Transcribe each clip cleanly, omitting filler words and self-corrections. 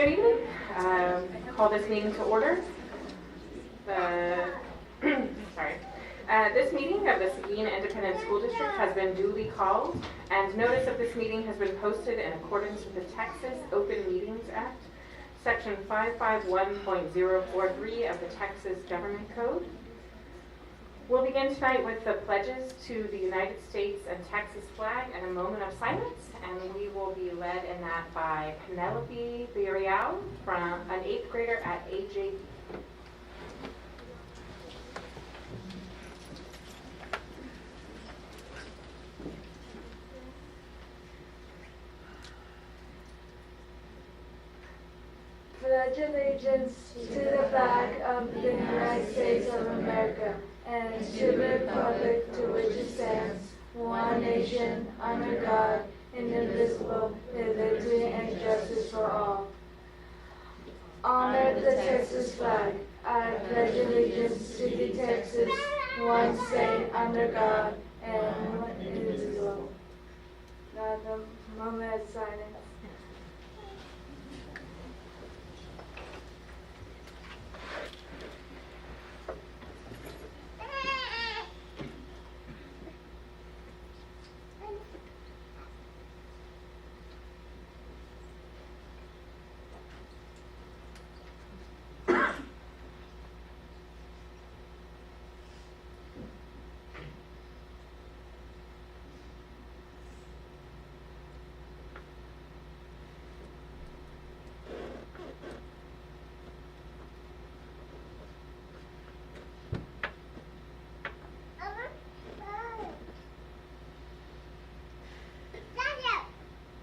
Good evening. Call this meeting to order. This meeting of the Seguin Independent School District has been duly called, and notice of this meeting has been posted in accordance with the Texas Open Meetings Act, Section 551.043 of the Texas Government Code. We'll begin tonight with the pledges to the United States and Texas flag and a moment of silence, and we will be led in that by Penelope Villarreal, from an 8th grader at AJB. Pledge allegiance to the flag of the United States of America and to the republic to which it stands, one nation, under God, indivisible, with liberty and justice for all. Honor the Texas flag. I pledge allegiance to the Texas, one state under God, and one indivisible. Now the moment of silence.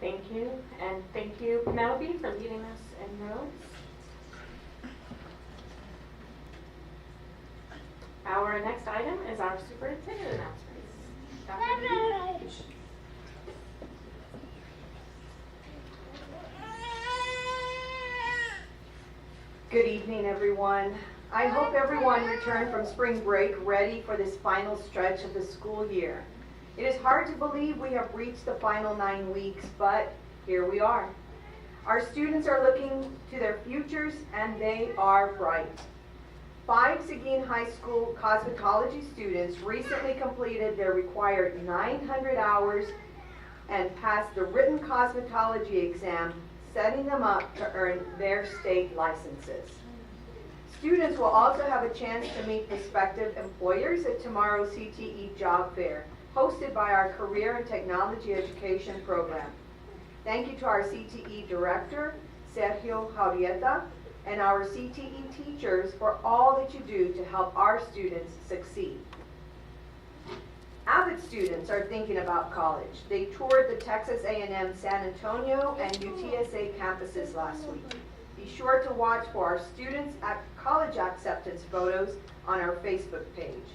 Thank you, and thank you, Penelope, for leading us in notes. Our next item is our superintendent announcements. Dr. Lee. Good evening, everyone. I hope everyone returned from spring break ready for this final stretch of the school year. It is hard to believe we have reached the final 9 weeks, but here we are. Our students are looking to their futures, and they are bright. 5 Seguin High School cosmetology students recently completed their required 900 hours and passed the written cosmetology exam, setting them up to earn their state licenses. Students will also have a chance to meet prospective employers at tomorrow's CTE job fair, hosted by our Career and Technology Education program. Thank you to our CTE Director, Sergio Javieta, and our CTE teachers for all that you do to help our students succeed. Avid students are thinking about college. They toured the Texas A&M San Antonio and UTSA campuses last week. Be sure to watch for our students at college acceptance photos on our Facebook page.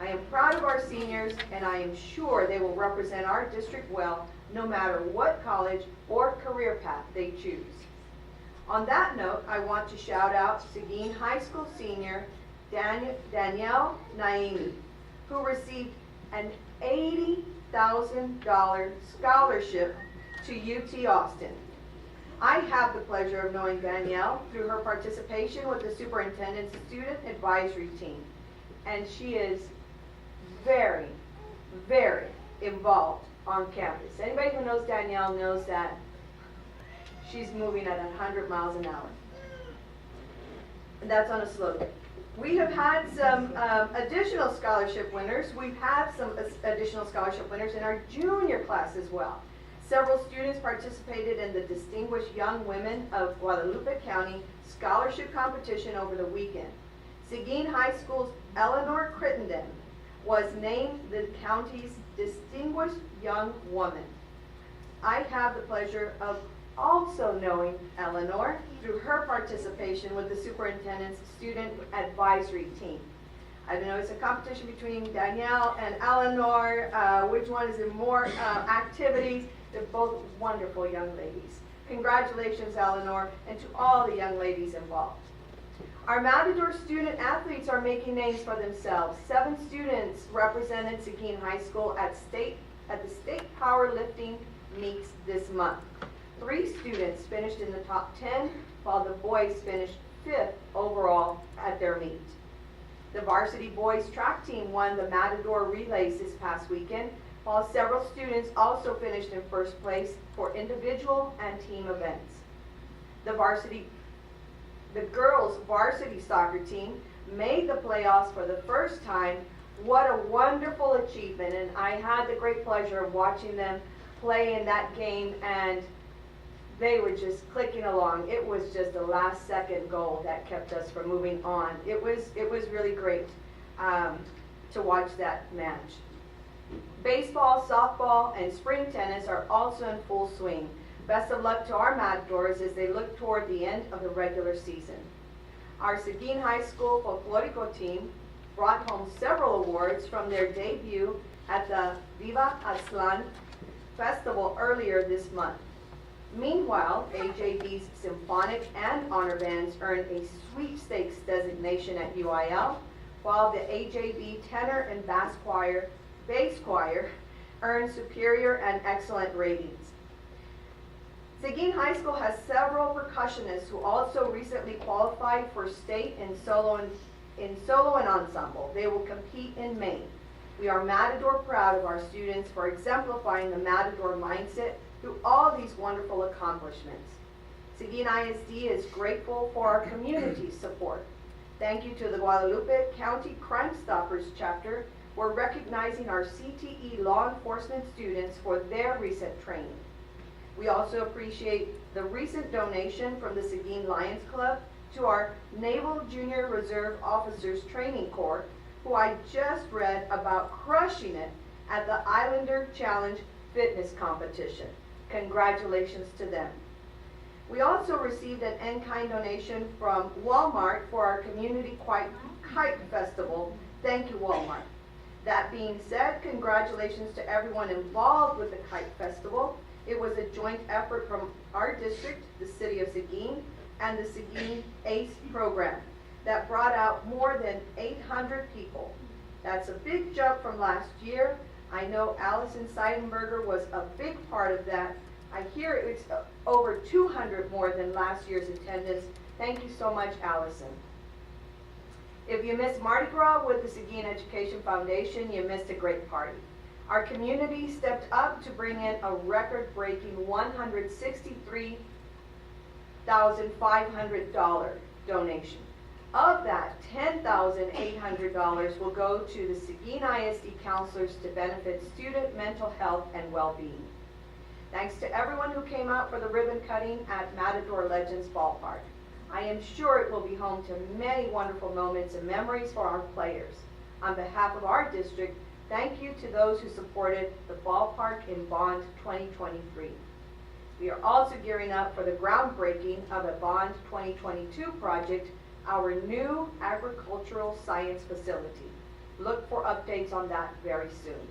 I am proud of our seniors, and I am sure they will represent our district well, no matter what college or career path they choose. On that note, I want to shout out Seguin High School senior Danielle Naimi, who received an $80,000 scholarship to UT Austin. I have the pleasure of knowing Danielle through her participation with the superintendent's student advisory team, and she is very, very involved on campus. Anybody who knows Danielle knows that she's moving at 100 miles an hour. And that's on a slow day. We have had some additional scholarship winners. We've had some additional scholarship winners in our junior class as well. Several students participated in the Distinguished Young Women of Guadalupe County Scholarship Competition over the weekend. Seguin High School's Eleanor Crittenden was named the county's Distinguished Young Woman. I have the pleasure of also knowing Eleanor through her participation with the superintendent's student advisory team. I know it's a competition between Danielle and Eleanor. Which one is in more activities? They're both wonderful young ladies. Congratulations, Eleanor, and to all the young ladies involved. Our Matador student athletes are making names for themselves. 7 students represented Seguin High School at the state powerlifting meets this month. 3 students finished in the top 10, while the boys finished 5th overall at their meet. The varsity boys track team won the Matador relays this past weekend, while several students also finished in first place for individual and team events. The girls varsity soccer team made the playoffs for the first time. What a wonderful achievement, and I had the great pleasure of watching them play in that game, and they were just clicking along. It was just a last second goal that kept us from moving on. It was really great to watch that match. Baseball, softball, and spring tennis are also in full swing. Best of luck to our Matadors as they look toward the end of the regular season. Our Seguin High School Folklorico team brought home several awards from their debut at the Viva Aztlan Festival earlier this month. Meanwhile, AJB's symphonic and honor bands earned a sweepstakes designation at UIL, while the AJB tenor and bass choir earned superior and excellent ratings. Seguin High School has several percussionists who also recently qualified for state in solo and ensemble. They will compete in May. We are Matador proud of our students for exemplifying the Matador mindset through all these wonderful accomplishments. Seguin ISD is grateful for our community support. Thank you to the Guadalupe County Crime Stoppers chapter. We're recognizing our CTE law enforcement students for their recent training. We also appreciate the recent donation from the Seguin Lions Club to our Naval Junior Reserve Officers Training Corps, who I just read about crushing it at the Islander Challenge Fitness Competition. Congratulations to them. We also received an in-kind donation from Walmart for our Community Kite Festival. Thank you, Walmart. That being said, congratulations to everyone involved with the Kite Festival. It was a joint effort from our district, the City of Seguin, and the Seguin ACE program that brought out more than 800 people. That's a big jump from last year. I know Allison Seidenberger was a big part of that. I hear it was over 200 more than last year's attendance. Thank you so much, Allison. If you missed Mardi Gras with the Seguin Education Foundation, you missed a great party. Our community stepped up to bring in a record-breaking $163,500 donation. Of that, $10,800 will go to the Seguin ISD counselors to benefit student mental health and well-being. Thanks to everyone who came out for the ribbon cutting at Matador Legends Ballpark. I am sure it will be home to many wonderful moments and memories for our players. On behalf of our district, thank you to those who supported the ballpark in Bond 2023. We are also gearing up for the groundbreaking of a Bond 2022 project, our new agricultural science facility. Look for updates on that very soon.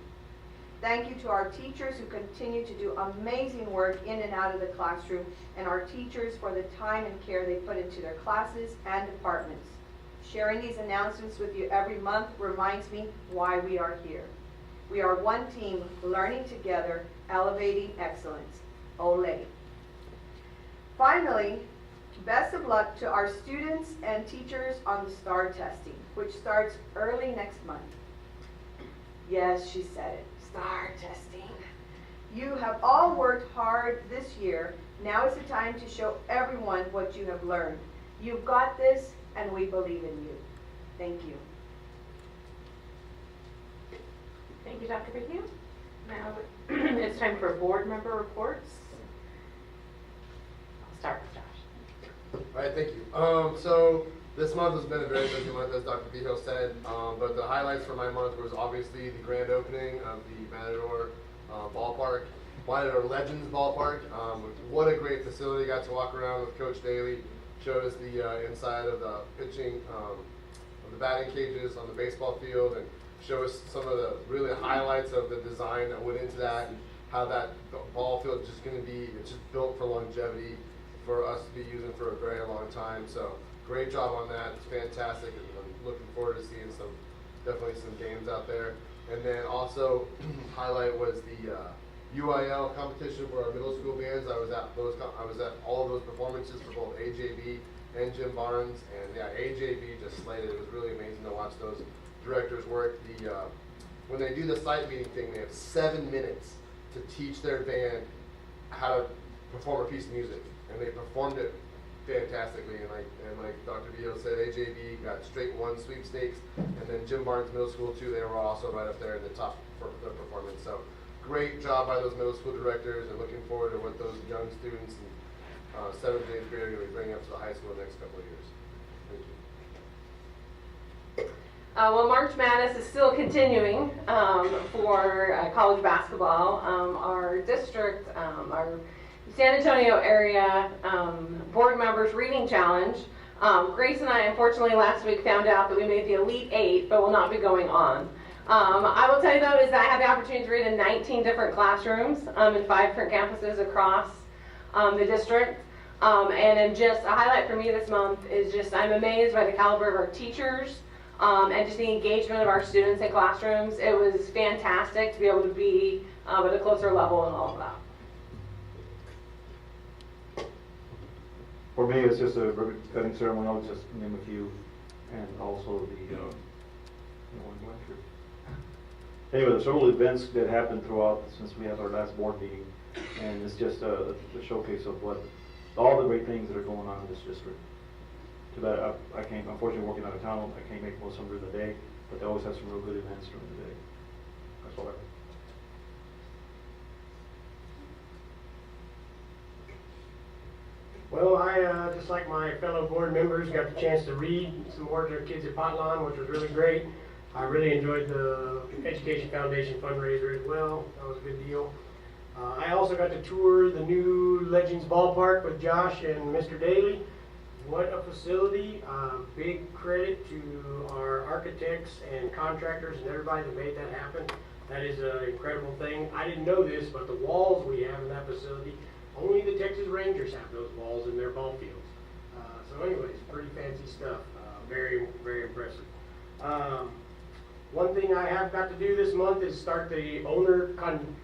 Thank you to our teachers who continue to do amazing work in and out of the classroom, and our teachers for the time and care they put into their classes and departments. Sharing these announcements with you every month reminds me why we are here. We are one team, learning together, elevating excellence. Olé. Finally, best of luck to our students and teachers on the STAR testing, which starts early next month. Yes, she said it, STAR testing. You have all worked hard this year. Now is the time to show everyone what you have learned. You've got this, and we believe in you. Thank you. Thank you, Dr. Behe. Now it's time for board member reports. I'll start with Josh. All right, thank you. So this month has been a very busy month, as Dr. Behe said, but the highlights for my month was obviously the grand opening of the Matador ballpark, Matador Legends ballpark. What a great facility. Got to walk around with Coach Daly, showed us the inside of the pitching, of the batting cages on the baseball field, and show us some of the really highlights of the design that went into that, and how that ball field is just going to be, it's just built for longevity for us to be using for a very long time. So great job on that. It's fantastic, and I'm looking forward to seeing definitely some games out there. And then also highlight was the UIL competition for our middle school bands. I was at all of those performances for both AJB and Jim Barnes, and yeah, AJB just slayed it. It was really amazing to watch those directors work. When they do the site meeting thing, they have 7 minutes to teach their band how to perform a piece of music, and they performed it fantastically. And like Dr. Vito said, AJB got straight 1 sweepstakes, and then Jim Barnes Middle School too. They were also right up there in the top for their performance. So great job by those middle school directors, and looking forward to what those young students and 7th and 8th grade are going to be bringing up to the high school in the next couple of years. Thank you. Well, March Madness is still continuing for college basketball. Our district, our San Antonio area board members reading challenge. Grace and I, unfortunately, last week found out that we made the Elite 8, but will not be going on. I will tell you, though, is that I had the opportunity to read in 19 different classrooms in 5 different campuses across the district. And then just a highlight for me this month is just I'm amazed by the caliber of our teachers and just the engagement of our students in classrooms. It was fantastic to be able to be at a closer level and all of that. For me, it's just a ribbon cutting ceremony. I'll just name a few, and also the anyway, there's several events that happened throughout since we had our last board meeting, and it's just a showcase of all the great things that are going on in this district. Too bad I can't, unfortunately, working out of town, I can't make most of them during the day, but they always have some real good events during the day. That's all I have. Well, I, just like my fellow board members, got the chance to read some more to our kids at Potlawn, which was really great. I really enjoyed the Education Foundation fundraiser as well. That was a good deal. I also got to tour the new Legends Ballpark with Josh and Mr. Daly. What a facility. Big credit to our architects and contractors and everybody that made that happen. That is an incredible thing. I didn't know this, but the walls we have in that facility, only the Texas Rangers have those walls in their ball fields. So anyways, pretty fancy stuff. Very, very impressive. One thing I have got to do this month is start the owner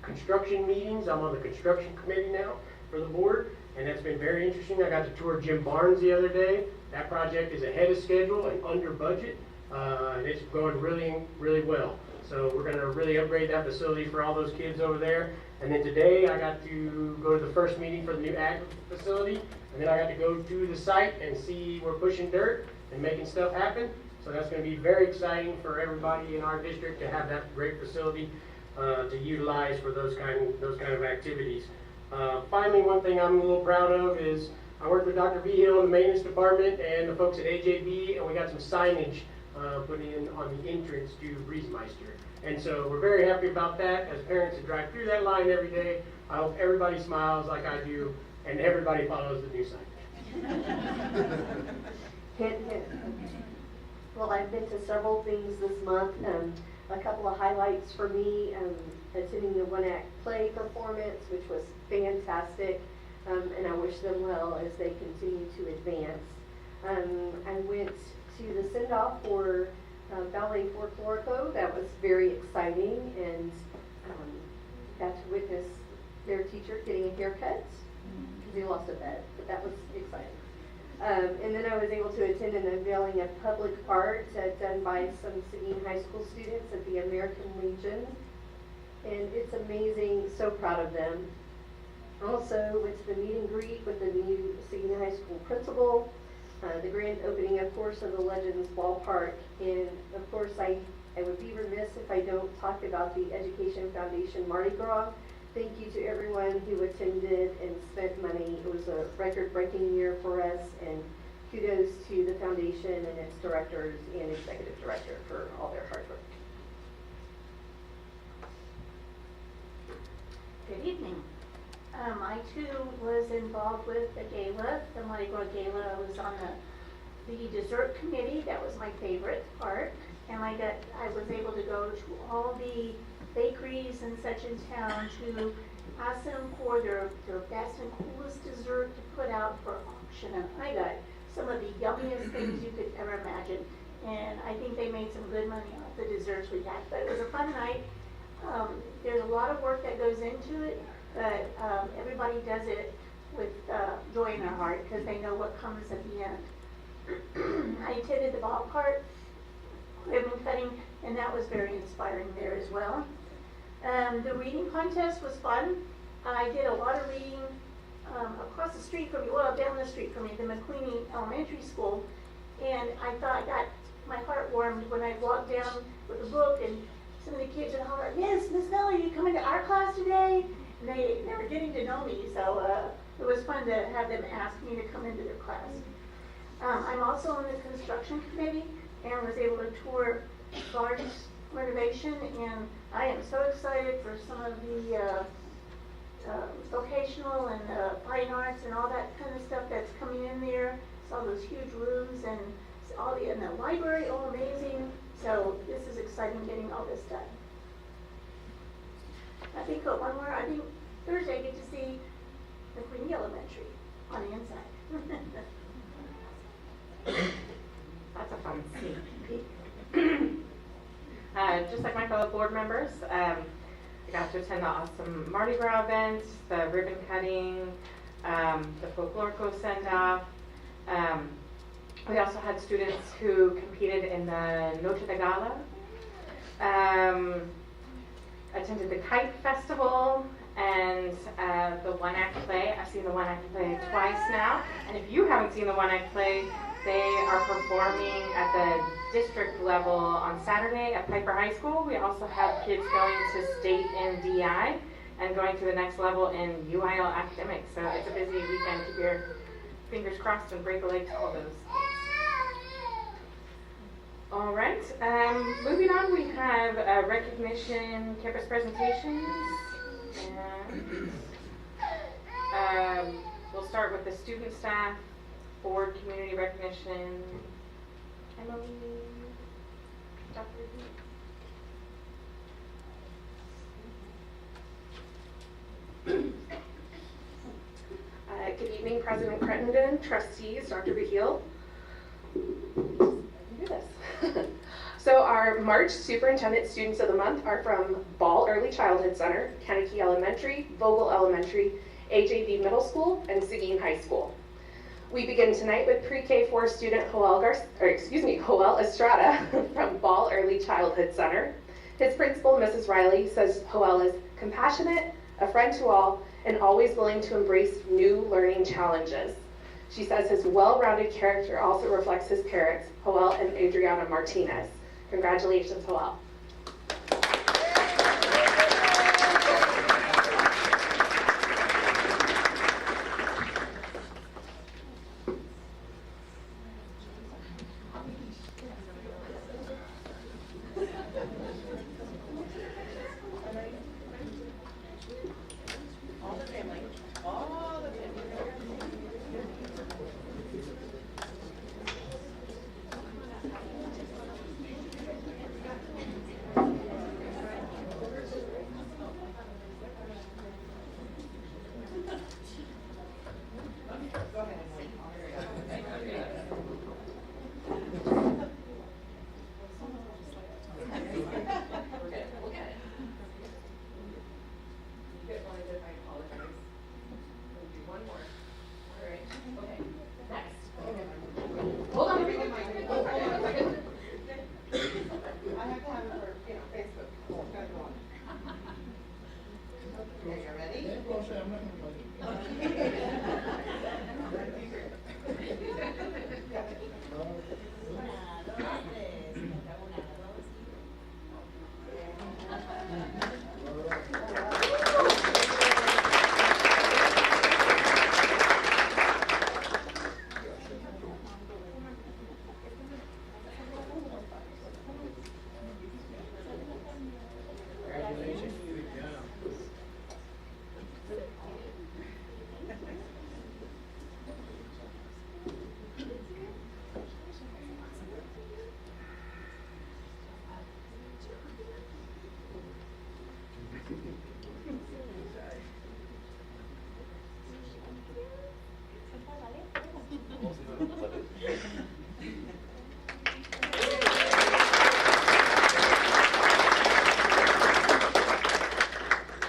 construction meetings. I'm on the construction committee now for the board, and that's been very interesting. I got to tour Jim Barnes the other day. That project is ahead of schedule and under budget, and it's going really, really well. So we're going to really upgrade that facility for all those kids over there. And then today I got to go to the first meeting for the new ag facility, and then I got to go to the site and see we're pushing dirt and making stuff happen. So that's going to be very exciting for everybody in our district to have that great facility to utilize for those kind of activities. Finally, one thing I'm a little proud of is I worked with Dr. Behill in the maintenance department and the folks at AJB, and we got some signage put in on the entrance to Breezemeister. And so we're very happy about that. As parents that drive through that line every day, I hope everybody smiles like I do and everybody follows the new signage. Hint, hint. Well, I've been to several things this month. A couple of highlights for me, attending the one-act play performance, which was fantastic, and I wish them well as they continue to advance. I went to the send-off for Ballet Folklorico. That was very exciting, and got to witness their teacher getting a haircut because he lost a bet, but that was exciting. And then I was able to attend an unveiling of public art done by some Seguin High School students at the American Legion. And it's amazing, so proud of them. Also went to the meet and greet with the new Seguin High School principal, the grand opening, of course, of the Legends Ballpark. And of course, I would be remiss if I don't talk about the Education Foundation Mardi Gras. Thank you to everyone who attended and spent money. It was a record-breaking year for us, and kudos to the foundation and its directors and executive director for all their hard work. Good evening. I too was involved with the gala, the Mardi Gras gala. I was on the dessert committee. That was my favorite part, and I was able to go to all the bakeries and such in town to ask them for their best and coolest dessert to put out for auction. And I got some of the yummiest things you could ever imagine. And I think they made some good money off the desserts we got. But it was a fun night. There's a lot of work that goes goes into it, but everybody does it with joy in their heart because they know what comes at the end. I attended the ballpark ribbon cutting, and that was very inspiring there as well. The reading contest was fun. I did a lot of reading across the street from me, well, down the street from me, the McQueenie Elementary School, and I thought I got my heart warmed when I walked down with a book, and some of the kids would holler, "Yes, Miss Miller, you coming to our class today?" And they were getting to know me, so it was fun to have them ask me to come into their class. I'm also on the construction committee and was able to tour Bard's renovation, and I am so excited for some of the vocational and fine arts and all that kind of stuff that's coming in there. Saw those huge rooms and all in the library, oh amazing. So this is exciting getting all this done. I think one more, I think Thursday I get to see McQueenie Elementary on the inside. That's a fun sneak peek. Just like my fellow board members, I got to attend the awesome Mardi Gras event, the ribbon cutting, the folklorico send-off. We also had students who competed in the Noche de Gala, attended the Kite Festival, and the one-act play. I've seen the one-act play twice now, and if you haven't seen the one-act play, they are performing at the district level on Saturday at Piper High School. We also have kids going to state in DI and going to the next level in UIL academics. So it's a busy weekend. Keep your fingers crossed and break a leg to all those. All right, moving on, we have recognition campus presentations. And we'll start with the student staff, board community recognition. Emily, Dr. Good evening, President Crittenden, trustees, Dr. Beheel. Do this. So our March Superintendent Students of the Month are from Ball Early Childhood Center, Kennedy Elementary, Vogel Elementary, AJB Middle School, and Seguin High School. We begin tonight with pre-K4 student Joel Estrada from Ball Early Childhood Center. His principal, Mrs. Riley, says Joel is compassionate, a friend to all, and always willing to embrace new learning challenges. She says his well-rounded character also reflects his parents, Joel and Adriana Martinez. Congratulations, Joel.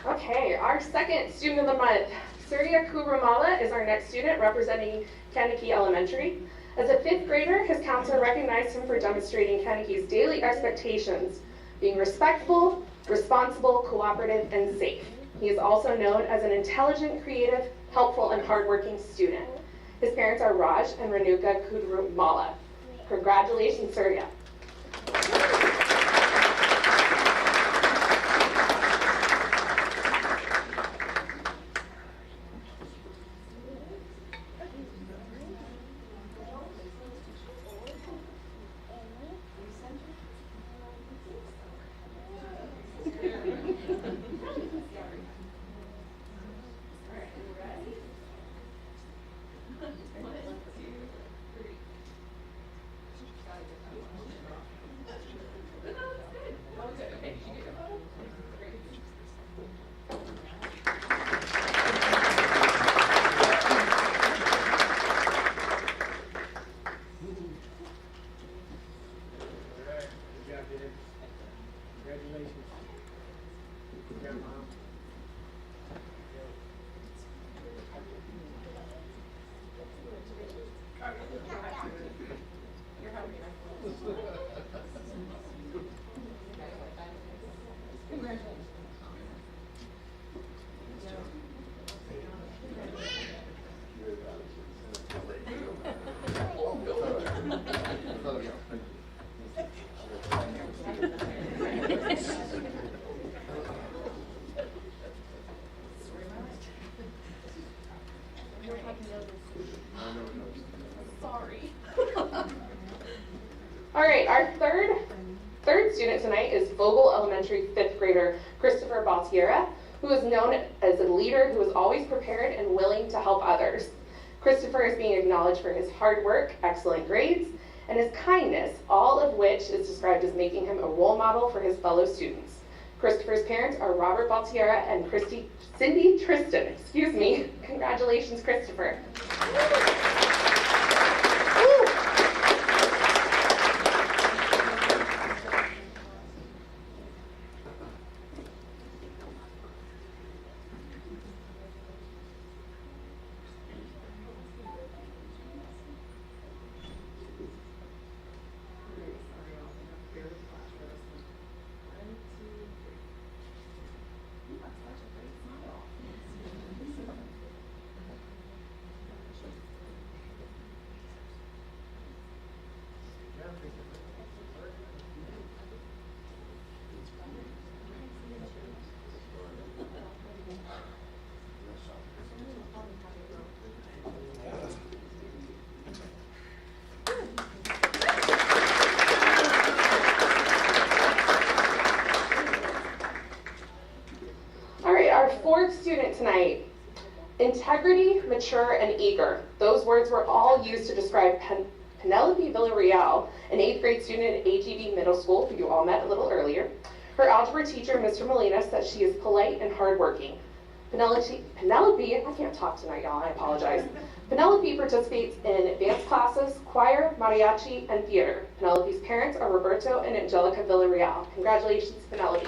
Okay, our second student of the month, Surya Kubramala, is our next student representing Kaneki Elementary. As a 5th grader, his counselor recognized him for demonstrating Kaneki's daily expectations, being respectful, responsible, cooperative, and safe. He is also known as an intelligent, creative, helpful, and hardworking student. His parents are Raj and Renuka Kubramala. Congratulations, Surya. All right, our third student tonight is Vogel Elementary 5th grader Christopher Baltiera, who is known as a leader who is always prepared and willing to help others. Christopher is being acknowledged for his hard work, excellent grades, and his kindness, all of which is described as making him a role model for his fellow students. Christopher's parents are Robert Baltiera and Cindy Tristan. Congratulations, Christopher. Fourth student tonight, integrity, mature, and eager. Those words were all used to describe Penelope Villarreal, an 8th grade student at AGV Middle School, who you all met a little earlier. Her algebra teacher, Mr. Molina, says she is polite and hardworking. Penelope, I can't talk tonight, y'all, I apologize. Penelope participates in dance classes, choir, mariachi, and theater. Penelope's parents are Roberto and Angelica Villarreal. Congratulations, Penelope.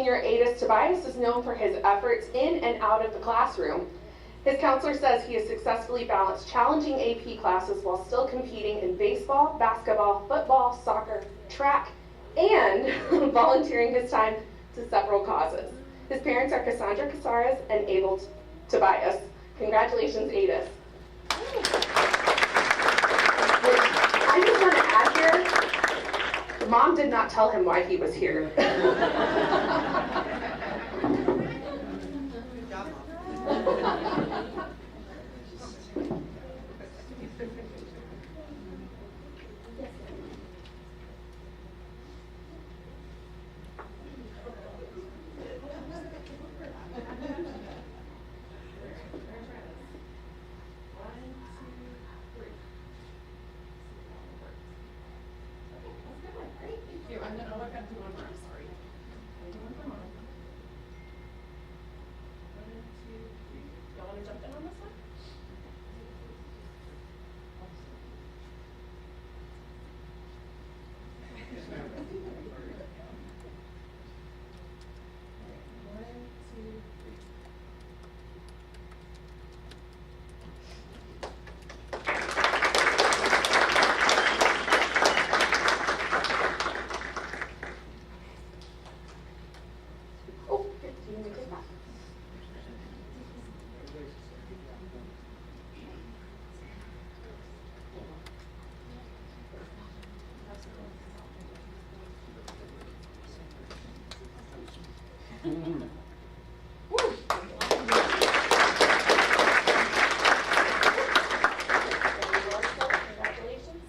Junior Adis Tobias is known for his efforts in and out of the classroom. His counselor says he has successfully balanced challenging AP classes while still competing in baseball, basketball, football, soccer, track, and volunteering his time to several causes. His parents are Cassandra Casares and Abel Tobias. Congratulations, Adis. I just want to add here, the mom did not tell him why he was here. Congratulations.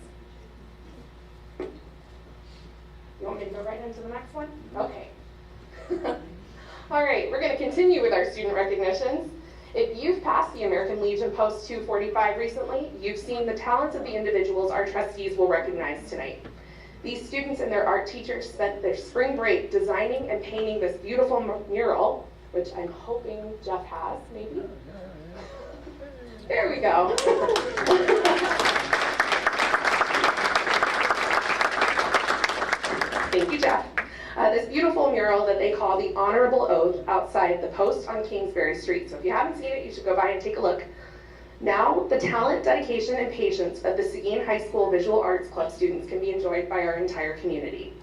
You want me to go right into the next one? Okay. All right, we're going to continue with our student recognitions. If you've passed the American Legion Post 245 recently, you've seen the talents of the individuals our trustees will recognize tonight. These students and their art teachers spent their spring break designing and painting this beautiful mural, which I'm hoping Jeff has, maybe. There we go. Thank you, Jeff. This beautiful mural that they call the Honorable Oath outside the Post on Kingsbury Street. So if you haven't seen it, you should go by and take a look. Now, the talent, dedication, and patience of the Seguin High School Visual Arts Club students can be enjoyed by our entire community.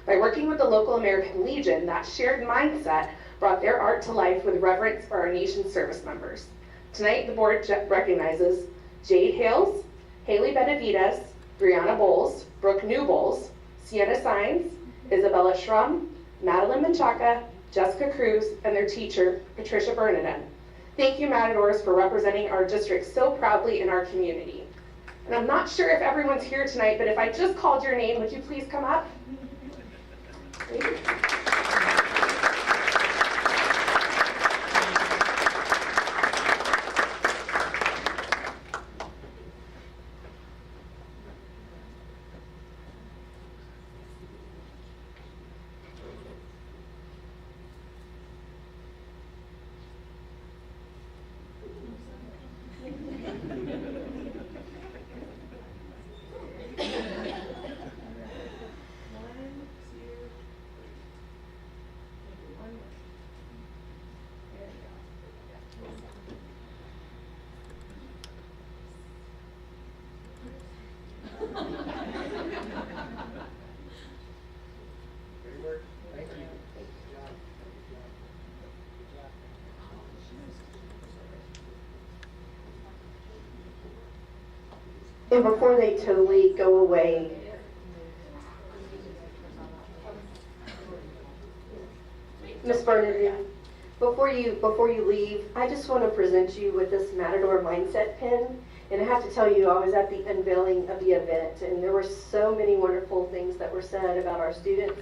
By working with the local American Legion, that shared mindset brought their art to life with reverence for our nation's service members. Tonight, the board recognizes Jade Hales, Haley Benavides, Brianna Bowles, Brooke Newbolz, Sienna Sines, Isabella Schrum, Madeline Menchaca, Jessica Cruz, and their teacher, Patricia Bernadette. Thank you, Matadors, for representing our district so proudly in our community. And I'm not sure if everyone's here tonight, but if I just called your name, would you please come up? Thank you. And before they totally go away, Miss Bernadette, before you leave, I just want to present you with this Matador Mindset pin. And I have to tell you, I was at the unveiling of the event, and there were so many wonderful things that were said about our students,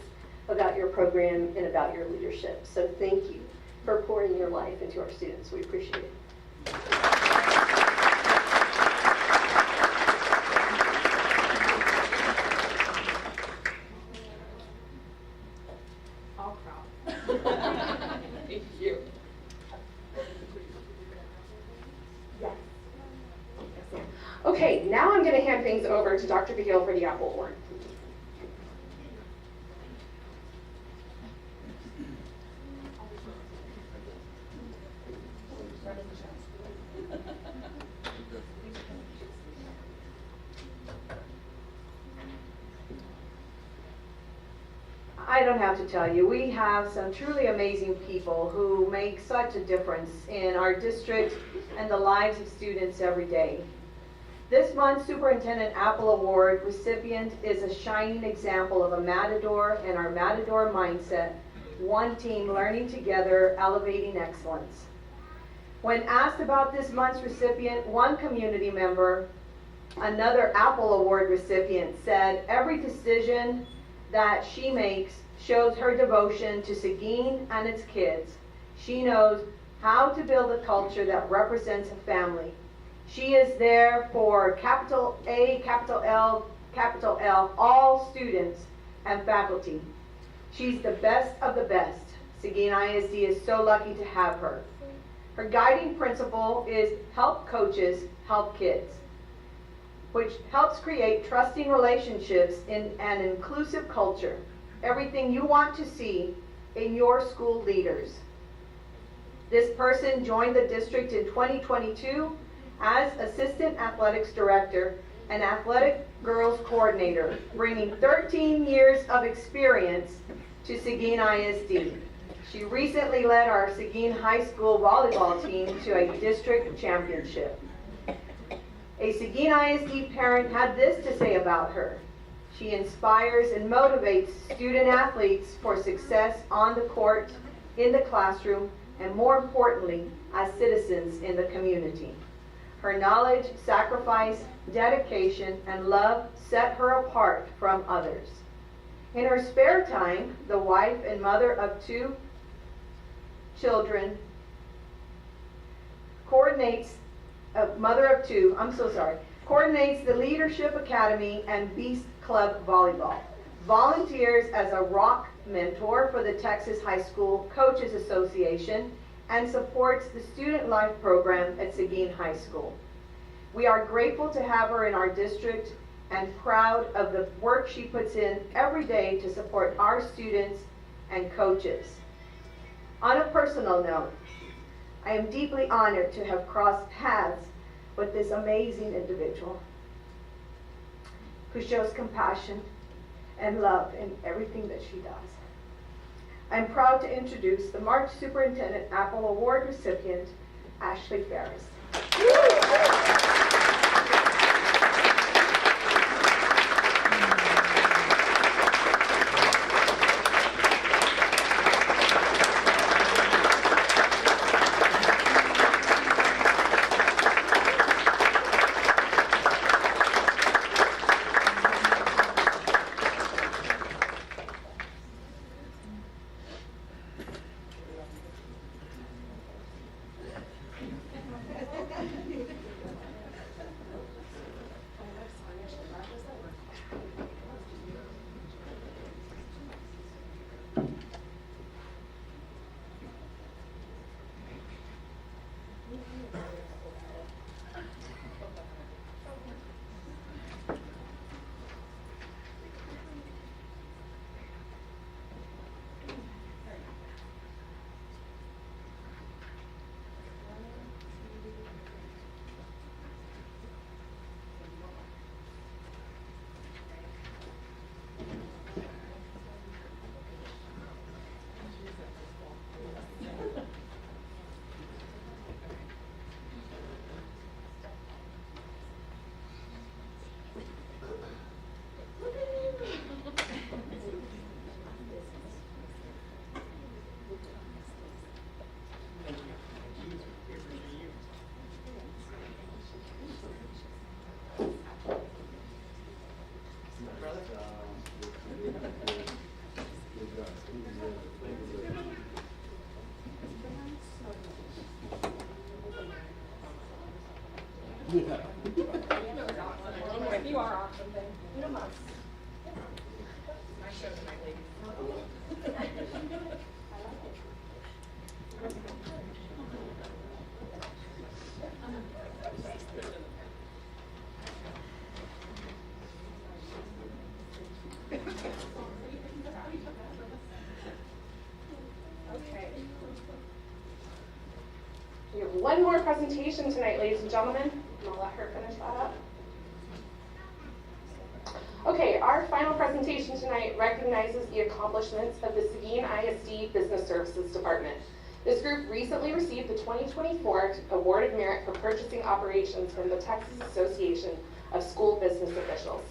about your program, and about your leadership. So thank you for pouring your life into our students. We appreciate it. Thank you. Yes. Okay, now I'm going to hand things over to Dr. Beal for the Apple Award. I don't have to tell you, we have some truly amazing people who make such a difference in our district and the lives of students every day. This month's Superintendent Apple Award recipient is a shining example of a Matador and our Matador mindset, one team learning together, elevating excellence. When asked about this month's recipient, one community member, another Apple Award recipient, said every decision that she makes shows her devotion to Seguin and its kids. She knows how to build a culture that represents a family. She is there for capital A, capital L, all students and faculty. She's the best of the best. Seguin ISD is so lucky to have her. Her guiding principle is help coaches, help kids, which helps create trusting relationships in an inclusive culture. Everything you want to see in your school leaders. This person joined the district in 2022 as Assistant Athletics Director and Athletic Girls Coordinator, bringing 13 years of experience to Seguin ISD. She recently led our Seguin High School volleyball team to a district championship. A Seguin ISD parent had this to say about her. She inspires and motivates student athletes for success on the court, in the classroom, and more importantly, as citizens in the community. Her knowledge, sacrifice, dedication, and love set her apart from others. In her spare time, the wife and mother of 2 children, coordinates the Leadership Academy and Beast Club Volleyball, volunteers as a rock mentor for the Texas High School Coaches Association, and supports the Student Life program at Seguin High School. We are grateful to have her in our district and proud of the work she puts in every day to support our students and coaches. On a personal note, I am deeply honored to have crossed paths with this amazing individual who shows compassion and love in everything that she does. I'm proud to introduce the March Superintendent Apple Award recipient, Ashley Ferris. If you are off something, you don't mind. My show tonight, ladies. Okay. We have one more presentation tonight, ladies and gentlemen, and I'll let her finish that up. Okay, our final presentation tonight recognizes the accomplishments of the Seguin ISD Business Services Department. This group recently received the 2024 Award of Merit for Purchasing Operations from the Texas Association of School Business Officials.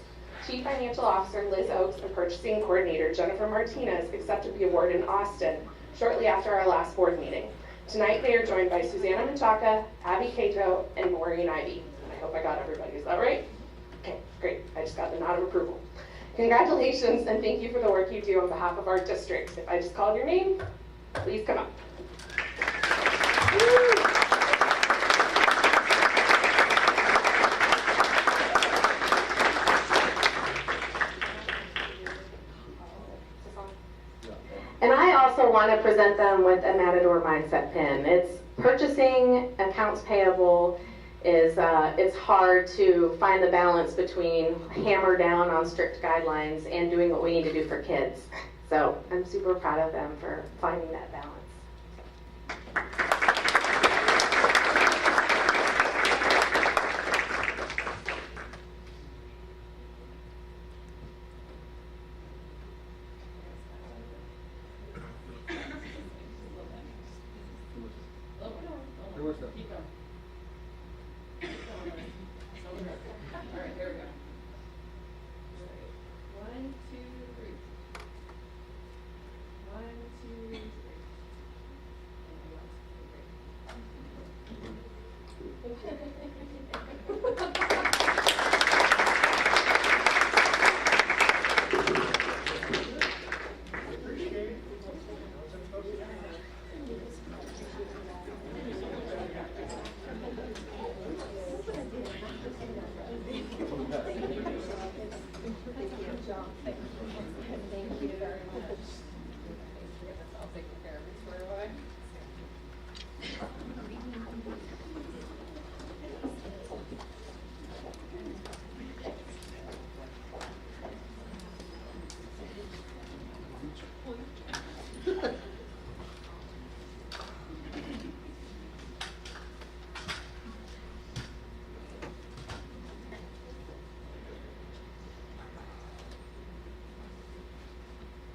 Chief Financial Officer Liz Oakes and Purchasing Coordinator Jennifer Martinez accepted the award in Austin shortly after our last board meeting. Tonight they are joined by Susanna Menchaca, Abby Cato, and Maureen Ivy. I hope I got everybody, is that right? Okay, great, I just got the nod of approval. Congratulations and thank you for the work you do on behalf of our district. If I just called your name, please come up. And I also want to present them with a Matador Mindset pin. It's purchasing accounts payable is it's hard to find the balance between hammer down on strict guidelines and doing what we need to do for kids. So I'm super proud of them for finding that balance.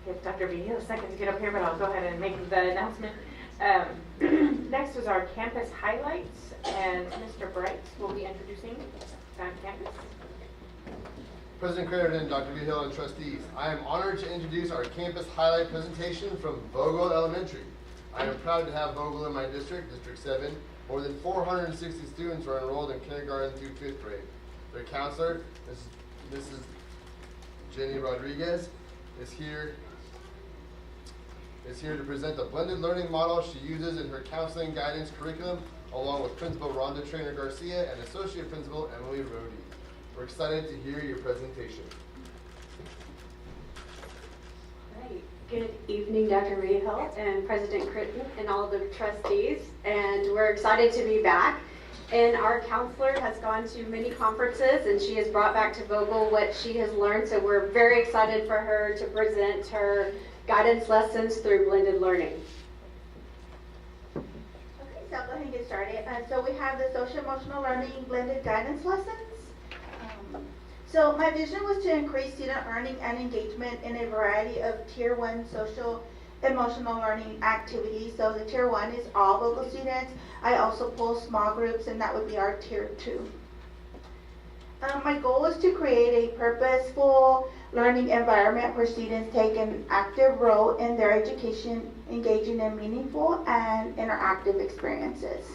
Give Dr. Behill a second to get up here, but I'll go ahead and make the announcement. Next is our campus highlights, and Mr. Bright will be introducing that campus. President Crittenden, Dr. Behill, and trustees, I am honored to introduce our campus highlight presentation from Vogel Elementary. I am proud to have Vogel in my district, District 7. More than 460 students are enrolled in kindergarten through 5th grade. Their counselor, Mrs. Jenny Rodriguez, is here to present the blended learning model she uses in her counseling guidance curriculum, along with Principal Rhonda Trainer Garcia and Associate Principal Emily Rohde. We're excited to hear your presentation. Great. Good evening, Dr. Behill and President Crittenden and all the trustees. And we're excited to be back. And our counselor has gone to many conferences and she has brought back to Vogel what she has learned. So we're very excited for her to present her guidance lessons through blended learning. Okay, so I'll go ahead and get started. So we have the social emotional learning blended guidance lessons. So my vision was to increase student learning and engagement in a variety of Tier 1 social emotional learning activities. So the Tier 1 is all Vogel students. I also pull small groups, and that would be our Tier 2. My goal is to create a purposeful learning environment where students take an active role in their education, engaging in meaningful and interactive experiences.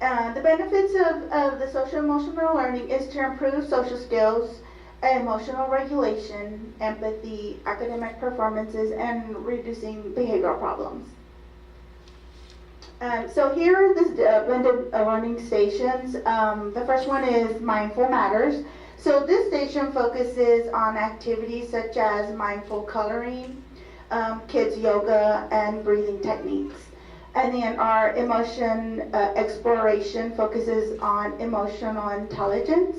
The benefits of the social emotional learning is to improve social skills, emotional regulation, empathy, academic performances, and reducing behavioral problems. So here are the blended learning stations. The first one is Mindful Matters. So this station focuses on activities such as mindful coloring, kids yoga, and breathing techniques. And then our emotion exploration focuses on emotional intelligence.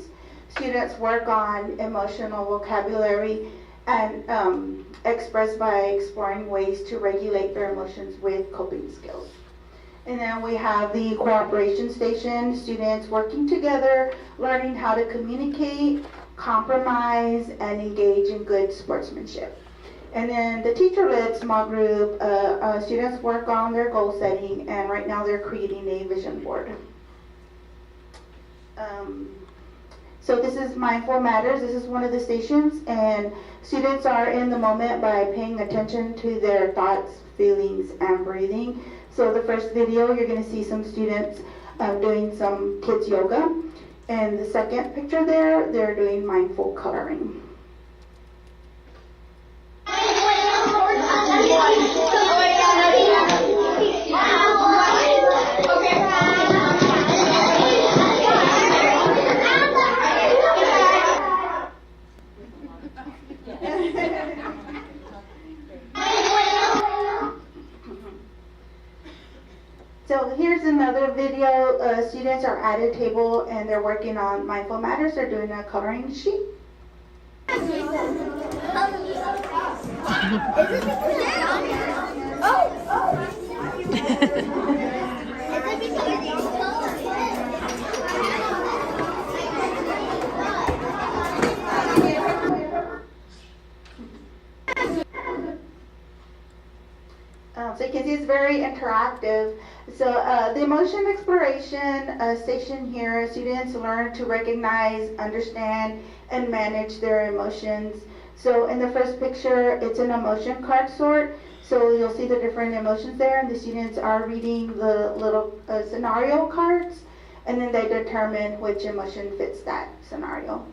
Students work on emotional vocabulary and express by exploring ways to regulate their emotions with coping skills. And then we have the cooperation station, students working together, learning how to communicate compromise, and engage in good sportsmanship. And then the teacher-led small group, students work on their goal setting, and right now they're creating a vision board. So this is Mindful Matters. This is one of the stations, and students are in the moment by paying attention to their thoughts, feelings, and breathing. So the first video, you're going to see some students doing some kids yoga. And the second picture there, they're doing mindful coloring. So here's another video. Students are at a table and they're working on Mindful Matters. They're doing a coloring sheet. So you can see it's very interactive. So the emotion exploration station here, students learn to recognize, understand, and manage their emotions. So in the first picture, it's an emotion card sort. So you'll see the different emotions there, and the students are reading the little scenario cards, and then they determine which emotion fits that scenario.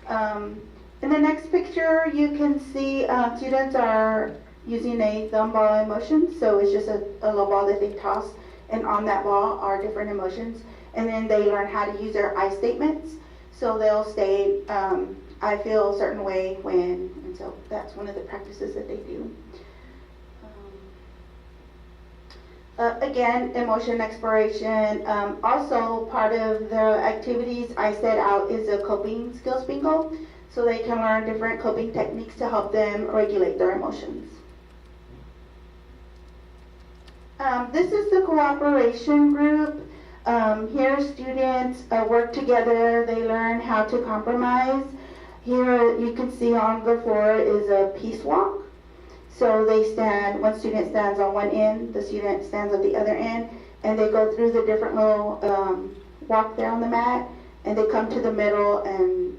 In the next picture, you can see students are using a thumb ball emotion. So it's just a little ball that they toss, and on that ball are different emotions. And then they learn how to use their I statements. So they'll say, I feel a certain way when, and so that's one of the practices that they do. Again, emotion exploration. Also part of the activities I set out is a coping skills bingo. So they can learn different coping techniques to help them regulate their emotions. This is the cooperation group. Here students work together. They learn how to compromise. Here you can see on the floor is a peace walk. So they stand, one student stands on one end, the student stands at the other end, and they go through the different little walk there on the mat, and they come to the middle and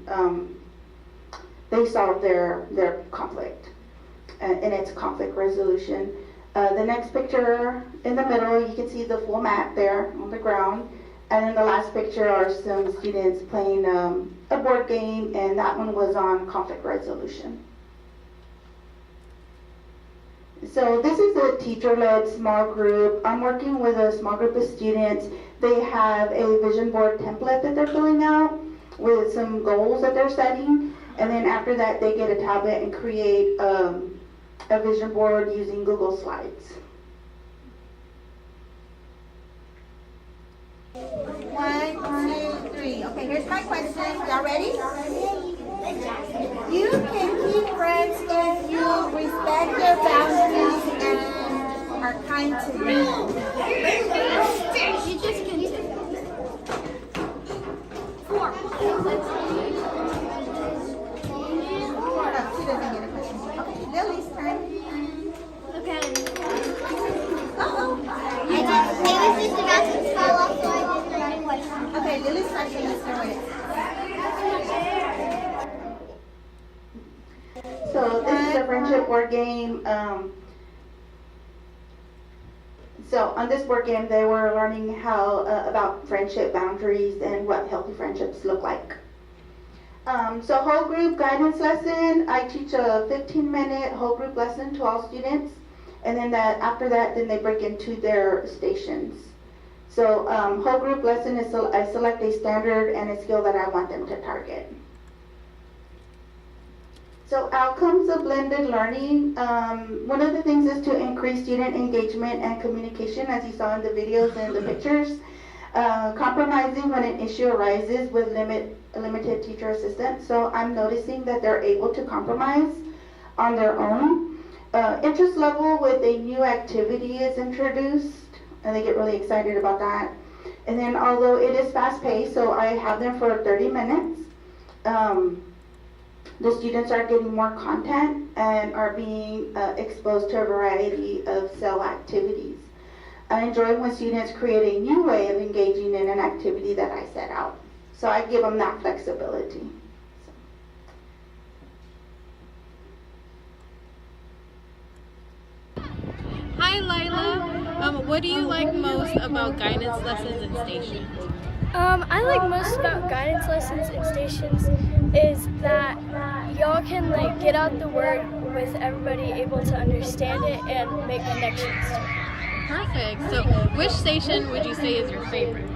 they solve their conflict. And it's conflict resolution. The next picture in the middle, you can see the full mat there on the ground. And in the last picture are some students playing a board game, and that one was on conflict resolution. So this is a teacher-led small group. I'm working with a small group of students. They have a vision board template that they're filling out with some goals that they're setting. And then after that, they get a tablet and create a vision board using Google Slides. 1, 2, 3. Okay, here's my question. Y'all ready? You can keep friends if you respect their boundaries and are kind to them. You just continue. 4. She doesn't get a question. Okay, Lily's turn. Okay. Uh-oh. It was just about to fall off, so I did the question. Okay, Lily's question. Let's start with it. So this is a friendship board game. So on this board game, they were learning how about friendship boundaries and what healthy friendships look like. So whole group guidance lesson, I teach a 15-minute whole group lesson to all students, and then after that, then they break into their stations. So whole group lesson is I select a standard and a skill that I want them to target. So outcomes of blended learning, one of the things is to increase student engagement and communication, as you saw in the videos and the pictures. Compromising when an issue arises with limited teacher assistance. So I'm noticing that they're able to compromise on their own. Interest level with a new activity is introduced, and they get really excited about that. And then although it is fast paced, so I have them for 30 minutes. The students are getting more content and are being exposed to a variety of cell activities. I enjoy when students create a new way of engaging in an activity that I set out. So I give them that flexibility. Hi Lila, what do you like most about guidance lessons and stations? I like most about guidance lessons and stations is that y'all can like get out the word with everybody able to understand it and make connections. Perfect. So which station would you say is your favorite?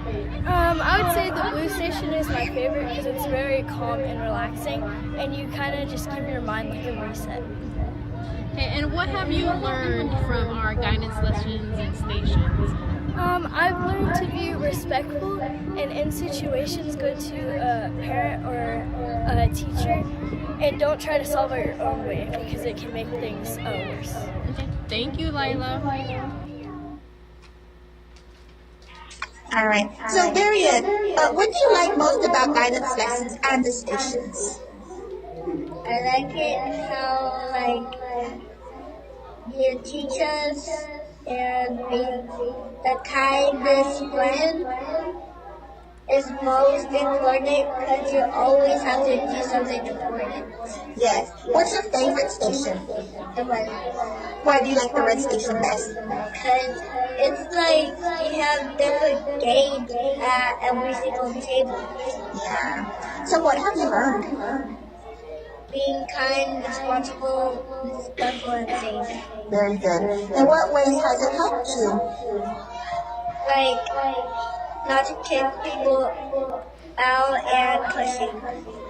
I would say the blue station is my favorite because it's very calm and relaxing and you kind of just give your mind like a reset. Okay, and what have you learned from our guidance lessons and stations? I've learned to be respectful and in situations go to a parent or a teacher and don't try to solve it your own way because it can make things worse. Okay, thank you, Lila. All right. So, Marian, what do you like most about guidance lessons and the stations? I like it how you teach us and the kindness friend is most important because you always have to do something important. Yes. What's your favorite station? The red. Why do you like the red station best? Because it's like you have different games at every single table. Yeah. So what have you learned? Being kind, responsible, respectful, and safe. Very good. In what ways has it helped you? Like not to kick people out and pushing.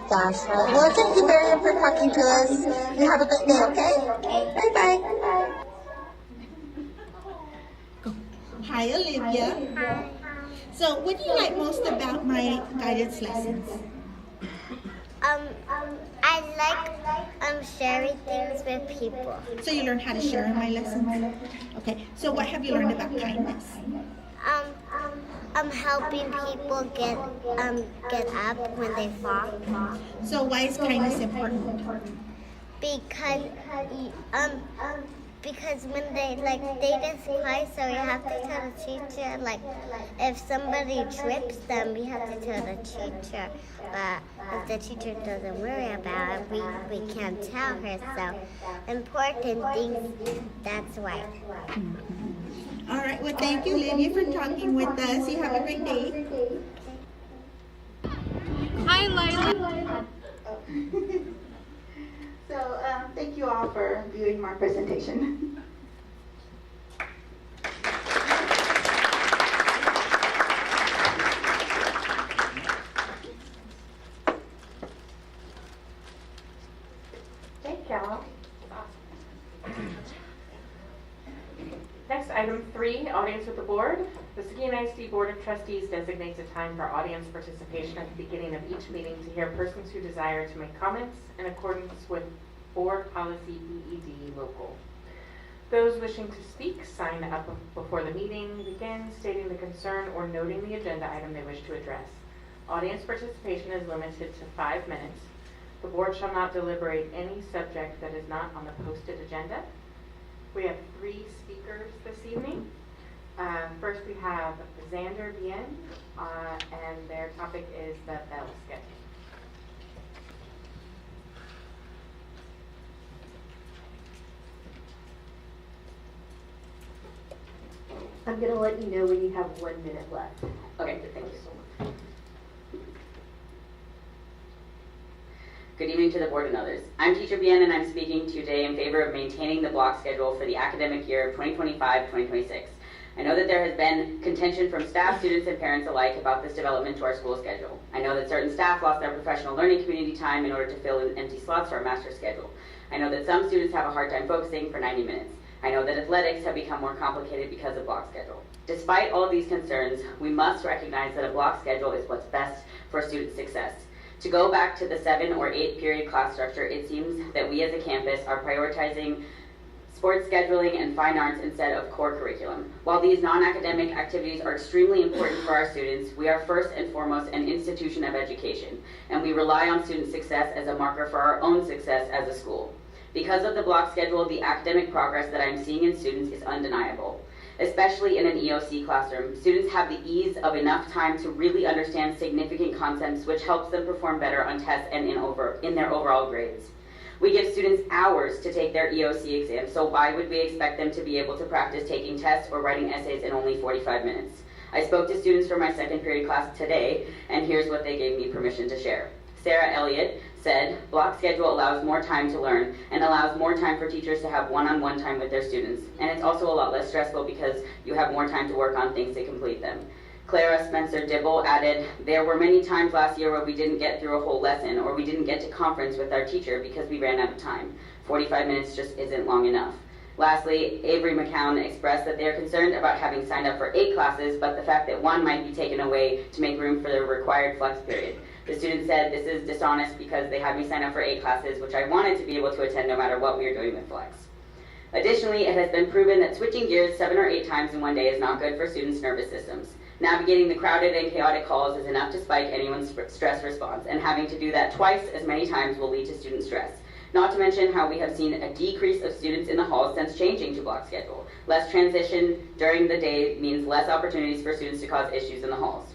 That's right. Well, thank you, Marian, for talking to us. You have a good day, okay? Bye-bye. Hi, Olivia. Hi. So, what do you like most about my guidance lessons? I like sharing things with people. So you learn how to share in my lessons? Okay, so what have you learned about kindness? Helping people get up when they fall. So why is kindness important? Because when they just cry, so you have to tell the teacher, if somebody trips them, we have to tell the teacher. But if the teacher doesn't worry about it, we can't tell her. So important things, that's why. All right, well, thank you, Olivia, for talking with us. You have a great day. Hi, Lila. So thank you all for viewing my presentation. Thank y'all. Next, item 3, audience with the board. The Seguin ISD Board of Trustees designates a time for audience participation at the beginning of each meeting to hear persons who desire to make comments in accordance with Board Policy EED Local. Those wishing to speak sign up before the meeting begins, stating the concern or noting the agenda item they wish to address. Audience participation is limited to 5 minutes. The board shall not deliberate any subject that is not on the posted agenda. We have 3 speakers this evening. First we have Xander Bien, and their topic is the bell schedule. I'm going to let you know when you have 1 minute left. Okay, thank you so much. Good evening to the board and others. I'm Teacher Bien and I'm speaking today in favor of maintaining the block schedule for the academic year of 2025-2026. I know that there has been contention from staff, students, and parents alike about this development to our school schedule. I know that certain staff lost their professional learning community time in order to fill in empty slots for our master schedule. I know that some students have a hard time focusing for 90 minutes. I know that athletics have become more complicated because of block schedule. Despite all of these concerns, we must recognize that a block schedule is what's best for student success. To go back to the 7 or 8 period class structure, it seems that we as a campus are prioritizing sports scheduling, and fine arts instead of core curriculum. While these non-academic activities are extremely important for our students, we are first and foremost an institution of education, and we rely on student success as a marker for our own success as a school. Because of the block schedule, the academic progress that I'm seeing in students is undeniable. Especially in an EOC classroom, students have the ease of enough time to really understand significant concepts, which helps them perform better on tests and in their overall grades. We give students hours to take their EOC exam, so why would we expect them to be able to practice taking tests or writing essays in only 45 minutes? I spoke to students from my second period class today, and here's what they gave me permission to share. Sarah Elliott said, block schedule allows more time to learn and allows more time for teachers to have one-on-one time with their students. And it's also a lot less stressful because you have more time to work on things to complete them. Clara Spencer Dibble added, there were many times last year where we didn't get through a whole lesson or we didn't get to conference with our teacher because we ran out of time. 45 minutes just isn't long enough. Lastly, Avery McCown expressed that they are concerned about having signed up for 8 classes, but the fact that 1 might be taken away to make room for the required flex period. The student said, this is dishonest because they had me sign up for 8 classes, which I wanted to be able to attend no matter what we were doing with flex. Additionally, it has been proven that switching gears 7 or 8 times in one day is not good for students' nervous systems. Navigating the crowded and chaotic halls is enough to spike anyone's stress response, and having to do that twice as many times will lead to student stress. Not to mention how we have seen a decrease of students in the halls since changing to block schedule. Less transition during the day means less opportunities for students to cause issues in the halls.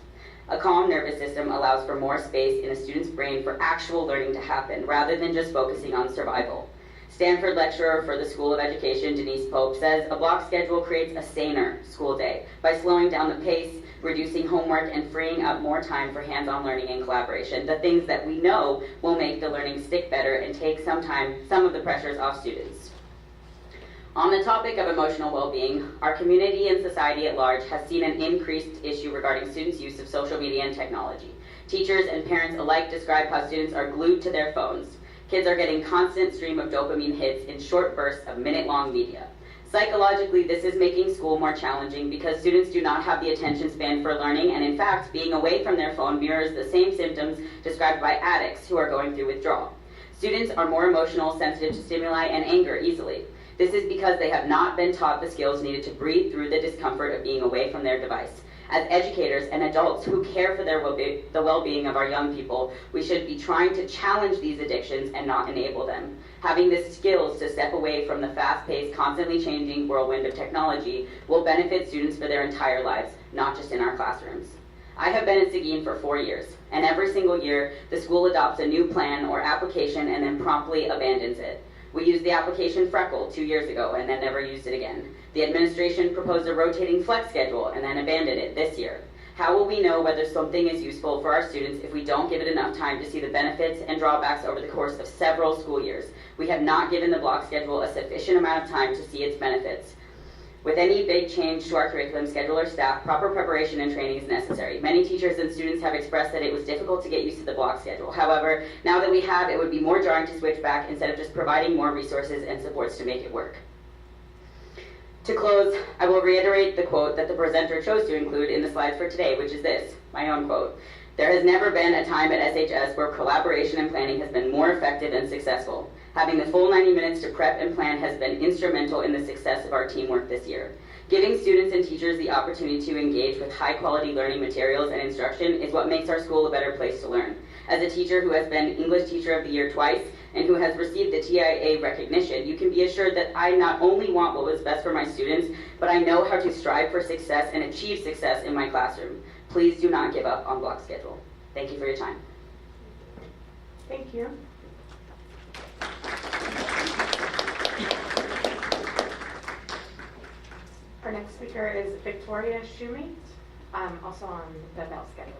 A calm nervous system allows for more space in a student's brain for actual learning to happen, rather than just focusing on survival. Stanford lecturer for the School of Education, Denise Pope, says a block schedule creates a saner school day by slowing down the pace, reducing homework, and freeing up more time for hands-on learning and collaboration, the things that we know will make the learning stick better and take some of the pressures off students. On the topic of emotional well-being, our community and society at large has seen an increased issue regarding students' use of social media and technology. Teachers and parents alike describe how students are glued to their phones. Kids are getting constant stream of dopamine hits in short bursts of minute-long media. Psychologically, this is making school more challenging because students do not have the attention span for learning, and in fact, being away from their phone mirrors the same symptoms described by addicts who are going through withdrawal. Students are more emotional, sensitive to stimuli, and anger easily. This is because they have not been taught the skills needed to breathe through the discomfort of being away from their device. As educators and adults who care for the well-being of our young people, we should be trying to challenge these addictions and not enable them. Having the skills to step away from the fast-paced, constantly changing whirlwind of technology will benefit students for their entire lives, not just in our classrooms. I have been at Seguin for 4 years, and every single year, the school adopts a new plan or application and then promptly abandons it. We used the application Freckle 2 years ago and then never used it again. The administration proposed a rotating flex schedule and then abandoned it this year. How will we know whether something is useful for our students if we don't give it enough time to see the benefits and drawbacks over the course of several school years? We have not given the block schedule a sufficient amount of time to see its benefits. With any big change to our curriculum schedule or staff, proper preparation and training is necessary. Many teachers and students have expressed that it was difficult to get used to the block schedule. However, now that we have, it would be more jarring to switch back instead of just providing more resources and supports to make it work. To close, I will reiterate the quote that the presenter chose to include in the slides for today, which is this, my own quote. There has never been a time at SHS where collaboration and planning has been more effective and successful. Having the full 90 minutes to prep and plan has been instrumental in the success of our teamwork this year. Giving students and teachers the opportunity to engage with high-quality learning materials and instruction is what makes our school a better place to learn. As a teacher who has been English Teacher of the Year twice and who has received the TIA recognition, you can be assured that I not only want what was best for my students, but I know how to strive for success and achieve success in my classroom. Please do not give up on block schedule. Thank you for your time. Thank you. Our next speaker is Victoria Shoemate, also on the bell schedule.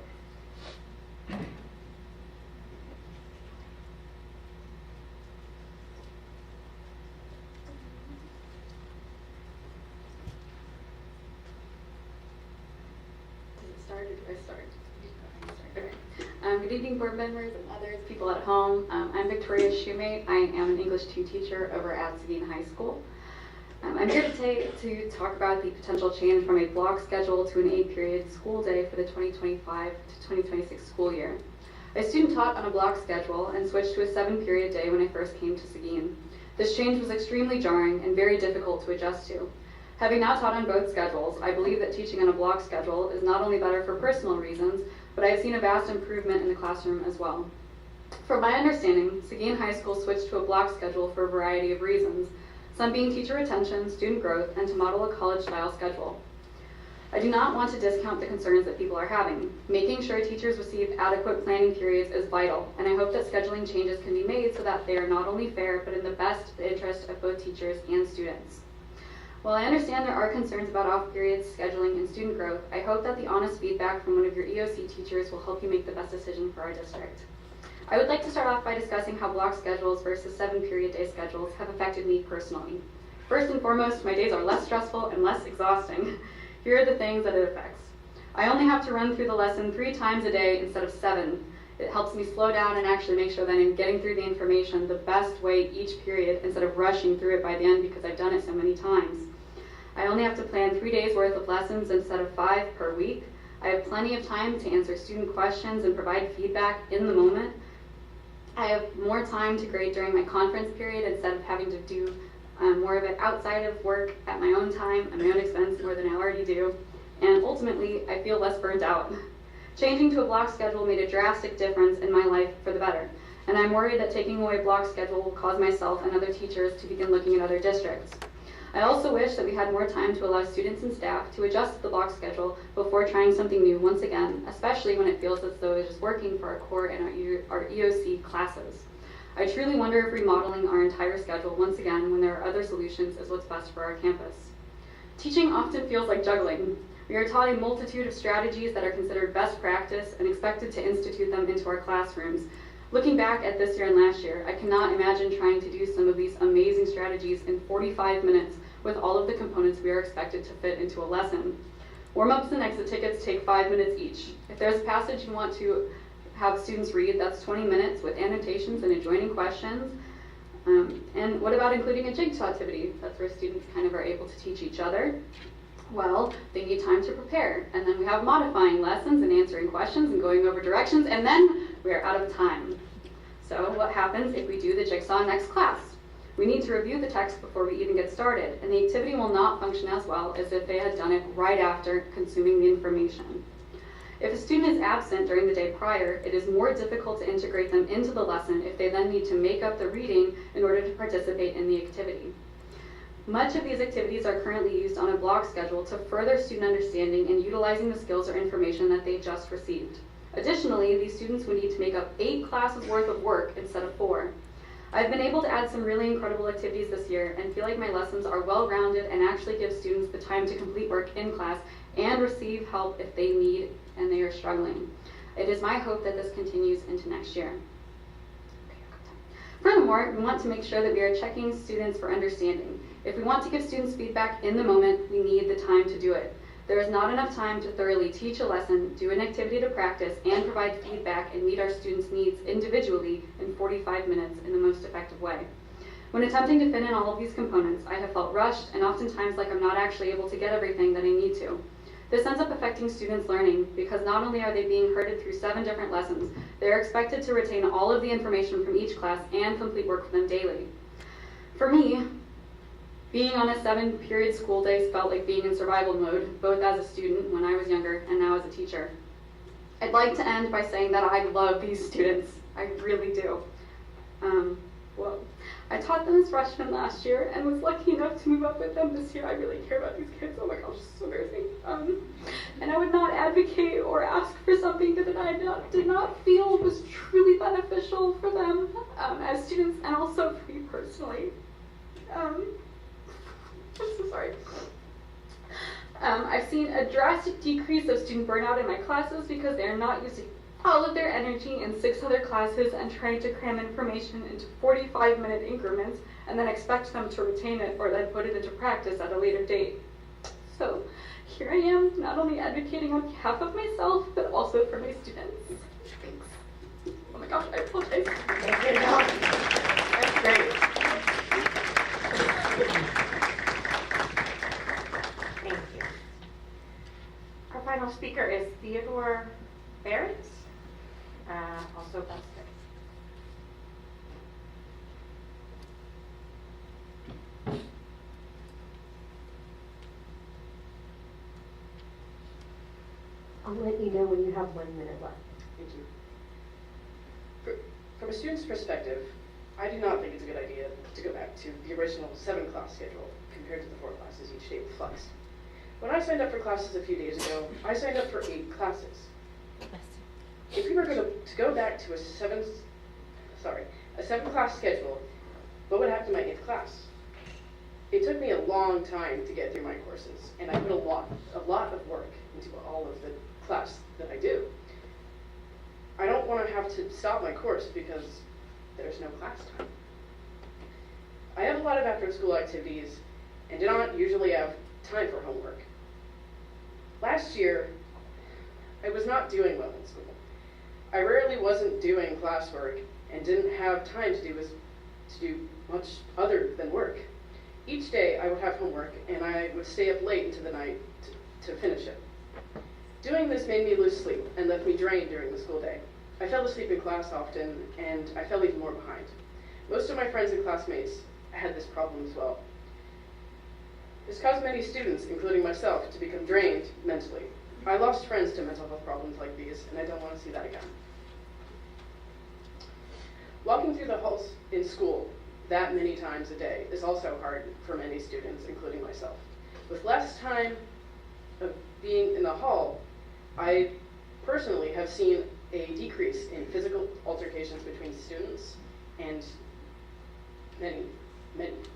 Good evening, board members and others, people at home. I'm Victoria Shoemate. I am an English 2 teacher over at Seguin High School. I'm here today to talk about the potential change from a block schedule to an 8-period school day for the 2025 to 2026 school year. A student taught on a block schedule and switched to a 7-period day when I first came to Seguin. This change was extremely jarring and very difficult to adjust to. Having now taught on both schedules, I believe that teaching on a block schedule is not only better for personal reasons, but I have seen a vast improvement in the classroom as well. From my understanding, Seguin High School switched to a block schedule for a variety of reasons, some being teacher retention, student growth, and to model a college-style schedule. I do not want to discount the concerns that people are having. Making sure teachers receive adequate planning periods is vital, and I hope that scheduling changes can be made so that they are not only fair, but in the best interest of both teachers and students. While I understand there are concerns about off-period scheduling and student growth, I hope that the honest feedback from one of your EOC teachers will help you make the best decision for our district. I would like to start off by discussing how block schedules versus 7-period day schedules have affected me personally. First and foremost, my days are less stressful and less exhausting. Here are the things that it affects. I only have to run through the lesson 3 times a day instead of 7. It helps me slow down and actually make sure that I'm getting through the information the best way each period instead of rushing through it by the end because I've done it so many times. I only have to plan 3 days worth of lessons instead of 5 per week. I have plenty of time to answer student questions and provide feedback in the moment. I have more time to grade during my conference period instead of having to do more of it outside of work at my own time, at my own expense, more than I already do. And ultimately, I feel less burnt out. Changing to a block schedule made a drastic difference in my life for the better. And I'm worried that taking away a block schedule will cause myself and other teachers to begin looking at other districts. I also wish that we had more time to allow students and staff to adjust to the block schedule before trying something new once again, especially when it feels as though it is working for our core and our EOC classes. I truly wonder if remodeling our entire schedule once again when there are other solutions is what's best for our campus. Teaching often feels like juggling. We are taught a multitude of strategies that are considered best practice and expected to institute them into our classrooms. Looking back at this year and last year, I cannot imagine trying to do some of these amazing strategies in 45 minutes with all of the components we are expected to fit into a lesson. Warm-ups and exit tickets take 5 minutes each. If there's a passage you want to have students read, that's 20 minutes with annotations and adjoining questions. And what about including a jigsaw activity? That's where students kind of are able to teach each other. Well, they need time to prepare. And then we have modifying lessons and answering questions and going over directions, and then we are out of time. So what happens if we do the jigsaw next class? We need to review the text before we even get started, and the activity will not function as well as if they had done it right after consuming the information. If a student is absent during the day prior, it is more difficult to integrate them into the lesson if they then need to make up the reading in order to participate in the activity. Much of these activities are currently used on a block schedule to further student understanding and utilizing the skills or information that they just received. Additionally, these students would need to make up 8 classes worth of work instead of 4. I've been able to add some really incredible activities this year and feel like my lessons are well-rounded and actually give students the time to complete work in class and receive help if they need and they are struggling. It is my hope that this continues into next year. Furthermore, we want to make sure that we are checking students for understanding. If we want to give students feedback in the moment, we need the time to do it. There is not enough time to thoroughly teach a lesson, do an activity to practice, and provide feedback and meet our students' needs individually in 45 minutes in the most effective way. When attempting to fit in all of these components, I have felt rushed and oftentimes like I'm not actually able to get everything that I need to. This ends up affecting students' learning because not only are they being herded through 7 different lessons, they are expected to retain all of the information from each class and complete work for them daily. For me, being on a 7-period school day felt like being in survival mode, both as a student when I was younger and now as a teacher. I'd like to end by saying that I love these students. I really do. I taught them as freshmen last year and was lucky enough to move up with them this year. I really care about these kids. Oh my gosh, it's so embarrassing. And I would not advocate or ask for something that I did not feel was truly beneficial for them as students and also for me personally. I'm so sorry. I've seen a drastic decrease of student burnout in my classes because they're not using all of their energy in 6 other classes and trying to cram information into 45-minute increments and then expect them to retain it or then put it into practice at a later date. So here I am, not only advocating on behalf of myself, but also for my students. Thanks. Oh my gosh, I apologize. That's great. Thank you. Our final speaker is Theodore Barrett, also Buster. I'll let you know when you have 1 minute left. Thank you. From a student's perspective, I do not think it's a good idea to go back to the original 7-class schedule compared to the 4 classes each day with flex. When I signed up for classes a few days ago, I signed up for 8 classes. If we were going to go back to a 7-class schedule, what would happen to my 8th class? It took me a long time to get through my courses, and I put a lot of work into all of the class that I do. I don't want to have to stop my course because there's no class time. I have a lot of after-school activities and do not usually have time for homework. Last year, I was not doing well in school. I rarely wasn't doing classwork and didn't have time to do much other than work. Each day I would have homework and I would stay up late into the night to finish it. Doing this made me lose sleep and left me drained during the school day. I fell asleep in class often and I fell even more behind. Most of my friends and classmates had this problem as well. This caused many students, including myself, to become drained mentally. I lost friends to mental health problems like these, and I don't want to see that again. Walking through the halls in school that many times a day is also hard for many students, including myself. With less time of being in the hall, I personally have seen a decrease in physical altercations between students and many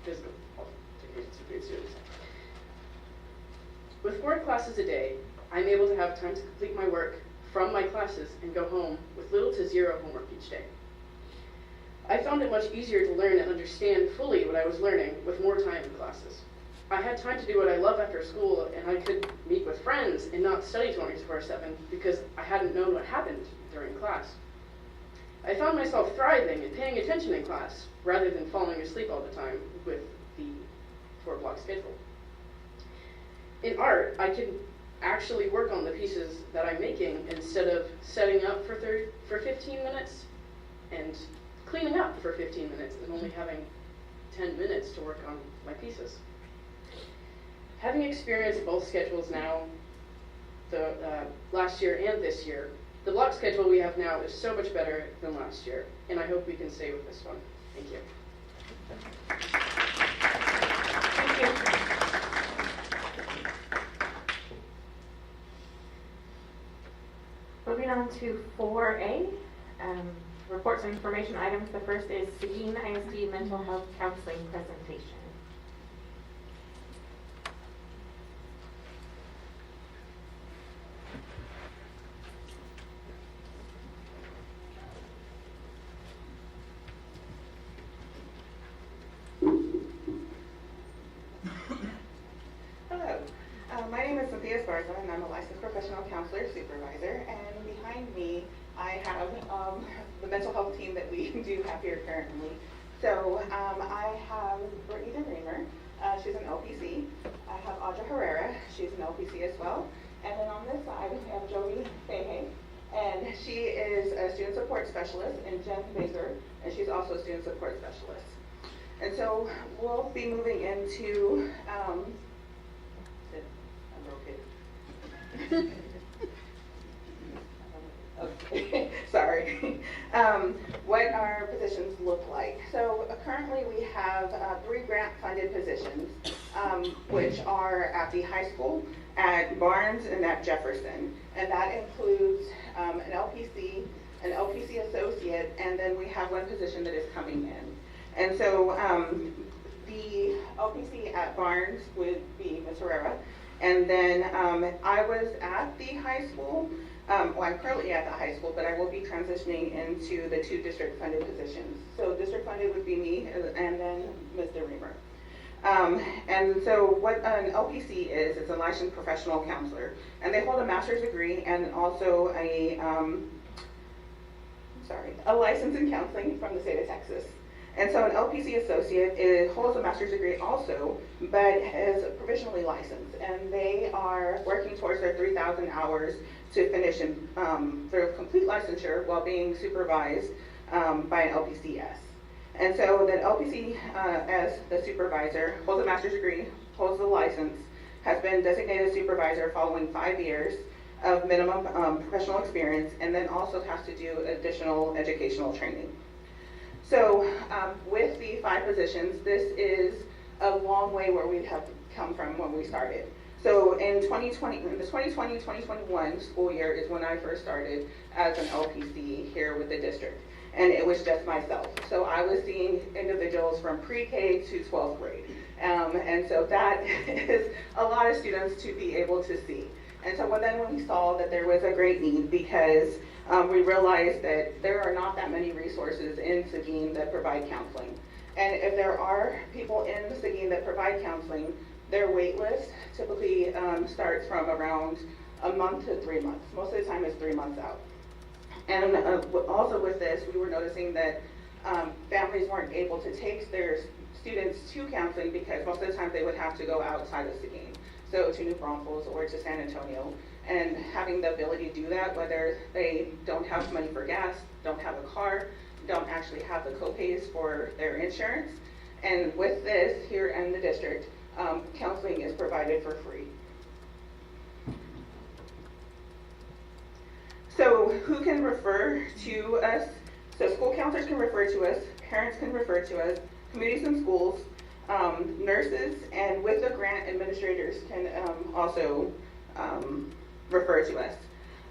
physical altercations between students. With 4 classes a day, I'm able to have time to complete my work from my classes and go home with little to zero homework each day. I found it much easier to learn and understand fully what I was learning with more time in classes. I had time to do what I love after school, and I could meet with friends and not study 24/7 because I hadn't known what happened during class. I found myself thriving and paying attention in class rather than falling asleep all the time with the 4-block schedule. In art, I could actually work on the pieces that I'm making instead of setting up for 15 minutes and cleaning up for 15 minutes and only having 10 minutes to work on my pieces. Having experienced both schedules now, the last year and this year, the block schedule we have now is so much better than last year, and I hope we can stay with this one. Thank you. Thank you. Moving on to 4A, reports and information items. The first is Seguin ISD mental health counseling presentation. And I'm a licensed professional counselor supervisor, and behind me I have the mental health team that we do have here currently. So I have Brittany DeReamer, she's an LPC. I have Audra Herrera, she's an LPC as well. And then on this side we have Joey Fahey, and she is a student support specialist, and Jen Baker, and she's also a student support specialist. And so we'll be moving into okay, sorry. What our positions look like. So currently we have 3 grant-funded positions, which are at the high school, at Barnes, and at Jefferson. And that includes an LPC associate, and then we have 1 position that is coming in. And so the LPC at Barnes would be Ms. Herrera. And then I was at the high school. Well, I'm currently at the high school, but I will be transitioning into the 2 district-funded positions. So district-funded would be me, and then Ms. DeReamer. And so what an LPC is, it's a licensed professional counselor. And they hold a master's degree and also a license in counseling from the state of Texas. And so an LPC associate holds a master's degree also, but is provisionally licensed. And they are working towards their 3,000 hours to finish their complete licensure while being supervised by an LPCS. And so the LPC, as the supervisor, holds a master's degree, holds the license, has been designated supervisor following 5 years, of minimum professional experience, and then also has to do additional educational training. So with the 5 positions, this is a long way where we have come from when we started. So in the 2020-2021 school year is when I first started as an LPC here with the district. And it was just myself. So I was seeing individuals from pre-K to 12th grade. And so that is a lot of students to be able to see. And so when we saw that there was a great need, because we realized that there are not that many resources in Seguin that provide counseling. And if there are people in Seguin that provide counseling, their wait list typically starts from around a month to 3 months. Most of the time it's 3 months out. And also with this, we were noticing that families weren't able to take their students to counseling because most of the time they would have to go outside of Seguin, so to New Braunfels or to San Antonio. And having the ability to do that, whether they don't have money for gas, don't have a car, don't actually have the co-pays for their insurance. And with this here in the district, counseling is provided for free. So who can refer to us? So school counselors can refer to us, parents can refer to us, committees in schools, nurses, and with the grant, administrators can also refer to us.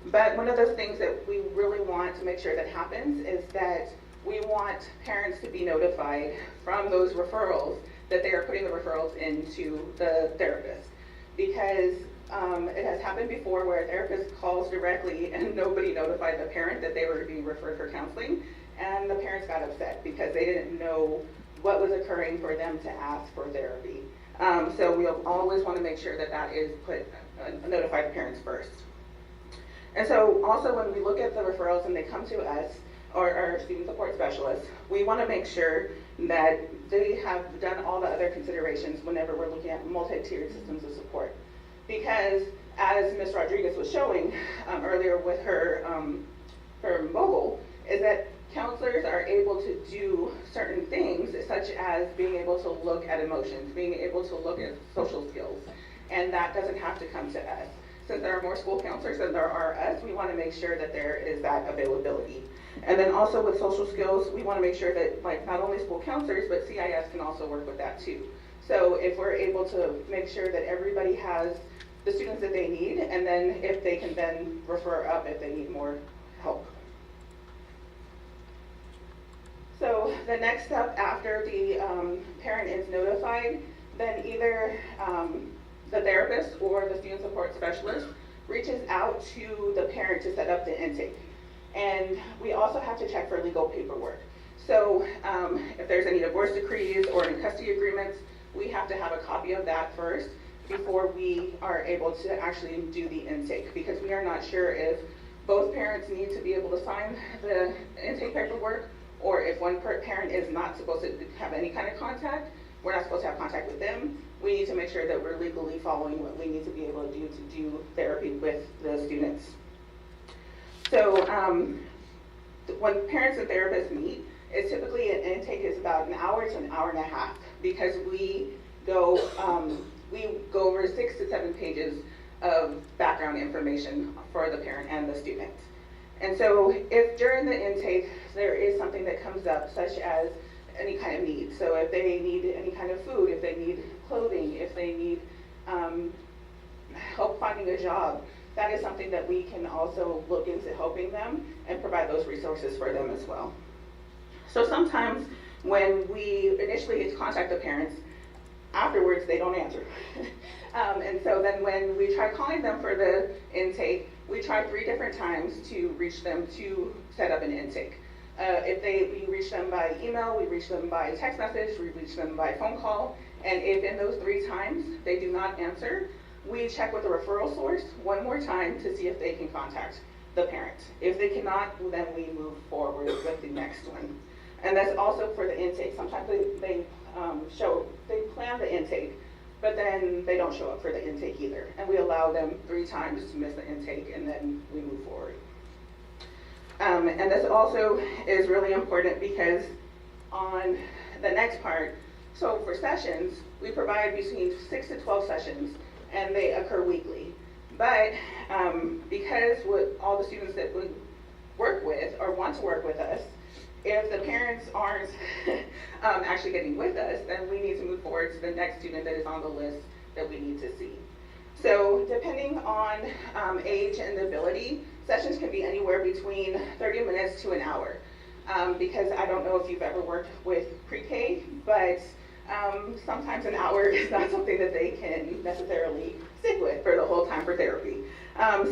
But one of those things that we really want to make sure that happens is that we want parents to be notified from those referrals that they are putting the referrals into the therapist. Because it has happened before where a therapist calls directly and nobody notified the parent that they were being referred for counseling, and the parents got upset because they didn't know what was occurring for them to ask for therapy. So we'll always want to make sure that that is notify the parents first. And so also when we look at the referrals and they come to us, or our student support specialists, we want to make sure that they have done all the other considerations whenever we're looking at multi-tiered systems of support. Because as Ms. Rodriguez was showing earlier with her mobile, is that counselors are able to do certain things, such as being able to look at emotions, being able to look at social skills, and that doesn't have to come to us. Since there are more school counselors than there are us, we want to make sure that there is that availability. And then also with social skills, we want to make sure that not only school counselors, but CIS can also work with that too. So if we're able to make sure that everybody has the students that they need, and then if they can then refer up if they need more help. So the next step after the parent is notified, then either the therapist or the student support specialist reaches out to the parent to set up the intake. And we also have to check for legal paperwork. So if there's any divorce decrees or any custody agreements, we have to have a copy of that first before we are able to actually do the intake, because we are not sure if both parents need to be able to sign the intake paperwork, or if one parent is not supposed to have any kind of contact, we're not supposed to have contact with them. We need to make sure that we're legally following what we need to be able to do therapy with the students. So when parents and therapists meet, it's typically an intake is about an hour to an hour and a half, because we go over 6 to 7 pages of background information for the parent and the student. And so if during the intake there is something that comes up, such as any kind of need, so if they need any kind of food, if they need clothing, if they need help finding a job, that is something that we can also look into helping them and provide those resources for them as well. So sometimes when we initially contact the parents, afterwards they don't answer. And so then when we try calling them for the intake, we try 3 different times to reach them to set up an intake. We reach them by email, we reach them by text message, we reach them by phone call, and if in those 3 times they do not answer, we check with the referral source one more time to see if they can contact the parent. If they cannot, then we move forward with the next one. And that's also for the intake. Sometimes they plan the intake, but then they don't show up for the intake either. And we allow them 3 times to miss the intake, and then we move forward. And this also is really important because on the next part, so for sessions, we provide between 6 to 12 sessions, and they occur weekly. But because with all the students that we work with or want to work with us, if the parents aren't actually getting with us, then we need to move forward to the next student that is on the list that we need to see. So depending on age and ability, sessions can be anywhere between 30 minutes to an hour. Because I don't know if you've ever worked with pre-K, but sometimes an hour is not something that they can necessarily stick with for the whole time for therapy.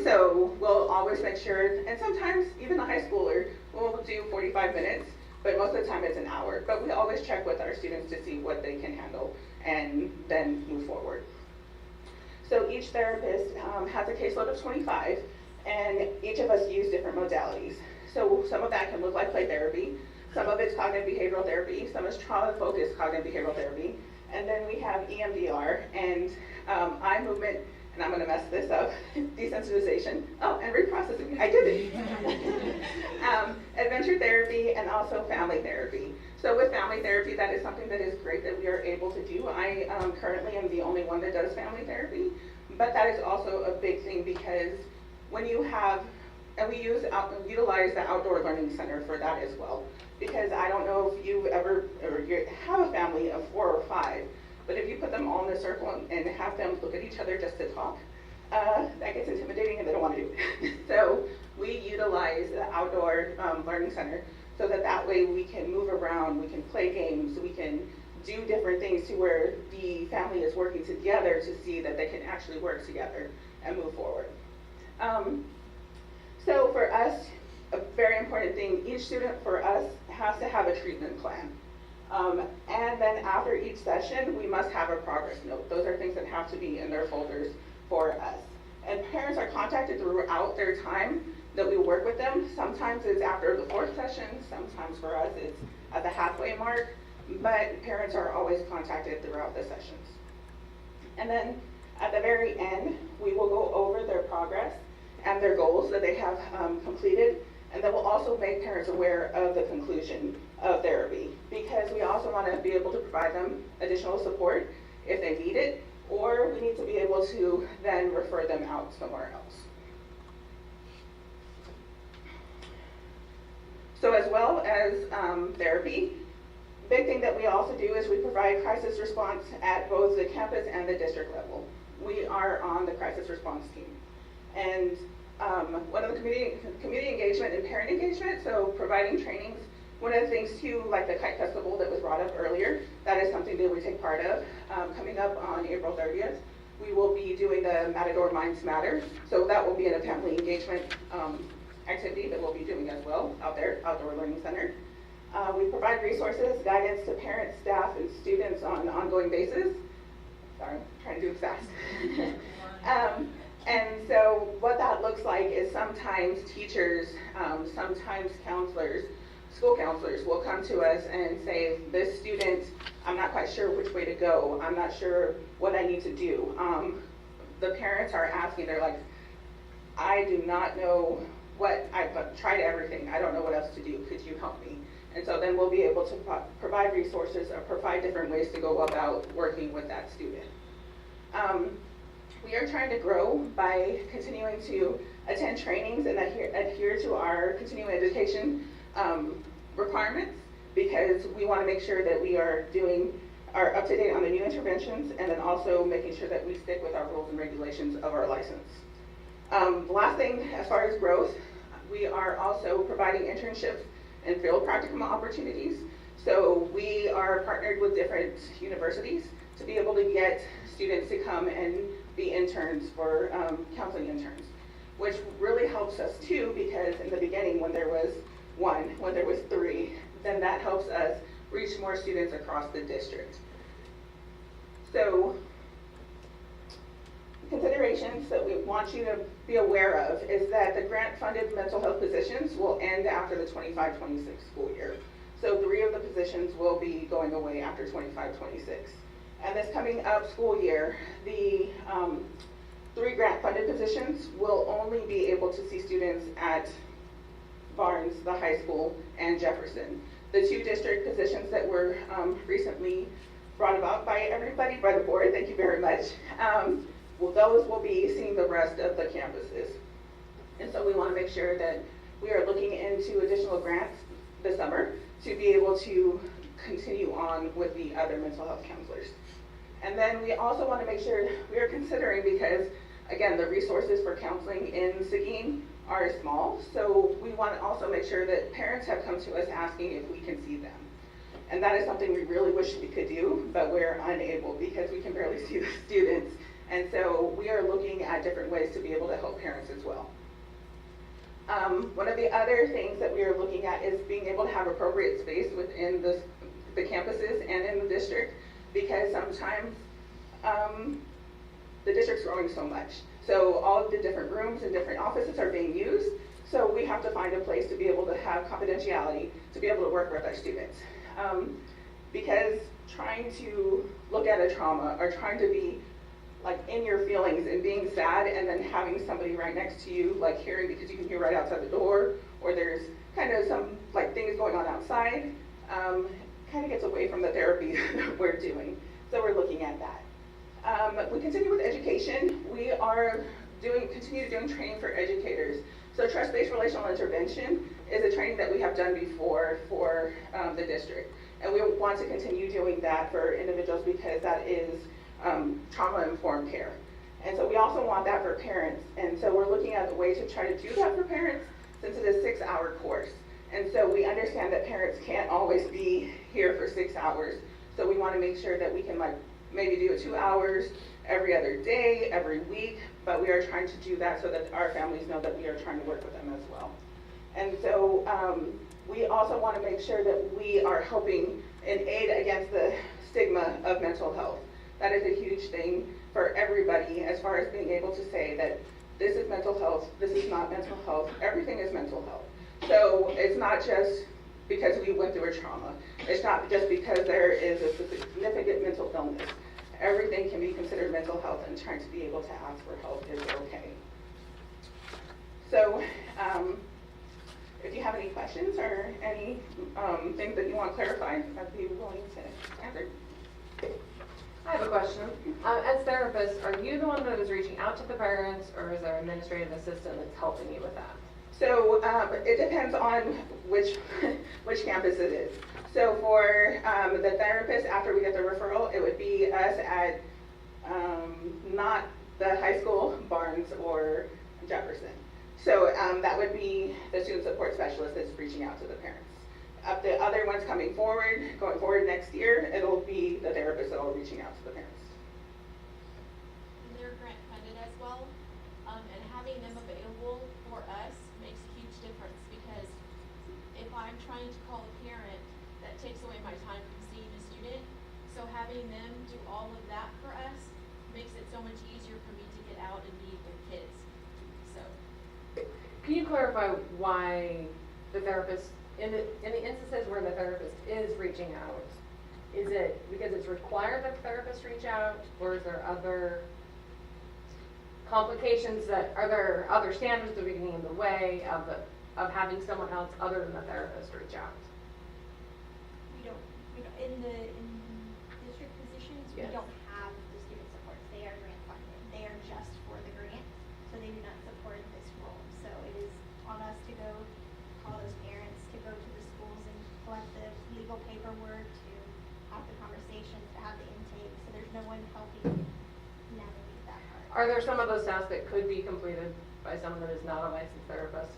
So we'll always make sure, and sometimes even a high schooler will do 45 minutes, but most of the time it's an hour. But we always check with our students to see what they can handle and then move forward. So each therapist has a caseload of 25, and each of us use different modalities. So some of that can look like play therapy, some of it's cognitive behavioral therapy, some is trauma-focused cognitive behavioral therapy, and then we have EMDR and eye movement, and I'm going to mess this up, desensitization, and reprocessing, I did it. Adventure therapy and also family therapy. So with family therapy, that is something that is great that we are able to do. I currently am the only one that does family therapy, but that is also a big thing because when you have, and we utilize the Outdoor Learning Center for that as well. Because I don't know if you've ever, or you have a family of 4 or 5, but if you put them all in a circle and have them look at each other just to talk, that gets intimidating and they don't want to do it. So we utilize the Outdoor Learning Center so that way we can move around, we can play games, we can do different things to where the family is working together to see that they can actually work together and move forward. So for us, a very important thing, each student for us has to have a treatment plan. And then after each session, we must have a progress note. Those are things that have to be in their folders for us. And parents are contacted throughout their time that we work with them. Sometimes it's after the 4th session, sometimes for us it's at the halfway mark, but parents are always contacted throughout the sessions. And then at the very end, we will go over their progress and their goals that they have completed, and then we'll also make parents aware of the conclusion of therapy, because we also want to be able to provide them additional support if they need it, or we need to be able to then refer them out somewhere else. So as well as therapy, big thing that we also do is we provide crisis response at both the campus and the district level. We are on the crisis response team. And one of the community engagement and parent engagement, so providing trainings. One of the things too, like the Kite Festival that was brought up earlier, that is something that we take part of. Coming up on April 30th, we will be doing the Matador Minds Matter. So that will be in a family engagement activity that we'll be doing as well out there, Outdoor Learning Center. We provide resources, guidance to parents, staff, and students on an ongoing basis. Sorry, I'm trying to do it fast. And so what that looks like is sometimes teachers, sometimes counselors, school counselors will come to us and say, this student, I'm not quite sure which way to go. I'm not sure what I need to do. The parents are asking, they're like, I do not know what, I've tried everything. I don't know what else to do. Could you help me? And so then we'll be able to provide resources or provide different ways to go about working with that student. We are trying to grow by continuing to attend trainings and adhere to our continuing education requirements, because we want to make sure that we are up to date on the new interventions, and then also making sure that we stick with our rules and regulations of our license. The last thing, as far as growth, we are also providing internships and field practicum opportunities. So we are partnered with different universities to be able to get students to come and be interns for counseling interns, which really helps us too, because in the beginning when there was 1, when there was 3, then that helps us reach more students across the district. So considerations that we want you to be aware of is that the grant-funded mental health positions will end after the 25-26 school year. So 3 of the positions will be going away after 25-26. And this coming up school year, the 3 grant-funded positions will only be able to see students at Barnes, the high school, and Jefferson. The 2 district positions that were recently brought about by everybody, by the board, thank you very much, those will be seeing the rest of the campuses. And so we want to make sure that we are looking into additional grants this summer to be able to continue on with the other mental health counselors. And then we also want to make sure we are considering, because again, the resources for counseling in Seguin are small, so we want to also make sure that parents have come to us asking if we can see them. And that is something we really wish we could do, but we're unable because we can barely see the students. And so we are looking at different ways to be able to help parents as well. One of the other things that we are looking at is being able to have appropriate space within the campuses and in the district, because sometimes the district's growing so much. So all of the different rooms and different offices are being used, so we have to find a place to be able to have confidentiality, to be able to work with our students. Because trying to look at a trauma or trying to be like in your feelings and being sad and then having somebody right next to you, like hearing, because you can hear right outside the door, or there's kind of some like things going on outside, kind of gets away from the therapy that we're doing. So we're looking at that. We continue with education. We are continue doing training for educators. So trust-based relational intervention is a training that we have done before for the district. And we want to continue doing that for individuals because that is trauma-informed care. And so we also want that for parents. And so we're looking at the way to try to do that for parents, since it is a 6-hour course. And so we understand that parents can't always be here for 6 hours. So we want to make sure that we can like maybe do it 2 hours every other day, every week, but we are trying to do that so that our families know that we are trying to work with them as well. And so we also want to make sure that we are helping in aid against the stigma of mental health. That is a huge thing for everybody, as far as being able to say that this is mental health, this is not mental health, everything is mental health. So it's not just because we went through a trauma. It's not just because there is a significant mental illness. Everything can be considered mental health, and trying to be able to ask for help is okay. So if you have any questions or any things that you want clarified, I'd be willing to answer. I have a question. As therapists, are you the one that is reaching out to the parents, or is there an administrative assistant that's helping you with that? So it depends on which campus it is. So for the therapist, after we get the referral, it would be us at not the high school, Barnes or Jefferson. So that would be the student support specialist that's reaching out to the parents. The other ones going forward next year, it'll be the therapist that will be reaching out to the parents. And they're grant funded as well, and having them available for us makes a huge difference, because if I'm trying to call a parent, that takes away my time from seeing a student. So having them do all of that for us makes it so much easier for me to get out and be with kids. So, can you clarify why the therapist, in the instances where the therapist is reaching out, is it because it's required that the therapist reach out, or is there other complications are there other standards that are getting in the way of having someone else other than the therapist reach out? We don't in district positions, yes. We don't have the student supports. They are grant funded. They are just for the grant, so they do not support this role. So it is on us to go call those parents, to go to the schools and collect the legal paperwork, to have the conversations, to have the intake. So there's no one helping navigate that part. Are there some of those tasks that could be completed by someone that is not a licensed therapist?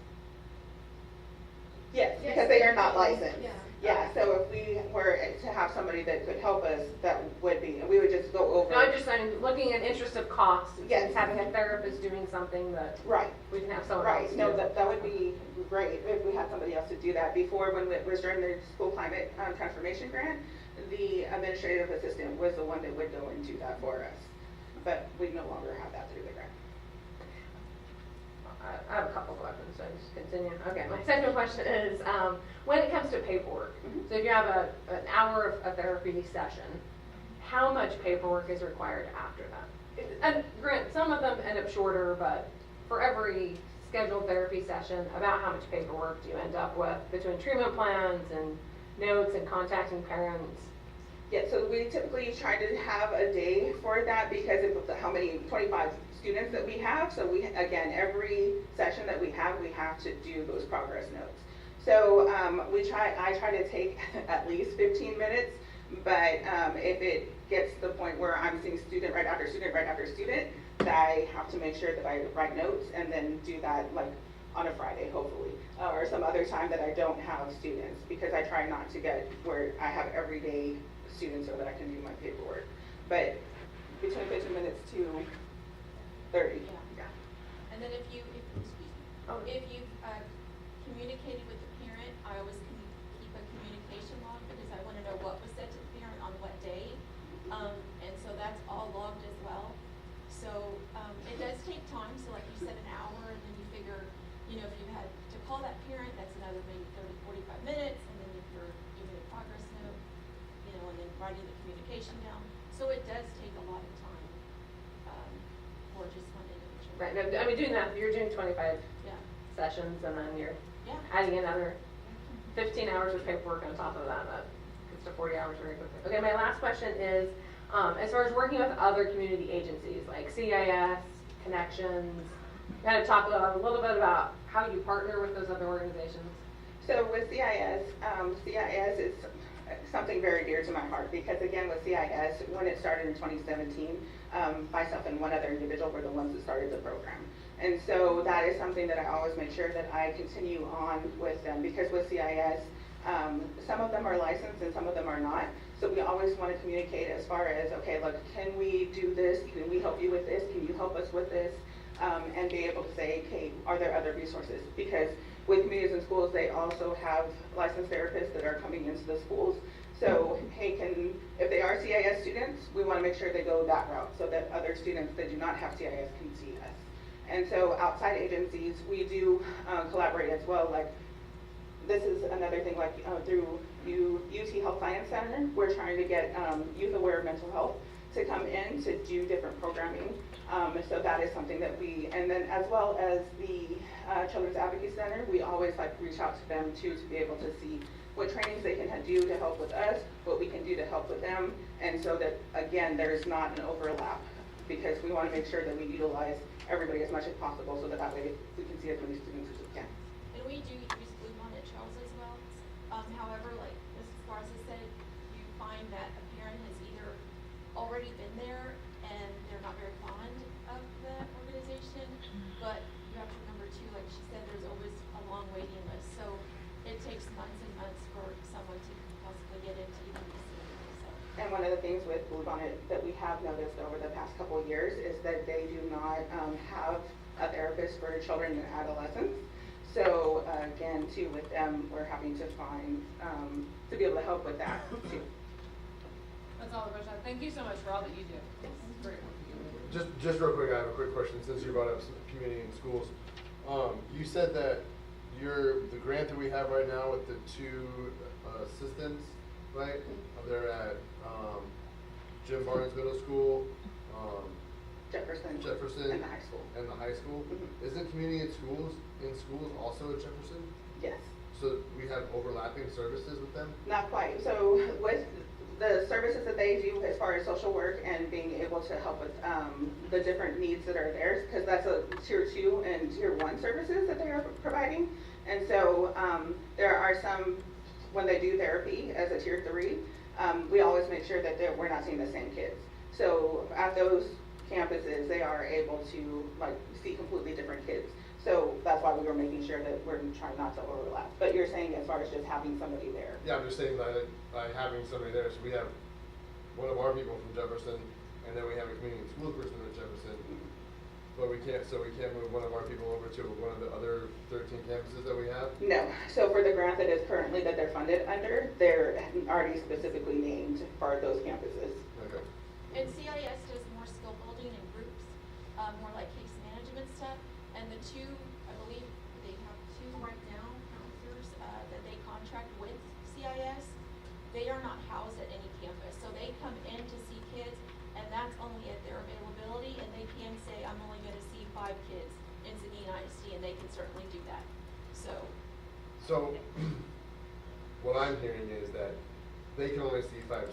Yes, because they are not licensed. Yeah, so if we were to have somebody that could help us, that would be, and we would just go over. No, I'm just saying, looking at interest of cost, yes. Having a therapist doing something that we can have someone else do. No, that would be great if we had somebody else to do that. Before, when it was during the school climate transformation grant, the administrative assistant was the one that would go and do that for us. But we no longer have that through the grant. I have a couple questions, so I just continue. Okay, my second question is, when it comes to paperwork, so if you have an hour of a therapy session, how much paperwork is required after that? And granted, some of them end up shorter, but for every scheduled therapy session, about how much paperwork do you end up with between treatment plans and notes and contacting parents? Yeah, so we typically try to have a day for that because of how many, 25 students that we have. So we, again, every session that we have to do those progress notes. So I try to take at least 15 minutes, but if it gets to the point where I'm seeing student right after student right after student, that I have to make sure that I write notes and then do that like on a Friday, hopefully, or some other time that I don't have students, because I try not to get where I have everyday students so that I can do my paperwork. But between 15 minutes to 30. Yeah. And then if you've communicated with the parent, I always keep a communication log because I want to know what was said to the parent on what day. And so that's all logged as well. So it does take time. So like you said, an hour, and then you figure, if you had to call that parent, that's another maybe 30, 45 minutes. And then if you're doing a progress note, and then writing the communication down. So it does take a lot of time for just one individual. Right. I mean, doing that, you're doing 25 sessions, and then you're adding another 15 hours of paperwork on top of that. That gets to 40 hours very quickly. Okay, my last question is, as far as working with other community agencies like CIS, Connections, kind of talk a little bit about how you partner with those other organizations. So with CIS, CIS is something very dear to my heart because again with CIS, when it started in 2017, myself and one other individual were the ones that started the program. And so that is something that I always make sure that I continue on with them, because with CIS, some of them are licensed and some of them are not. So we always want to communicate as far as, okay, look, can we do this? Can we help you with this? Can you help us with this? And be able to say, okay, are there other resources? Because with communities and schools, they also have licensed therapists that are coming into the schools. So, hey, if they are CIS students, we want to make sure they go that route so that other students that do not have CIS can see us. And so outside agencies, we do collaborate as well. Like, this is another thing, like through UT Health Science Center, we're trying to get Youth Aware Mental Health to come in to do different programming. So that is something that and then as well as the Children's Advocacy Center, we always reach out to them too, to be able to see what trainings they can do to help with us, what we can do to help with them, and so that, again, there's not an overlap, because we want to make sure that we utilize everybody as much as possible so that way we can see as many students as we can. And we do use Blue Bonnet Trails as well. However, like as far as I said, you find that a parent has either already been there and they're not very fond of the organization, but you have to remember too, like she said, there's always a long waiting list. So it takes months and months for someone to possibly get into even the facility. So. And one of the things with Blue Bonnet that we have noticed over the past couple of years is that they do not have a therapist for children and adolescents. So again, too, with them, we're having to find, to be able to help with that too. That's all the question. Thank you so much for all that you do. It's great. Just real quick, I have a quick question since you brought up community and schools. You said that the grant that we have right now with the two assistants, right? They're at Jim Barnes Middle School, Jefferson, and the high school. And the high school. Mm-hmm. Isn't community and schools also at Jefferson? Yes. So we have overlapping services with them? Not quite. So with the services that they do as far as social work and being able to help with the different needs that are there, because that's a tier 2 and tier 1 services that they are providing. And so there are some, when they do therapy as a tier 3, we always make sure that we're not seeing the same kids. So at those campuses, they are able to see completely different kids. So that's why we were making sure that we're trying not to overlap. But you're saying as far as just having somebody there. Yeah, I'm just saying that by having somebody there, so we have one of our people from Jefferson, and then we have a community and school person at Jefferson. But we can't move one of our people over to one of the other 13 campuses that we have? No. So for the grant that is currently that they're funded under, they're already specifically named for those campuses. Okay. And CIS does more skill building in groups, more like case management stuff. And the two, I believe they have 2 right now, counselors that they contract with CIS. They are not housed at any campus. So they come in to see kids, and that's only at their availability. And they can say, I'm only going to see 5 kids in Seguin ISD, and they can certainly do that. So what I'm hearing is that they can only see five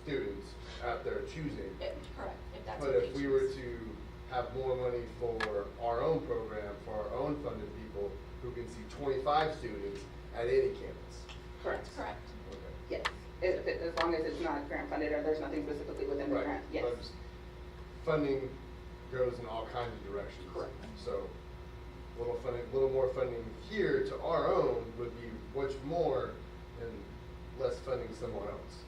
students at their choosing. Correct, if that's But what they if we were choose. to have more money for our own program, for our own funded people, who can see 25 students at any campus. Correct. Correct. Okay. Yes, as long as it's not grant funded or there's nothing specifically within the Right. grant, yes. But funding goes in all kinds of directions. Correct. So, little more funding here to our own would be much more and less funding somewhere else.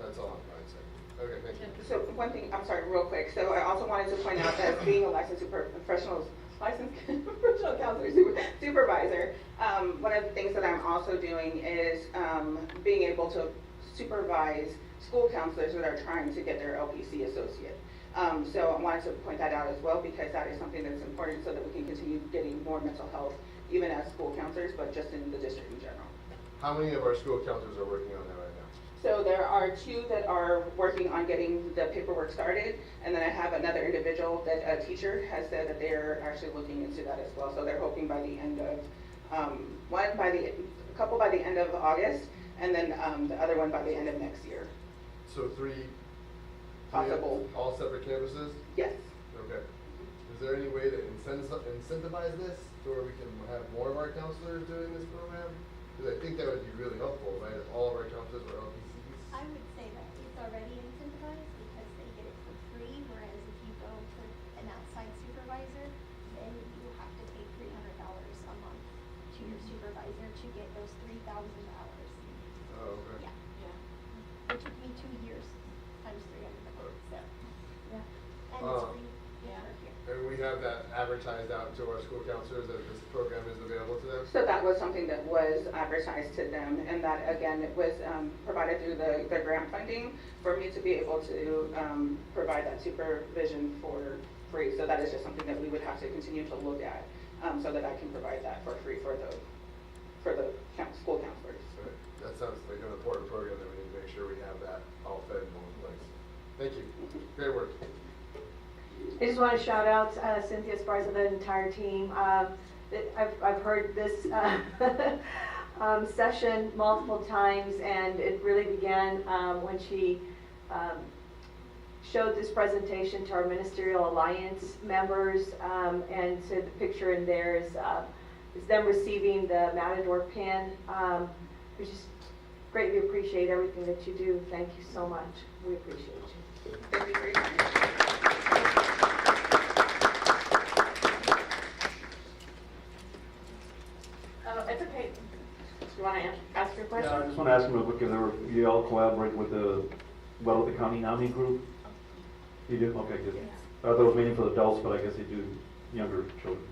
That's all I'm trying to say. Okay, thank you. So one thing, I'm sorry, real quick. So I also wanted to point out that being a licensed professional counselor supervisor, one of the things that I'm also doing is being able to supervise school counselors that are trying to get their LPC associate. So I wanted to point that out as well because that is something that's important so that we can continue getting more mental health, even as school counselors, but just in the district in general. How many of our school counselors are working on that right now? So there are 2 that are working on getting the paperwork started, and then I have another individual that a teacher has said that they're actually looking into that as well. So they're hoping by the end of, a couple by the end of August, and then the other one by the end of next year. So three Possible. All separate campuses? Yes. Okay. Is there any way to incentivize this so where we can have more of our counselors doing this program? Because I think that would be really helpful, right? If all of our counselors were LPCs. I would say that it's already incentivized because they get it for free, whereas if you go to an outside supervisor, then you have to pay $300 a month to your supervisor to get those $3,000. Oh, okay. Yeah. It took me 2 years times 300 a month, so. Yeah. And it's Um, free. Yeah. And we have that advertised out to our school counselors that this program is available to them? So that was something that was advertised to them, and that again, it was provided through the grant funding for me to be able to provide that supervision for free. So that is just something that we would have to continue to look at, so that I can provide that for free for the school counselors. Right. That sounds like an important program that we need to make sure we have that all fed in one place. Thank you. Great work. I just want to shout out Cynthia Sparza and the entire team. I've heard this session multiple times, and it really began when she showed this presentation to our Ministerial Alliance members, and so the picture in there is them receiving the Matador pin. We just greatly appreciate everything that you do. Thank you so much. We appreciate you. Thank you for your time. It's okay. You want to ask your question? Yeah, I just want to ask real quick, if you all collaborate with the Guadalupe County NAMI group? You do? Okay, good. I thought it was mainly for adults, but I guess they do younger children.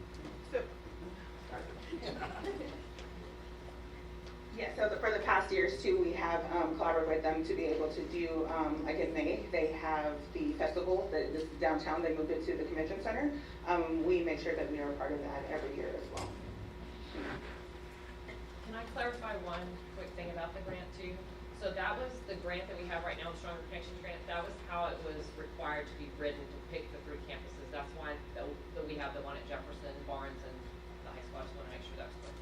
Yeah, so for the past years too, we have collaborated with them to be able to do, like in May, they have the festival that is downtown, they moved it to the convention center. We make sure that we are a part of that every year as well. Can I clarify one quick thing about the grant too? So that was the grant that we have right now, the Stronger Connections Grant. That was how it was required to be written to pick the 3 campuses. That's why that we have the one at Jefferson, Barnes, and the high school. I just want to make sure that's clear.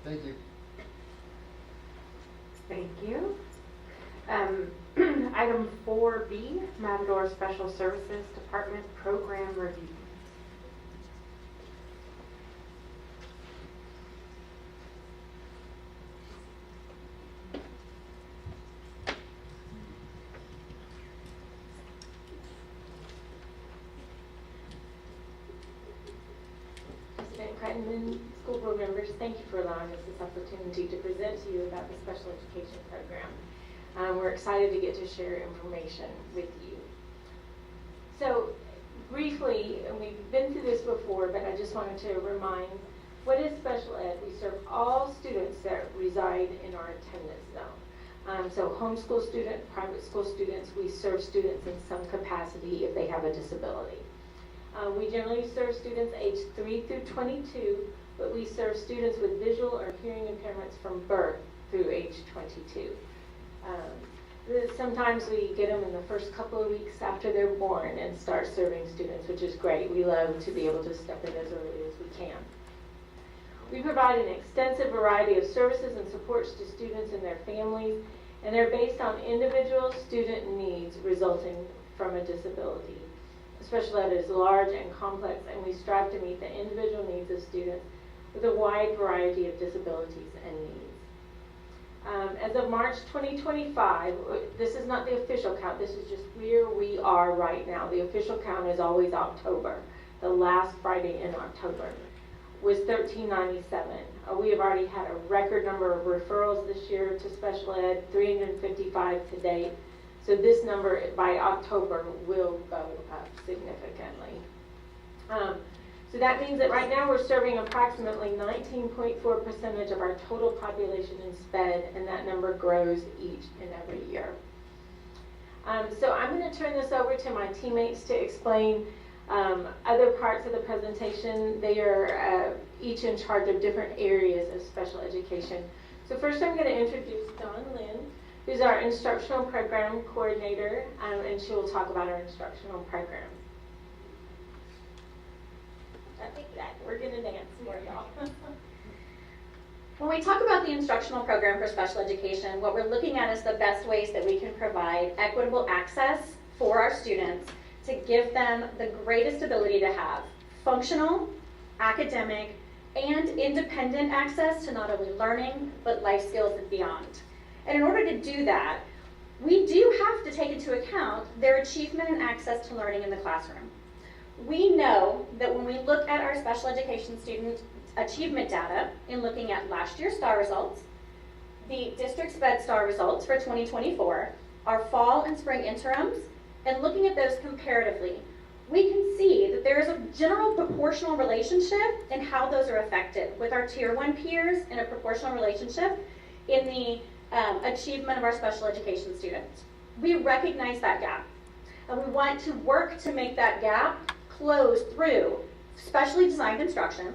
Thank you. Thank you. Item 4B, Matador Special Services Department Program Review. President Crittenden, school board members, thank you for allowing us this opportunity to present to you about the special education program. We're excited to get to share information with you. So briefly, and we've been through this before, but I just wanted to remind, what is special ed? We serve all students that reside in our attendance zone. So homeschool student, private school students, we serve students in some capacity if they have a disability. We generally serve students aged 3 through 22, but we serve students with visual or hearing impairments from birth through age 22. Sometimes we get them in the first couple of weeks after they're born and start serving students, which is great. We love to be able to step in as early as we can. We provide an extensive variety of services and supports to students and their families, and they're based on individual student needs resulting from a disability. Special ed is large and complex, and we strive to meet the individual needs of students with a wide variety of disabilities and needs. As of March 2025, this is not the official count, this is just where we are right now. The official count is always October, the last Friday in October, was 1397. We have already had a record number of referrals this year to special ed, 355 to date. So this number by October will go up significantly. So that means that right now we're serving approximately 19.4% of our total population in SPED, and that number grows each and every year. So I'm going to turn this over to my teammates to explain other parts of the presentation. They are each in charge of different areas of special education. So first I'm going to introduce Dawn Lynn, who's our instructional program coordinator, and she will talk about our instructional program. We're going to dance for y'all. When we talk about the instructional program for special education, what we're looking at is the best ways that we can provide equitable access for our students to give them the greatest ability to have functional, academic, and independent access to not only learning, but life skills and beyond. And in order to do that, we do have to take into account their achievement and access to learning in the classroom. We know that when we look at our special education student achievement data in looking at last year's STAR results, the district SPED STAR results for 2024, our fall and spring interims, and looking at those comparatively, we can see that there is a general proportional relationship in how those are affected with our Tier 1 peers in a proportional relationship in the achievement of our special education students. We recognize that gap, and we want to work to make that gap close through specially designed instruction,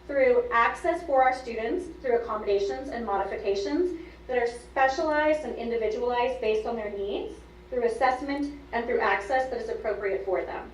through access for our students, through accommodations and modifications that are specialized and individualized based on their needs, through assessment, and through access that is appropriate for them.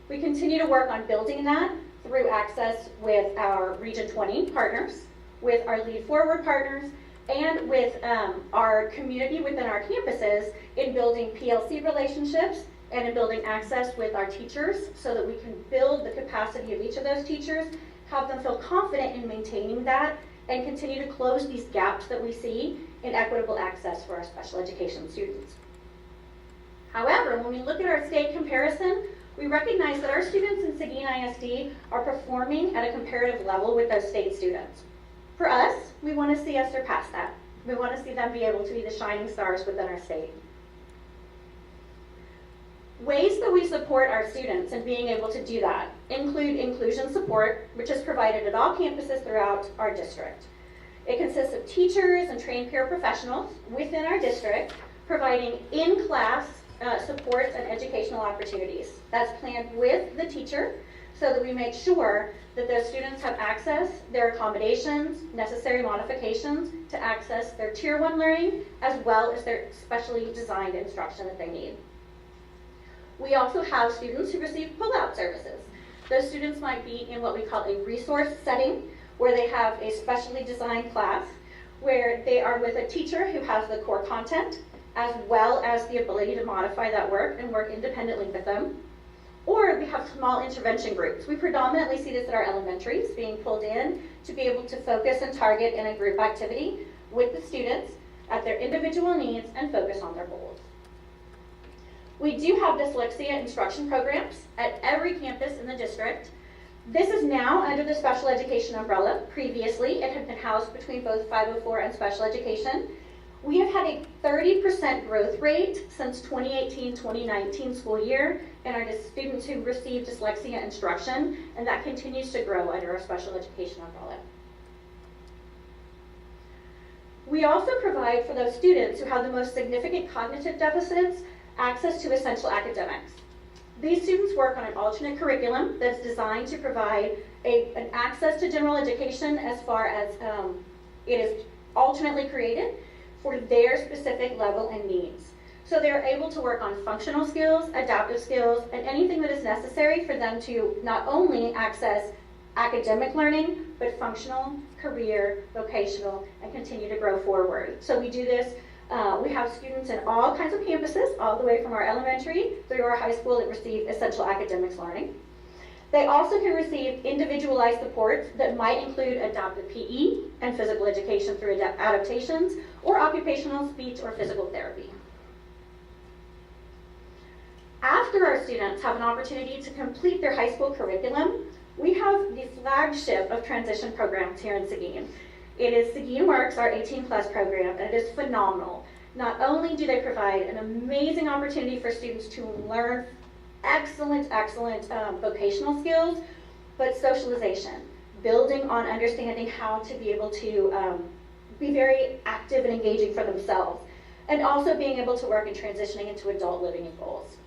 We continue to work on building that through access with our Region 20 partners, with our Lead Forward partners, and with our community within our campuses in building PLC relationships and in building access with our teachers so that we can build the capacity of each of those teachers, have them feel confident in maintaining that, and continue to close these gaps that we see in equitable access for our special education students. However, when we look at our state comparison, we recognize that our students in Seguin ISD are performing at a comparative level with those state students. For us, we want to see us surpass that. We want to see them be able to be the shining stars within our state. Ways that we support our students in being able to do that include inclusion support, which is provided at all campuses throughout our district. It consists of teachers and trained peer professionals within our district providing in-class supports and educational opportunities. That's planned with the teacher so that we make sure that those students have access, their accommodations, necessary modifications to access their Tier 1 learning as well as their specially designed instruction that they need. We also have students who receive pull-out services. Those students might be in what we call a resource setting where they have a specially designed class where they are with a teacher who has the core content as well as the ability to modify that work and work independently with them. Or we have small intervention groups. We predominantly see this at our elementaries being pulled in to be able to focus and target in a group activity with the students at their individual needs and focus on their goals. We do have dyslexia instruction programs at every campus in the district. This is now under the special education umbrella. Previously, it had been housed between both 504 and special education. We have had a 30% growth rate since 2018-2019 school year in our students who receive dyslexia instruction, and that continues to grow under our special education umbrella. We also provide for those students who have the most significant cognitive deficits access to essential academics. These students work on an alternate curriculum that's designed to provide an access to general education as far as it is alternately created for their specific level and needs. So they're able to work on functional skills, adaptive skills, and anything that is necessary for them to not only access academic learning, but functional, career, vocational, and continue to grow forward. So we do this, we have students in all kinds of campuses, all the way from our elementary through our high school that receive essential academics learning. They also can receive individualized supports that might include adaptive PE and physical education through adaptations, or occupational, speech, or physical therapy. After our students have an opportunity to complete their high school curriculum, we have the flagship of transition programs here in Seguin. It is Seguin Works, our 18+ program, and it is phenomenal. Not only do they provide an amazing opportunity for students to learn excellent vocational skills, but socialization, building on understanding how to be able to be very active and engaging for themselves, and also being able to work and transitioning into adult living and goals.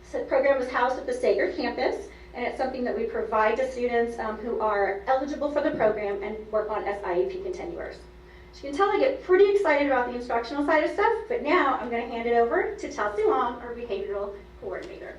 So the program is housed at the Sager campus, and it's something that we provide to students who are eligible for the program and work on as IEP continuers. As you can tell, I get pretty excited about the instructional side of stuff, but now I'm going to hand it over to Chelsea Long, our behavioral coordinator.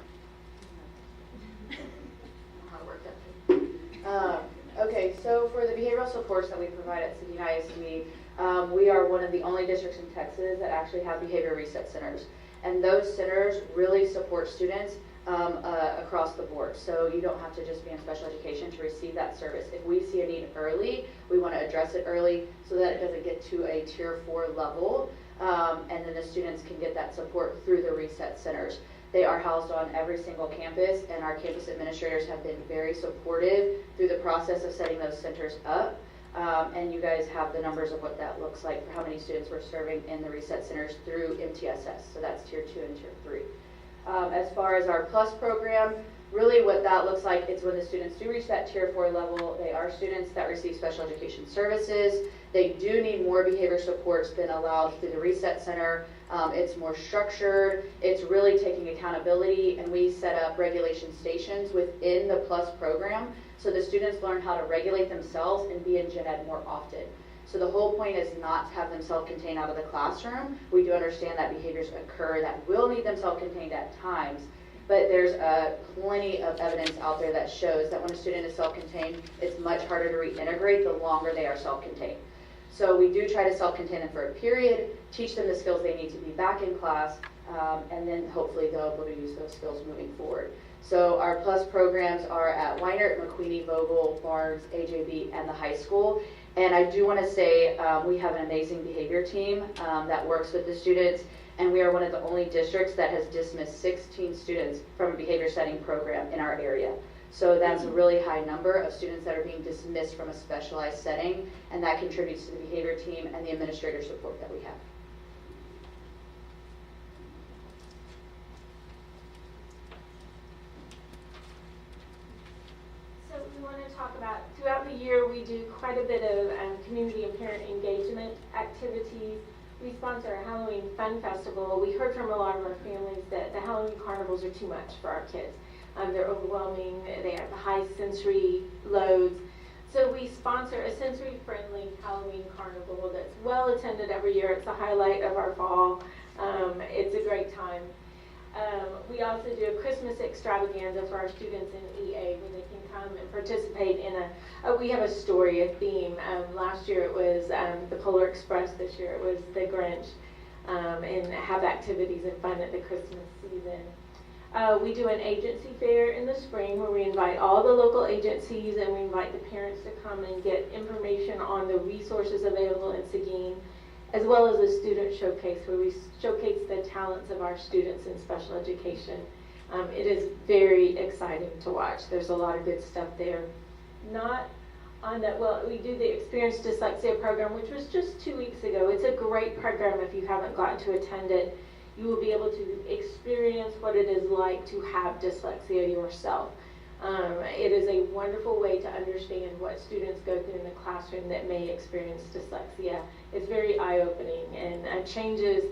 Okay, so for the behavioral supports that we provide at Seguin ISD, we are one of the only districts in Texas that actually have behavior reset centers. And those centers really support students across the board. So you don't have to just be in special education to receive that service. If we see a need early, we want to address it early so that it doesn't get to a tier 4 level, and then the students can get that support through the reset centers. They are housed on every single campus, and our campus administrators have been very supportive through the process of setting those centers up. And you guys have the numbers of what that looks like for how many students we're serving in the reset centers through MTSS. So that's tier 2 and tier 3. As far as our PLUS program, really what that looks like is when the students do reach that tier 4 level, they are students that receive special education services. They do need more behavior supports than allowed through the reset center. It's more structured, it's really taking accountability, and we set up regulation stations within the PLUS program so the students learn how to regulate themselves and be in gen ed more often. So the whole point is not to have them self-contained out of the classroom. We do understand that behaviors occur that will need them self-contained at times, but there's plenty of evidence out there that shows that when a student is self-contained, it's much harder to reintegrate the longer they are self-contained. So we do try to self-contain them for a period, teach them the skills they need to be back in class, and then hopefully they'll be able to use those skills moving forward. So our PLUS programs are at Weinert, McQueenie, Vogel, Barnes, AJB, and the high school. And I do want to say we have an amazing behavior team that works with the students, and we are one of the only districts that has dismissed 16 students from a behavior setting program in our area. So that's a really high number of students that are being dismissed from a specialized setting, and that contributes to the behavior team and the administrator support that we have. So we want to talk about, throughout the year, we do quite a bit of community and parent engagement activities. We sponsor a Halloween Fun Festival. We heard from a lot of our families that the Halloween carnivals are too much for our kids. They're overwhelming, they have high sensory loads. So we sponsor a sensory-friendly Halloween carnival that's well attended every year. It's the highlight of our fall. It's a great time. We also do a Christmas extravaganza for our students in EA where they can come and participate in we have a story, a theme. Last year it was the Polar Express, this year it was the Grinch, and have activities and fun at the Christmas season. We do an agency fair in the spring where we invite all the local agencies and we invite the parents to come and get information on the resources available in Seguin, as well as a student showcase where we showcase the talents of our students in special education. It is very exciting to watch. There's a lot of good stuff there. Not on that, well, we do the Experienced Dyslexia program, which was just 2 weeks ago. It's a great program if you haven't gotten to attend it. You will be able to experience what it is like to have dyslexia yourself. It is a wonderful way to understand what students go through in the classroom that may experience dyslexia. It's very eye-opening and changes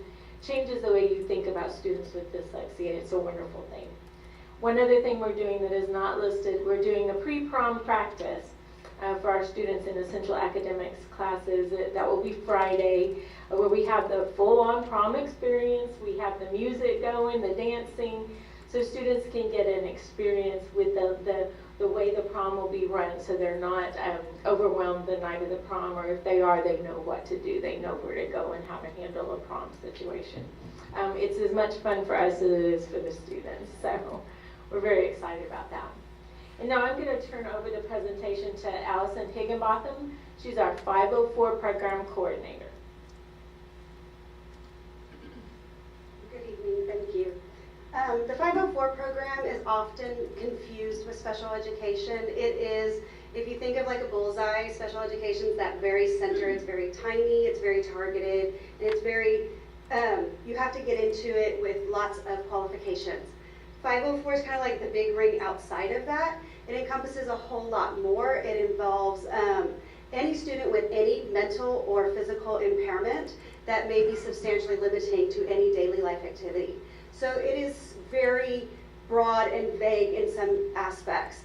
the way you think about students with dyslexia. It's a wonderful thing. One other thing we're doing that is not listed, we're doing a pre-prom practice for our students in essential academics classes. That will be Friday, where we have the full-on prom experience. We have the music going, the dancing. so students can get an experience with the way the prom will be run, so they're not overwhelmed the night of the prom, or if they are, they know what to do. They know where to go and how to handle a prom situation. It's as much fun for us as it is for the students, so we're very excited about that. And now I'm going to turn over the presentation to Allison Higginbotham. She's our 504 program coordinator. Good evening, thank you. The 504 program is often confused with special education. It is, if you think of like a bullseye, special education is that very center. It's very tiny, it's very targeted, and it's very, you have to get into it with lots of qualifications. 504 is kind of like the big ring outside of that. It encompasses a whole lot more. It involves any student with any mental or physical impairment that may be substantially limiting to any daily life activity. So it is very broad and vague in some aspects.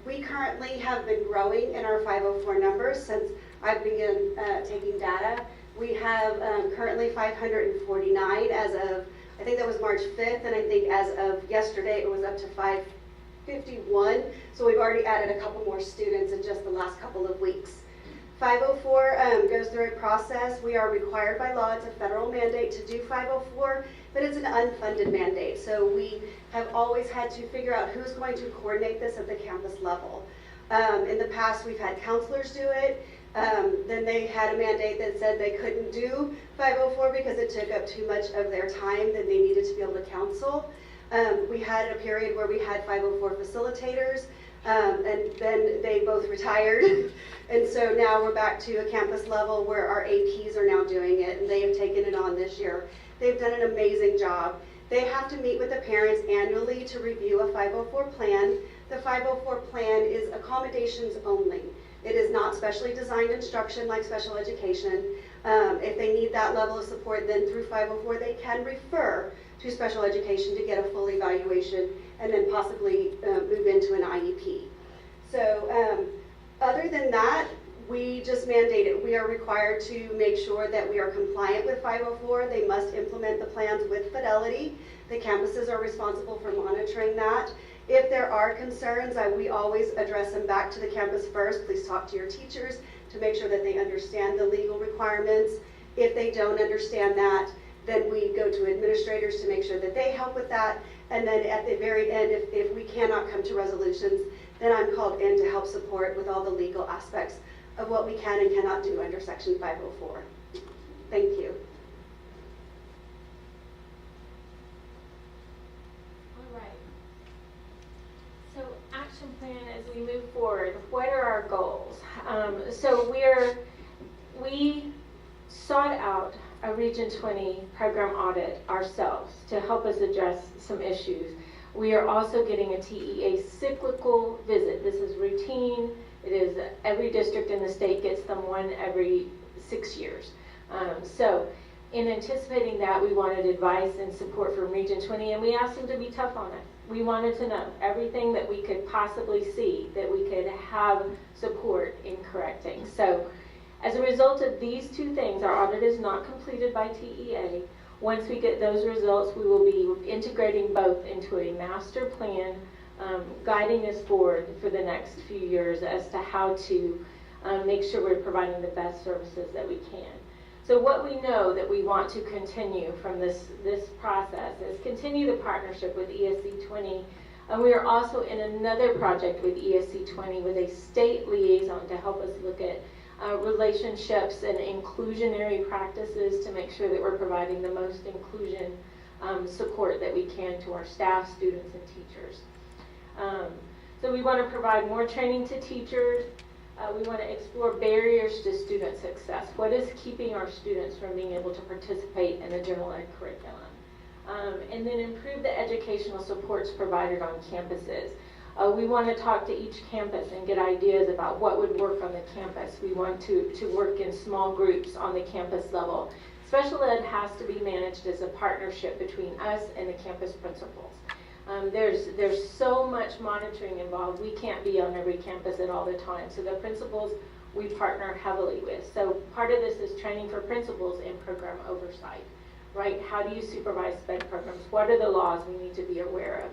We currently have been growing in our 504 numbers since I've begun taking data. We have currently 549 as of, I think that was March 5th, and I think as of yesterday it was up to 551. So we've already added a couple more students in just the last couple of weeks. 504 goes through a process. We are required by law, it's a federal mandate to do 504, but it's an unfunded mandate. So we have always had to figure out who's going to coordinate this at the campus level. In the past, we've had counselors do it. Then they had a mandate that said they couldn't do 504 because it took up too much of their time that they needed to be able to counsel. We had a period where we had 504 facilitators, and then they both retired. And so now we're back to a campus level where our APs are now doing it, and they have taken it on this year. They've done an amazing job. They have to meet with the parents annually to review a 504 plan. The 504 plan is accommodations only. It is not specially designed instruction like special education. If they need that level of support, then through 504 they can refer to special education to get a full evaluation and then possibly move into an IEP. So other than that, we just mandated, we are required to make sure that we are compliant with 504. They must implement the plans with fidelity. The campuses are responsible for monitoring that. If there are concerns, we always address them back to the campus first. Please talk to your teachers to make sure that they understand the legal requirements. If they don't understand that, then we go to administrators to make sure that they help with that. And then at the very end, if we cannot come to resolutions, then I'm called in to help support with all the legal aspects of what we can and cannot do under Section 504. Thank you. All right. So action plan as we move forward, what are our goals? So we sought out a Region 20 program audit ourselves to help us address some issues. We are also getting a TEA cyclical visit. This is routine. It is every district in the state gets them one every 6 years. So in anticipating that, we wanted advice and support from Region 20, and we asked them to be tough on us. We wanted to know everything that we could possibly see that we could have support in correcting. So as a result of these two things, our audit is not completed by TEA. Once we get those results, we will be integrating both into a master plan, guiding us forward for the next few years as to how to make sure we're providing the best services that we can. So what we know that we want to continue from this process is continue the partnership with ESC 20. And we are also in another project with ESC 20 with a state liaison to help us look at relationships and inclusionary practices to make sure that we're providing the most inclusion support that we can to our staff, students, and teachers. So we want to provide more training to teachers. We want to explore barriers to student success. What is keeping our students from being able to participate in the general ed curriculum? And then improve the educational supports provided on campuses. We want to talk to each campus and get ideas about what would work on the campus. We want to work in small groups on the campus level. Special ed has to be managed as a partnership between us and the campus principals. There's so much monitoring involved. We can't be on every campus at all the time. So the principals we partner heavily with. So part of this is training for principals in program oversight, right? How do you supervise SPED programs? What are the laws we need to be aware of?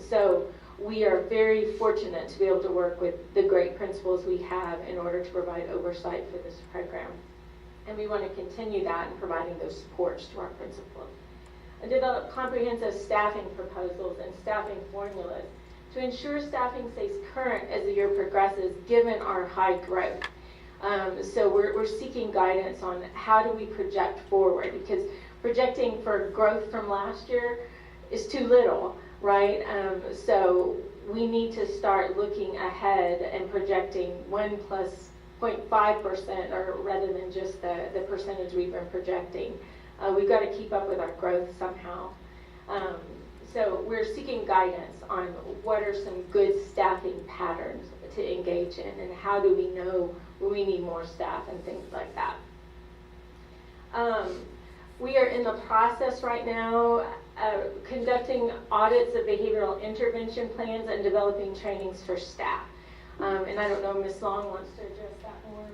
So we are very fortunate to be able to work with the great principals we have in order to provide oversight for this program. And we want to continue that in providing those supports to our principals. And develop comprehensive staffing proposals and staffing formulas to ensure staffing stays current as the year progresses, given our high growth. So we're seeking guidance on how do we project forward, because projecting for growth from last year is too little, right? So we need to start looking ahead and projecting 1 plus 0.5%, or rather than just the percentage we've been projecting. We've got to keep up with our growth somehow. So we're seeking guidance on what are some good staffing patterns to engage in, and how do we know when we need more staff and things like that. We are in the process right now conducting audits of behavioral intervention plans and developing trainings for staff. And I don't know, Ms. Long wants to address that more.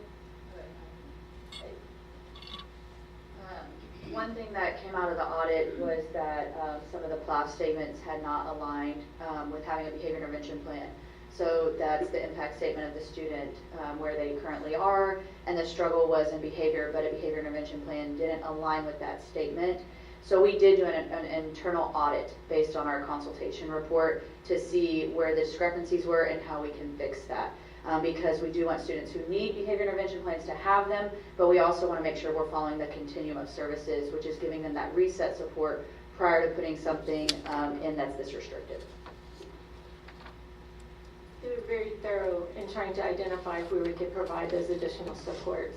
One thing that came out of the audit was that some of the PLAF statements had not aligned with having a behavior intervention plan. So that's the impact statement of the student, where they currently are, and the struggle was in behavior, but a behavior intervention plan didn't align with that statement. So we did do an internal audit based on our consultation report to see where the discrepancies were and how we can fix that. Because we do want students who need behavior intervention plans to have them, but we also want to make sure we're following the continuum of services, which is giving them that reset support prior to putting something in that's this restrictive. We were very thorough in trying to identify where we could provide those additional supports.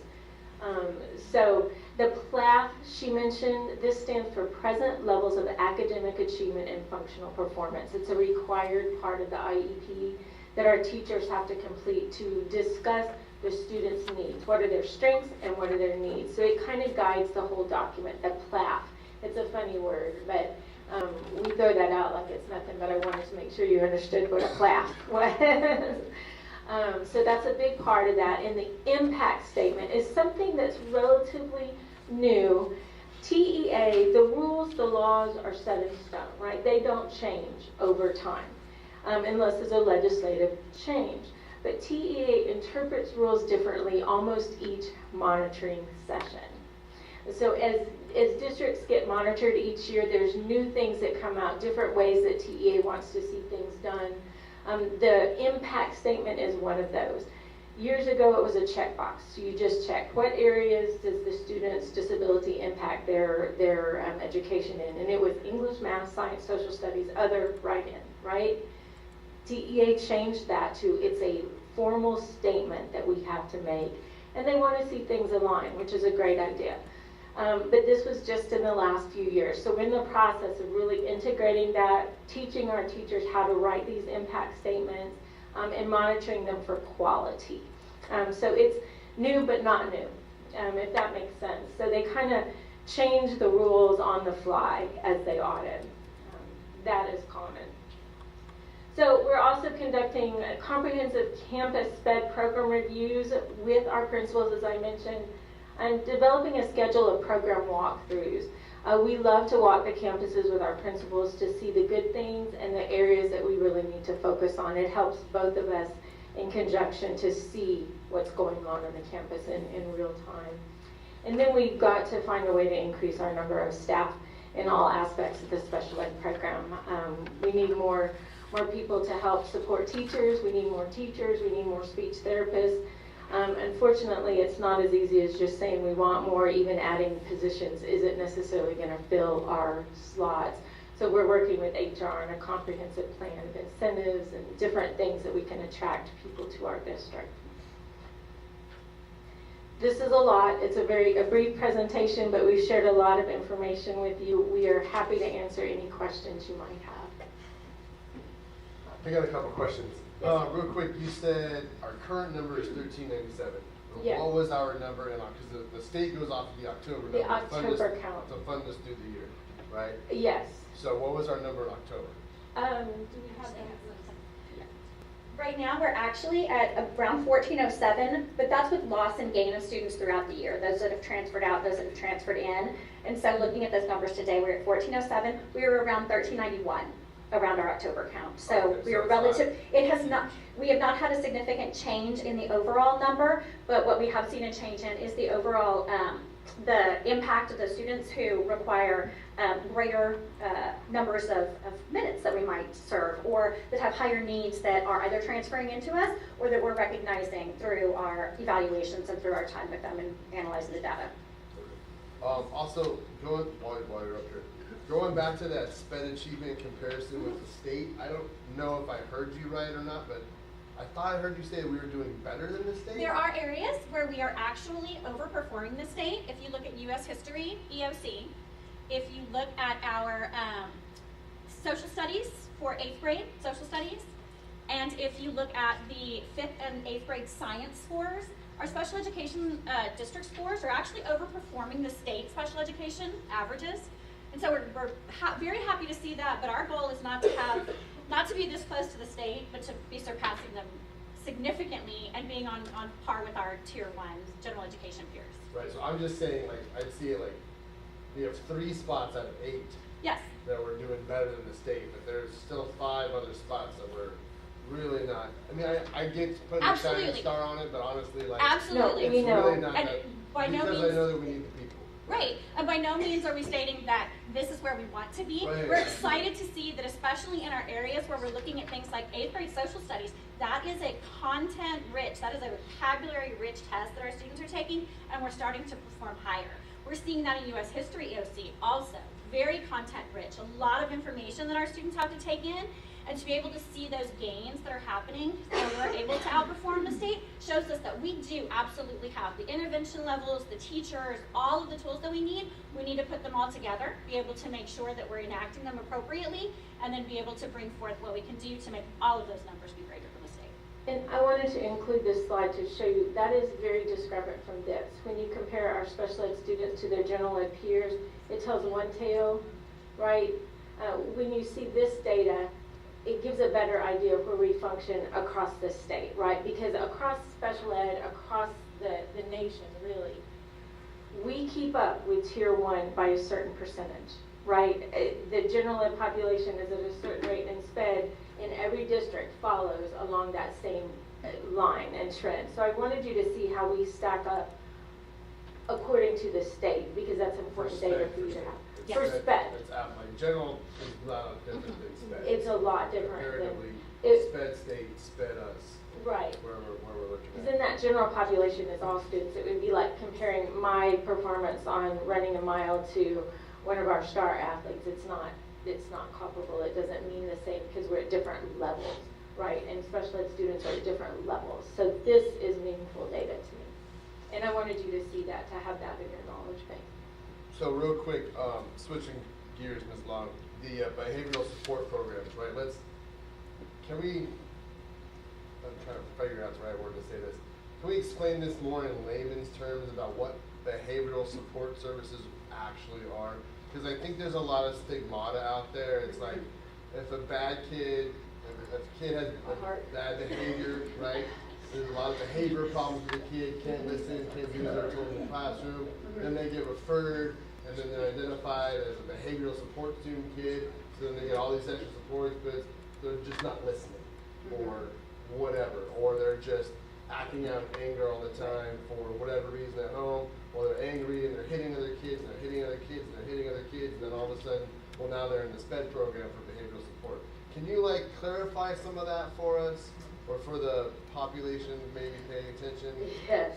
So the PLAF she mentioned, this stands for Present Levels of Academic Achievement and Functional Performance. It's a required part of the IEP that our teachers have to complete to discuss the students' needs. What are their strengths and what are their needs? So it kind of guides the whole document, the PLAF. It's a funny word, but we throw that out like it's nothing, but I wanted to make sure you understood what a PLAF was. So that's a big part of that. And the impact statement is something that's relatively new. TEA, the rules, the laws are set in stone, right? They don't change over time unless there's a legislative change. But TEA interprets rules differently almost each monitoring session. So as districts get monitored each year, there's new things that come out, different ways that TEA wants to see things done. The impact statement is one of those. Years ago, it was a checkbox. So you just checked what areas does the student's disability impact their education in, and it was English, math, science, social studies, other, write-in, right? TEA changed that to it's a formal statement that we have to make, and they want to see things align, which is a great idea. But this was just in the last few years. So we're in the process of really integrating that, teaching our teachers how to write these impact statements, and monitoring them for quality. So it's new but not new, if that makes sense. So they kind of change the rules on the fly as they audit. That is common. So we're also conducting comprehensive campus sped program reviews with our principals, as I mentioned, and developing a schedule of program walkthroughs. We love to walk the campuses with our principals to see the good things and the areas that we really need to focus on. It helps both of us in conjunction to see what's going on the campus in real time. And then we've got to find a way to increase our number of staff in all aspects of the special ed program. We need more people to help support teachers. We need more teachers. We need more speech therapists. Unfortunately, it's not as easy as just saying we want more. Even adding positions isn't necessarily going to fill our slots. So we're working with HR on a comprehensive plan of incentives and different things that we can attract people to our district. This is a lot. It's a brief presentation, but we've shared a lot of information with you. We are happy to answer any questions you might have. I got a couple questions. Yes. Real quick, you said our current number is 1397. Yeah. What was our number in October? Because the state goes off of the October number. The October count. To fund us through the year, right? Yes. So what was our number in October? Do we have that? Right now, we're actually at around 1407, but that's with loss and gain of students throughout the year, those that have transferred out, those that have transferred in. And so looking at those numbers today, we're at 1407. We were around 1391 around our October count. So Okay, we so are it's relative, it has not, we have not had a significant change in the overall number, but what we have seen a change in is the overall, the impact of the students who require greater numbers of minutes that we might serve, or that have higher needs that are either transferring into us or that we're recognizing through our evaluations and through our time with them and analyzing the data. Also, while you're up here, going back to that SPED achievement comparison with the state, I don't know if I heard you right or not, but I thought I heard you say we were doing better than the state? There are areas where we are actually overperforming the state. If you look at U.S. history, EOC, if you look at our social studies for 8th grade, social studies, and if you look at the 5th and 8th grade science scores, our special education district scores are actually overperforming the state special education averages. And so we're very happy to see that, but our goal is not to be this close to the state, but to be surpassing them significantly and being on par with our tier 1 general education peers. Right, so I'm just saying, like, I'd see it like, we have 3 spots out of 8 yes. that we're doing better than the state, but there's still 5 other spots that we're really not. I mean, I get putting a shining star on it, but honestly, like, absolutely. it's really not and that, by no because means, I know that we need the people. right, and by no means are we stating that this is where we want to be. Right. We're excited to see that, especially in our areas where we're looking at things like 8th grade social studies, that is a content-rich, that is a vocabulary-rich test that our students are taking, and we're starting to perform higher. We're seeing that in U.S. history EOC also, very content-rich, a lot of information that our students have to take in, and to be able to see those gains that are happening and we're able to outperform the state shows us that we do absolutely have the intervention levels, the teachers, all of the tools that we need. We need to put them all together, be able to make sure that we're enacting them appropriately, and then be able to bring forth what we can do to make all of those numbers be greater than the state. And I wanted to include this slide to show you that is very discrepant from this. When you compare our special ed students to their general ed peers, it tells one tale, right? When you see this data, it gives a better idea of where we function across the state, right? Because across special ed, across the nation, really, we keep up with tier 1 by a certain percentage, right? The general ed population is at a certain rate, and SPED in every district follows along that same line and trend. So I wanted you to see how we stack up according to the state, because that's important data for you to have. For SPED. It's out, like, general is a lot different than SPED. It's a lot different Comparatively, than SPED state, SPED us. Right. Where we're looking Because at. in that general population is all students. It would be like comparing my performance on running a mile to one of our star athletes. It's not comparable. It doesn't mean the same because we're at different levels, right? And special ed students are at different levels. So this is meaningful data to me. And I wanted you to see that, to have that in your knowledge bank. So real quick, switching gears, Ms. Long, the behavioral support programs, right? I'm trying to figure out the right word to say this. Can we explain this more in layman's terms about what behavioral support services actually are? Because I think there's a lot of stigmata out there. It's like, if a bad kid, if a kid has bad behavior, right? There's a lot of behavior problems with the kid, can't listen, can't do what they're told in the classroom. Then they get referred, and then they're identified as a behavioral support student kid. So then they get all these extra supports, but they're just not listening, or whatever. Or they're just acting out in anger all the time for whatever reason at home. Or they're angry and they're hitting other kids, and they're hitting other kids, and they're hitting other kids, and then all of a sudden, well, now they're in the SPED program for behavioral support. Can you, like, clarify some of that for us? Or for the population maybe paying attention? Yes.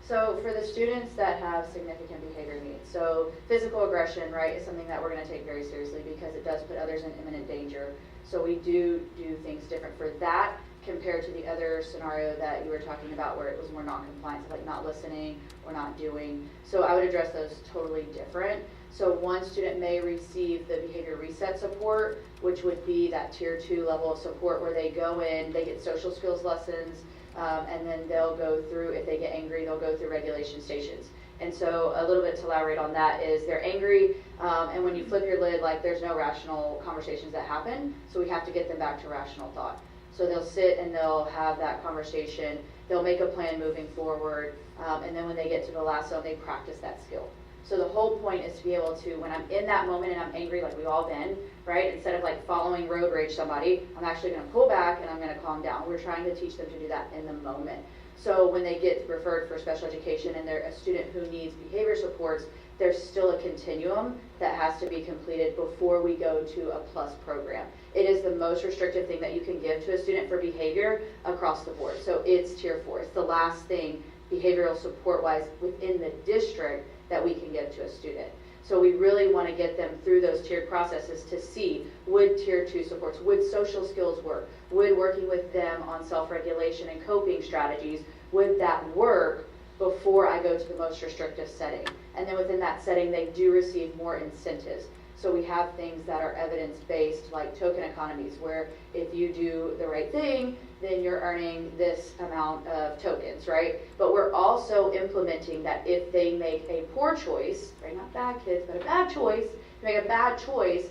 So for the students that have significant behavior needs, so physical aggression, right, is something that we're going to take very seriously because it does put others in imminent danger. So we do things different for that compared to the other scenario that you were talking about where it was more non-compliance, like not listening or not doing. So I would address those totally different. So one student may receive the behavior reset support, which would be that tier 2 level of support where they go in, they get social skills lessons, and then they'll go through, if they get angry, they'll go through regulation stations. And so a little bit to elaborate on that is they're angry, and when you flip your lid, like there's no rational conversations that happen, so we have to get them back to rational thought. So they'll sit and they'll have that conversation, they'll make a plan moving forward, and then when they get to the last zone, they practice that skill. So the whole point is to be able to, when I'm in that moment and I'm angry like we've all been, right, instead of like following road rage somebody, I'm actually going to pull back and I'm going to calm down. We're trying to teach them to do that in the moment. So when they get referred for special education and they're a student who needs behavior supports, there's still a continuum that has to be completed before we go to a plus program. It is the most restrictive thing that you can give to a student for behavior across the board. So it's tier 4. It's the last thing behavioral support wise within the district that we can give to a student. So we really want to get them through those tiered processes to see, would tier 2 supports, would social skills work, would working with them on self-regulation and coping strategies, would that work before I go to the most restrictive setting. And then within that setting, they do receive more incentives. So we have things that are evidence-based, like token economies, where if you do the right thing, then you're earning this amount of tokens, right? But we're also implementing that if they make a poor choice, right, not bad kids, but a bad choice, if you make a bad choice,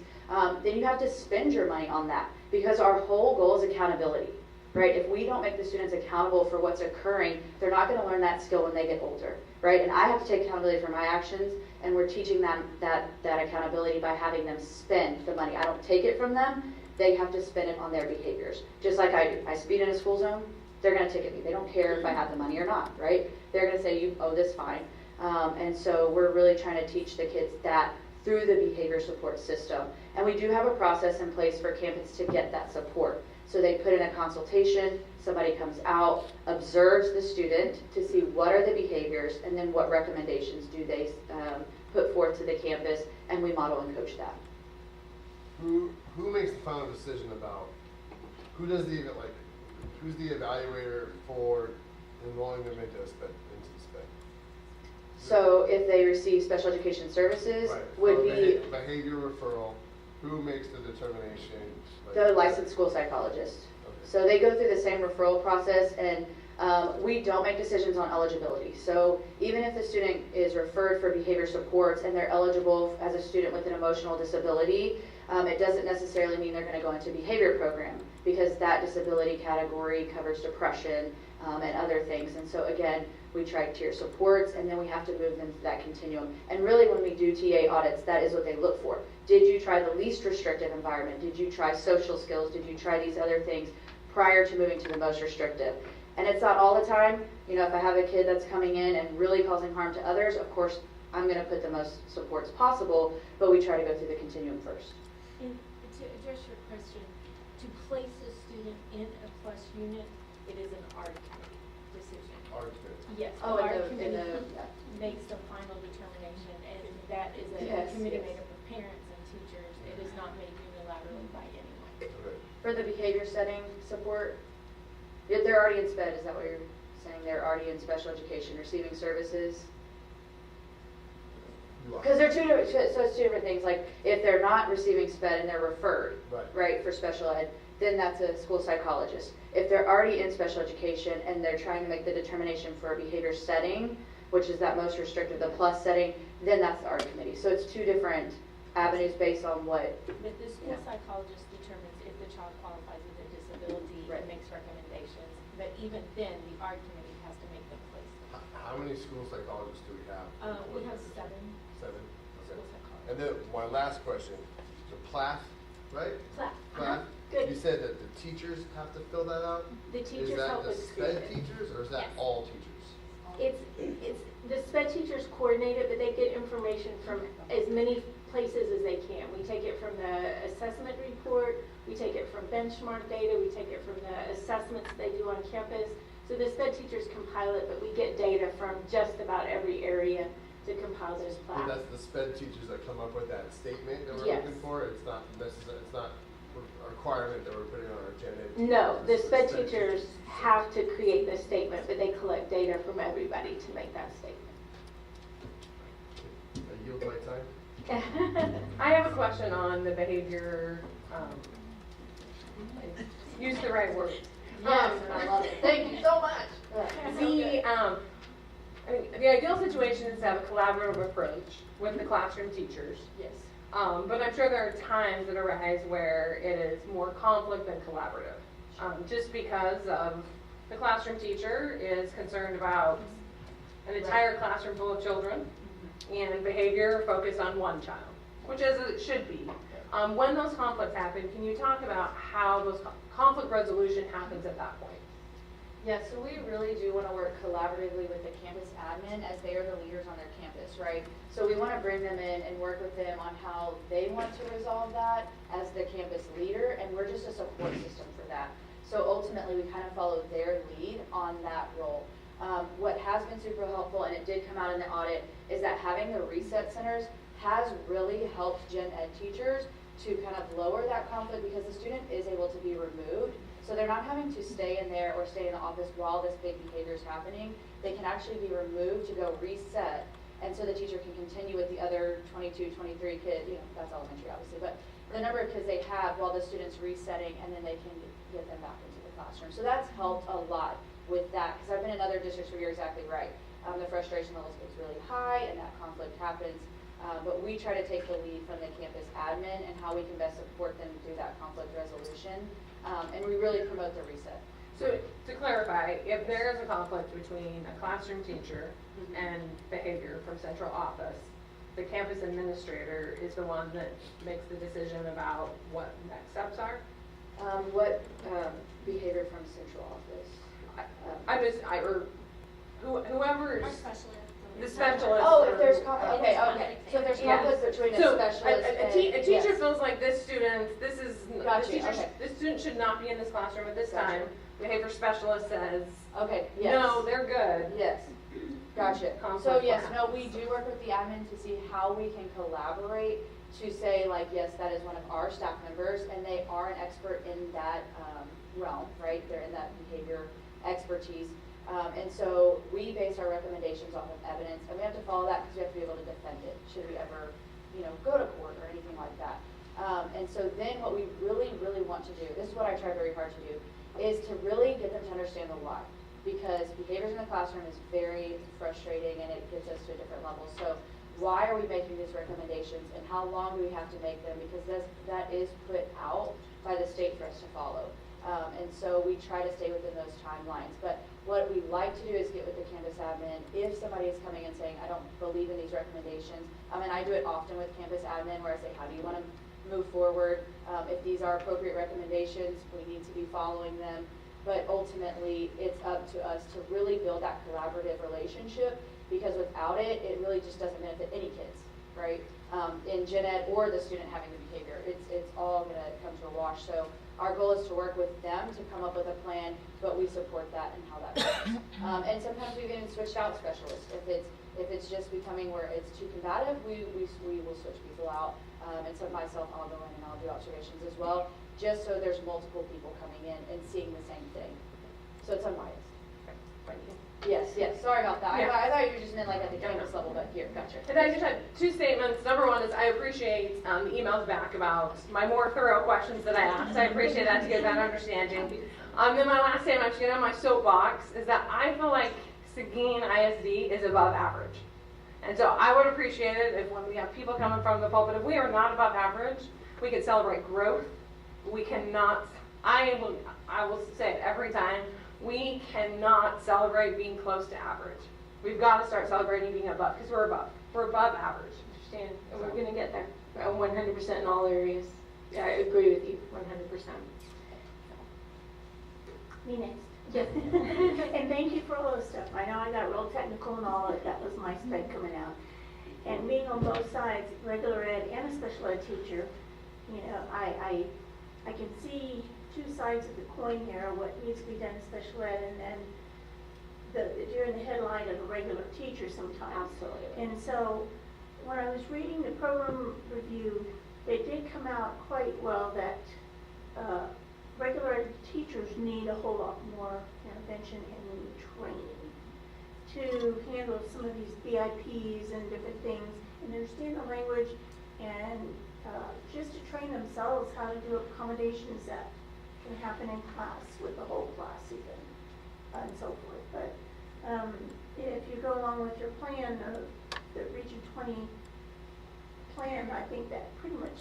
then you have to spend your money on that, because our whole goal is accountability. Right? If we don't make the students accountable for what's occurring, they're not going to learn that skill when they get older, right? And I have to take accountability for my actions, and we're teaching them that accountability by having them spend the money. I don't take it from them. They have to spend it on their behaviors, just like I do. I speed in a school zone, they're going to ticket me. They don't care if I have the money or not, right? They're going to say, you owe this fine. And so we're really trying to teach the kids that through the behavior support system. And we do have a process in place for campus to get that support. So they put in a consultation, somebody comes out, observes the student to see what are the behaviors, and then what recommendations do they put forth to the campus, and we model and coach that. Who makes the final decision about, who's the evaluator for enrolling them into the spec? So if they receive special education services, would be behavior referral. Who makes the determination? The licensed school psychologist. Okay. So they go through the same referral process, and we don't make decisions on eligibility. So even if the student is referred for behavior supports and they're eligible as a student with an emotional disability, it doesn't necessarily mean they're going to go into behavior program, because that disability category covers depression and other things. And so again, we try tier supports, and then we have to move them to that continuum. And really when we do TA audits, that is what they look for. Did you try the least restrictive environment? Did you try social skills? Did you try these other things prior to moving to the most restrictive? And it's not all the time. You know, if I have a kid that's coming in and really causing harm to others, of course, I'm going to put the most supports possible, but we try to go through the continuum first. And to address your question, to place a student in a plus unit, it is an art committee decision. Art committee? Yes, Oh, the art committee yeah. makes the final determination, and that is a committee made up of parents and teachers. It is not made unilaterally by anyone. Okay. For the behavior setting support, they're already in SPED, is that what you're saying? They're already in special education, receiving services? Because they're two different, so it's two different things. Like if they're not receiving SPED and they're referred, right, for special ed, then that's a school psychologist. If they're already in special education and they're trying to make the determination for a behavior setting, which is that most restrictive, the plus setting, then that's the art committee. So it's two different avenues based on what. But the school psychologist determines if the child qualifies with a disability and makes recommendations. But even then, the art committee has to make the placement. How many school psychologists do we have? We have 7. 7? Okay. School psychologists. And then my last question, the PLAF, right? PLAF. PLAF. Good. You said that the teachers have to fill that out? The teachers help with Is that the SPED screening. teachers, or is that all teachers? It's the SPED teachers coordinate it, but they get information from as many places as they can. We take it from the assessment report, we take it from benchmark data, we take it from the assessments they do on campus. So the SPED teachers compile it, but we get data from just about every area to compile those So plans. that's the SPED teachers that come up with that statement that we're Yes. looking for? It's not necessarily, it's not a requirement that we're putting on our agenda? No, the It's SPED teachers have to create the statement, but they collect data from everybody to make that statement. I yield my time. I have a question on the behavior, use the right word. Yes, and I love it. Thank you so much. The ideal situation is to have a collaborative approach with the classroom teachers. Yes. But I'm sure there are times that arise where it is more conflict than collaborative. Just because of the classroom teacher is concerned about an entire classroom full of children, and behavior focused on one child, which is it should be. When those conflicts happen, can you talk about how those conflict resolution happens at that point? Yeah, so we really do want to work collaboratively with the campus admin as they are the leaders on their campus, right? So we want to bring them in and work with them on how they want to resolve that as the campus leader, and we're just a support system for that. So ultimately, we kind of follow their lead on that role. What has been super helpful, and it did come out in the audit, is that having the reset centers has really helped gen ed teachers to kind of lower that conflict because the student is able to be removed. So they're not having to stay in there or stay in the office while this big behavior is happening. They can actually be removed to go reset, and so the teacher can continue with the other 22, 23 kids, that's elementary obviously, but the number of kids they have while the student's resetting, and then they can get them back into the classroom. So that's helped a lot with that, because I've been in other districts where you're exactly right. The frustration levels gets really high and that conflict happens, but we try to take the lead from the campus admin and how we can best support them through that conflict resolution, and we really promote the reset. So to clarify, if there is a conflict between a classroom teacher and behavior from central office, the campus administrator is the one that makes the decision about what next steps are? What behavior from central office? Whoever's. Our specialist. The specialist. Oh, if there's conflict, okay. So if there's conflict between a specialist a teacher yes. feels like this student, this student should not be in this classroom at this time. Behavior specialist says, okay, yes. No, they're good. Yes. Gotcha. Conflict So yes, perhaps. no, we do work with the admin to see how we can collaborate to say like, yes, that is one of our staff members and they are an expert in that realm, right? They're in that behavior expertise. And so we base our recommendations off of evidence, and we have to follow that because we have to be able to defend it should we ever, go to court or anything like that. And so then what we really, really want to do, this is what I try very hard to do, is to really get them to understand the why. Because behaviors in the classroom is very frustrating and it gets us to a different level. So why are we making these recommendations and how long do we have to make them? Because that is put out by the state for us to follow. And so we try to stay within those timelines. But what we like to do is get with the campus admin. If somebody is coming and saying, I don't believe in these recommendations, and I do it often with campus admin where I say, how do you want to move forward? If these are appropriate recommendations, we need to be following them. But ultimately, it's up to us to really build that collaborative relationship because without it, it really just doesn't benefit any kids, right? In gen ed or the student having the behavior. It's all going to come to a wash. So our goal is to work with them to come up with a plan, but we support that and how that works. And sometimes we've even switched out specialists. If it's just becoming where it's too combative, we will switch people out. And so myself, I'll go in and I'll do observations as well, just so there's multiple people coming in and seeing the same thing. So it's unbiased. Yes, sorry about that. Yeah. I thought you just meant like at the campus level, but here, gotcha. And I just had two statements. Number one is I appreciate the emails back about my more thorough questions that I asked. I appreciate that to get that understanding. Then my last statement, I'm just getting on my soapbox, is that I feel like Seguin ISD is above average. And so I would appreciate it if when we have people coming from the pulpit, if we are not above average, we can celebrate growth. We cannot, I will say it every time, we cannot celebrate being close to average. We've got to start celebrating being above, because we're above. We're above average. Understand, and we're going to get there 100% in all areas. Yeah, I agree with you 100%. Me next. Yes. And thank you for all the stuff. I know I got real technical and all that. That was my sped coming out. And being on both sides, regular ed and a special ed teacher, I can see two sides of the coin here, what needs to be done in special ed and then the deer in the headlight of a regular teacher sometimes. Absolutely. And so when I was reading the program review, it did come out quite well that regular ed teachers need a whole lot more intervention and training to handle some of these VIPs and different things and understand the language and just to train themselves how to do accommodations that can happen in class with the whole class even and so forth. But if you go along with your plan of the Region 20 plan, I think that pretty much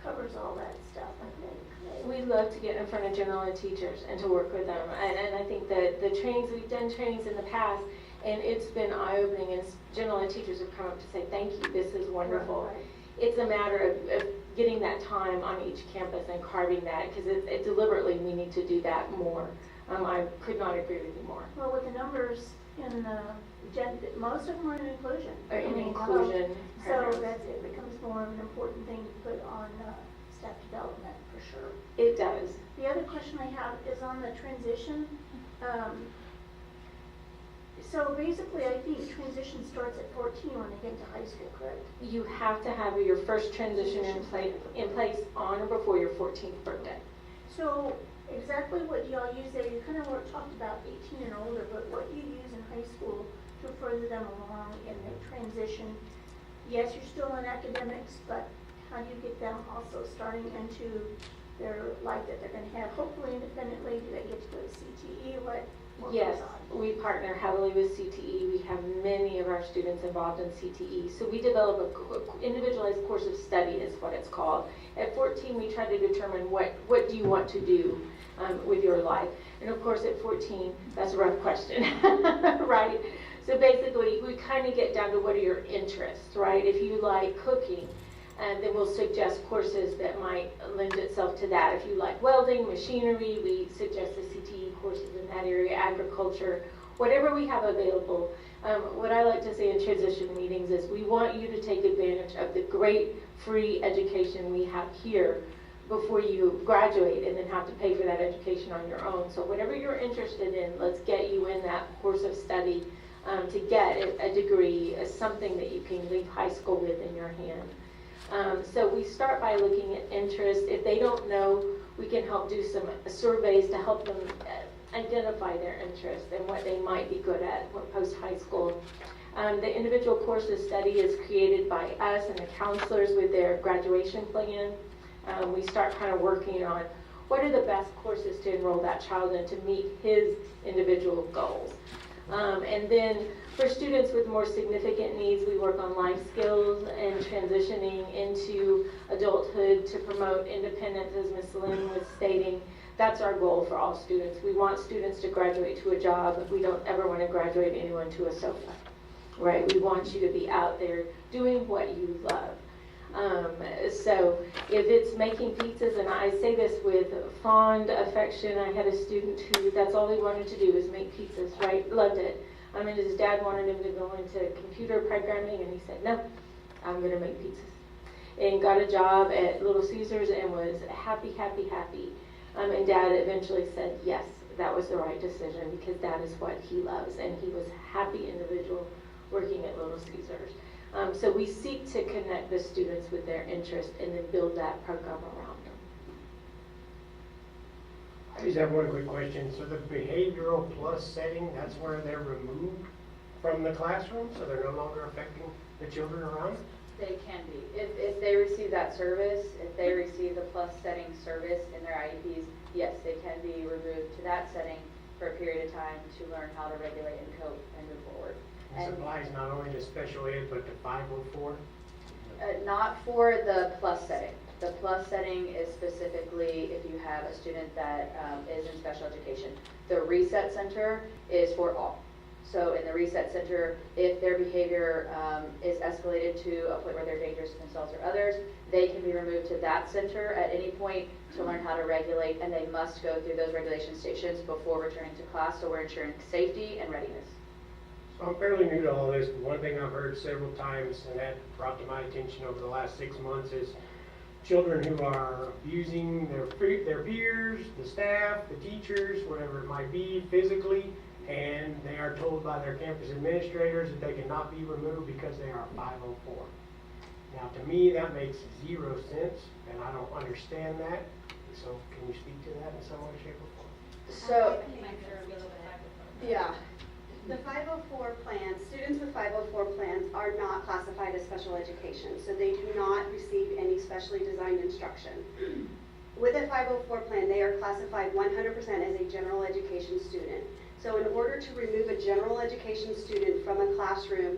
covers all that stuff, I think. We love to get in front of general ed teachers and to work with them. And I think that the trainings, we've done trainings in the past, And it's been eye-opening, and general ed teachers have come up to say, thank you, this is wonderful. Right. It's a matter of getting that time on each campus and carving that, because it deliberately we need to do that more. I could not agree with you more. Well, with the numbers in most of them are in inclusion. Inclusion. So that's it becomes more of an important thing to put on staff development for sure. It does. The other question I have is on the transition. So basically, I think transition starts at 14 when they get to high school, correct? You have to have your first transition in place on or before your 14th birthday. So exactly what y'all use there, you kind of talked about 18 and older, but what you use in high school to further them along in the transition. Yes, you're still in academics, but how do you get them also starting into their life that they're going to have, hopefully independently? Do they get to go to CTE? What Yes, goes on? we partner heavily with CTE. We have many of our students involved in CTE. So we develop an individualized course of study is what it's called. At 14, we try to determine what do you want to do with your life. And of course, at 14, that's a rough question, right? So basically, we kind of get down to what are your interests, right? If you like cooking, then we'll suggest courses that might lend itself to that. If you like welding, machinery, we suggest the CTE courses in that area, agriculture, whatever we have available. What I like to say in transition meetings is we want you to take advantage of the great free education we have here before you graduate and then have to pay for that education on your own. So whatever you're interested in, let's get you in that course of study to get a degree, something that you can leave high school with in your hand. So we start by looking at interest. If they don't know, we can help do some surveys to help them identify their interest and what they might be good at post-high school. The individual course of study is created by us and the counselors with their graduation plan. We start kind of working on what are the best courses to enroll that child in to meet his individual goals. And then for students with more significant needs, we work on life skills and transitioning into adulthood to promote independence, as Ms. Lynn was stating. That's our goal for all students. We want students to graduate to a job. We don't ever want to graduate anyone to a sofa, right? We want you to be out there doing what you love. So if it's making pizzas, and I say this with fond affection, I had a student who that's all he wanted to do was make pizzas, right? Loved it. And his dad wanted him to go into computer programming, and he said, no, I'm going to make pizzas. And got a job at Little Caesars and was happy, happy, happy. And dad eventually said, yes, that was the right decision because that is what he loves. And he was a happy individual working at Little Caesars. So we seek to connect the students with their interest and then build that program around them. I just have one quick question. So the behavioral plus setting, that's where they're removed from the classroom, so they're no longer affecting the children around? They can be. If they receive that service, if they receive the plus setting service in their IEPs, yes, they can be removed to that setting for a period of time to learn how to regulate and cope and move forward. This applies not only to special ed, but to 504? Not for the plus setting. The plus setting is specifically if you have a student that is in special education. The reset center is for all. So in the reset center, if their behavior is escalated to a point where they're dangerous to themselves or others, they can be removed to that center at any point to learn how to regulate, and they must go through those regulation stations before returning to class, so we're ensuring safety and readiness. So I'm fairly new to all this, but one thing I've heard several times, and that brought to my attention over the last 6 months, is children who are abusing their peers, the staff, the teachers, whatever it might be, physically, and they are told by their campus administrators that they cannot be removed because they are 504. Now, to me, that makes 0 sense, and I don't understand that. So, can you speak to that in some way, shape, or form? So, yeah. The 504 plans, students with 504 plans are not classified as special education, so they do not receive any specially designed instruction. With a 504 plan, they are classified 100% as a general education student. So in order to remove a general education student from a classroom,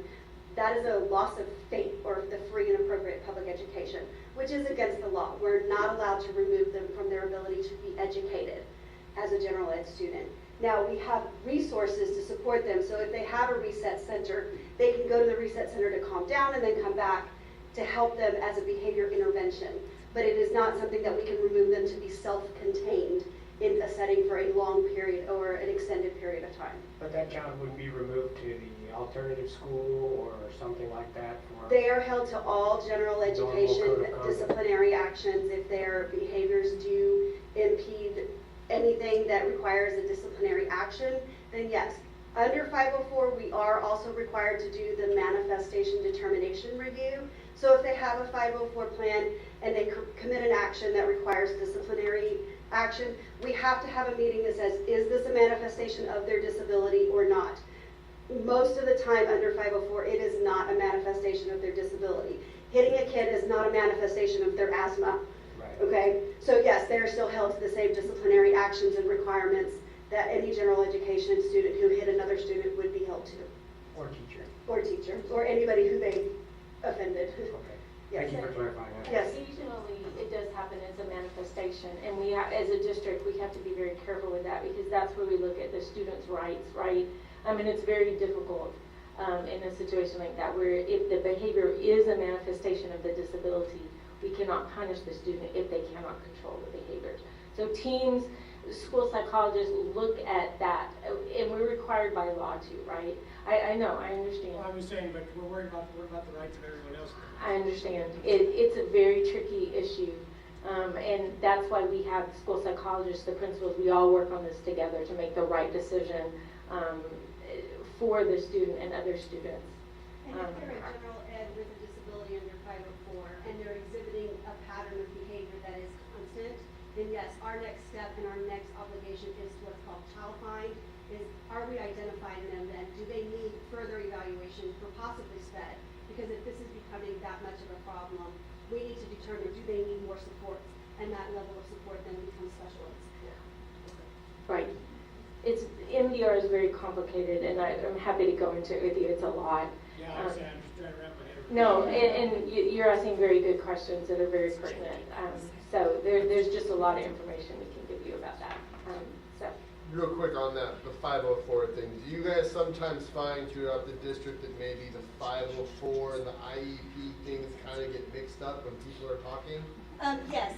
that is a loss of FAPE, or the free and appropriate public education, which is against the law. We're not allowed to remove them from their ability to be educated as a general ed student. Now, we have resources to support them, so if they have a reset center, they can go to the reset center to calm down and then come back to help them as a behavior intervention. But it is not something that we can remove them to be self-contained in a setting for a long period or an extended period of time. But that child wouldn't be removed to the alternative school or something like that for? They are held to all general education code of conduct. disciplinary actions. If their behaviors do impede anything that requires a disciplinary action, then yes. Under 504, we are also required to do the manifestation determination review. So if they have a 504 plan and they commit an action that requires disciplinary action, we have to have a meeting that says, is this a manifestation of their disability or not? Most of the time under 504, it is not a manifestation of their disability. Hitting a kid is not a manifestation of their asthma. Right. Okay, so yes, they are still held to the same disciplinary actions and requirements that any general education student who hit another student would be held to. Or teacher. Or teacher, or anybody who they offended. Okay. Yes. Thank you for clarifying that. Yes. Occasionally, it does happen as a manifestation, and we, as a district, we have to be very careful with that because that's where we look at the students' rights, right? I mean, it's very difficult in a situation like that where if the behavior is a manifestation of the disability, we cannot punish the student if they cannot control the behaviors. So teams, school psychologists look at that, and we're required by law to, right? I know, I understand. Well, I was saying, but we're worried about the rights of everyone else. I understand. It's a very tricky issue. And that's why we have school psychologists, the principals, we all work on this together to make the right decision for the student and other students. And if they're a general ed with a disability under 504 and they're exhibiting a pattern of behavior that is constant, then yes, our next step and our next obligation is what's called child find, is are we identifying them then? Do they need further evaluation for possibly SPED? Because if this is becoming that much of a problem, we need to determine, do they need more support? And that level of support then becomes special ed support. Right. It's, MDR is very complicated, and I'm happy to go into it with you. It's a lot. Yeah, I understand. I'm just trying to wrap my head around it. No, and you're asking very good questions that are very pertinent. So there's just a lot of information we can give you about that. So. Real quick on that, the 504 thing. Do you guys sometimes find throughout the district that maybe the 504 and the IEP things kind of get mixed up when people are talking? Yes,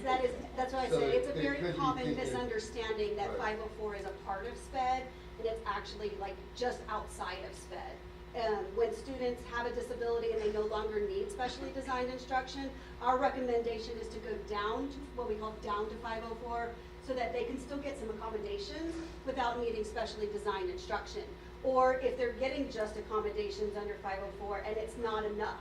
that's what I So say. It's a it very could be common thinking- misunderstanding that Right. 504 is a part of SPED, and it's actually like just outside of SPED. When students have a disability and they no longer need specially designed instruction, our recommendation is to go down to what we call down to 504, so that they can still get some accommodations without needing specially designed instruction. Or if they're getting just accommodations under 504 and it's not enough,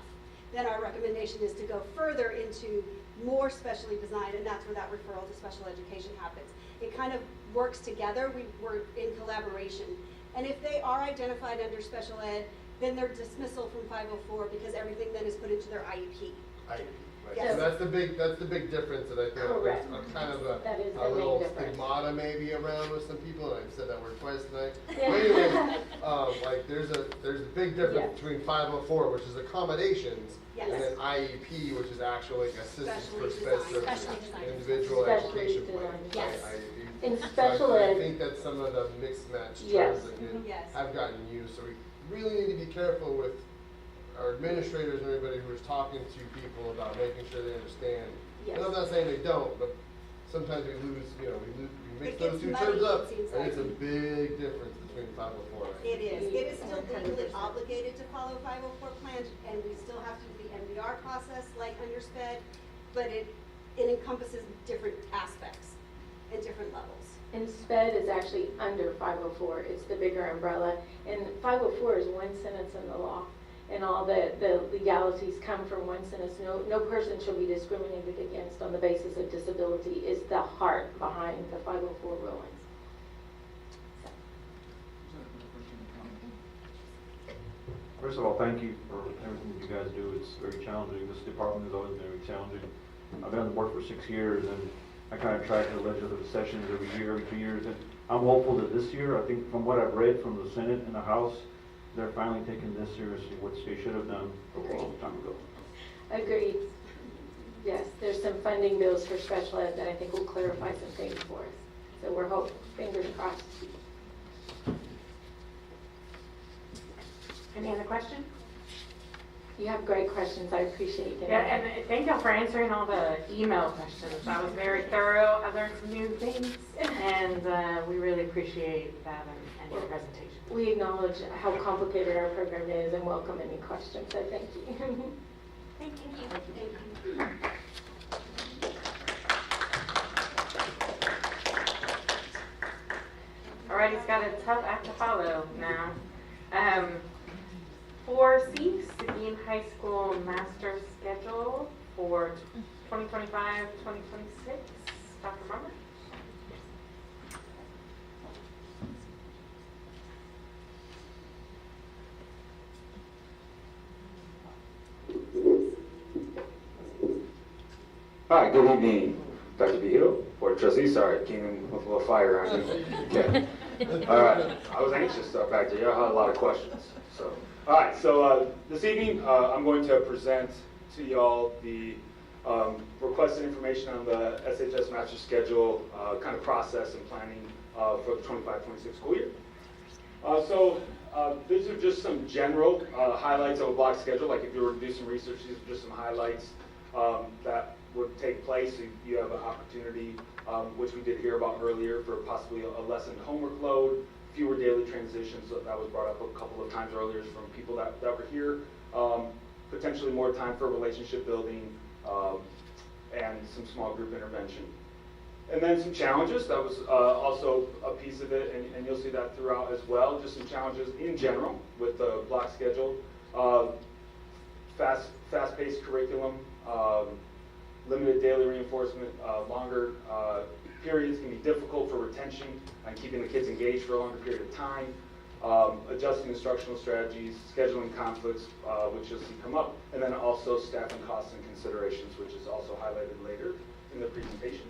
then our recommendation is to go further into more specially designed, and that's where that referral to special education happens. It kind of works together. We're in collaboration. And if they are identified under special ed, then their dismissal from 504 because everything then is put into their IEP. IEP, right. Yes. So that's the big difference that I think Correct. there's a kind of That is the a main little difference. stigmata maybe around with some people, and I've said that word twice tonight. Yeah. But anyways, like there's a big difference Yes. between 504, which is accommodations, Yes. and then IEP, which is actually like assistance for Specially special designed. individual Specially education plan. designed, yes. IEP. In So special I ed- think that's some of the mixed match terms Yes. that Yes. have gotten used. So we really need to be careful with our administrators and everybody who is talking to people about making sure they understand. Yes. And I'm not saying they don't, but sometimes we lose, we mix It those gets two muddy, terms up, it seems and it's a like. big difference between 504 and It is. It is still 100%. legally obligated to follow 504 plans, and we still have to do the MDR process like under SPED, but it encompasses different aspects and different levels. And SPED is actually under 504. It's the bigger umbrella. And 504 is one sentence in the law. And all the legalities come from one sentence. No person shall be discriminated against on the basis of disability is the heart behind the 504 rulings. First of all, thank you for everything you guys do. It's very challenging. This department has always been very challenging. I've been on the board for 6 years, and I kind of track the legislative sessions every year, every 2 years. And I'm hopeful that this year, I think from what I've read from the Senate and the House, they're finally taking this seriously, which they should have done a long time ago. Agreed. Yes, there's some funding bills for special ed that I think will clarify some things for us. So we're hoping, fingers crossed. Any other questions? You have great questions. I appreciate it. Yeah, and thank y'all for answering all the email questions. That was very thorough. I learned some new things, and we really appreciate that and your presentation. We acknowledge how complicated our program is and welcome any questions, so thank you. Thank you. Thank you. Alright, he's got a tough act to follow now. 4C, Seguin High School Master Schedule for 2025-2026. Dr. Mummer? Hi, good evening, Dr. Behill, Board of Trustees. Sorry, I came in with a little fire on you. Okay. All right, I was anxious back there. I had a lot of questions. So, all right, so this evening I'm going to present to y'all the requested information on the SHS Master Schedule kind of process and planning for the 25-26 school year. These are just some general highlights of a block schedule. Like if you were to do some research, these are just some highlights that would take place. You have an opportunity, which we did hear about earlier, for possibly a lessened homework load, fewer daily transitions. So that was brought up a couple of times earlier from people that were here. Potentially more time for relationship building and some small group intervention. And then some challenges, that was also a piece of it, and you'll see that throughout as well. Just some challenges in general with the block schedule. Fast-paced curriculum, limited daily reinforcement, longer periods can be difficult for retention and keeping the kids engaged for a longer period of time. Adjusting instructional strategies, scheduling conflicts, which you'll see come up, and then also staffing costs and considerations, which is also highlighted later in the presentation.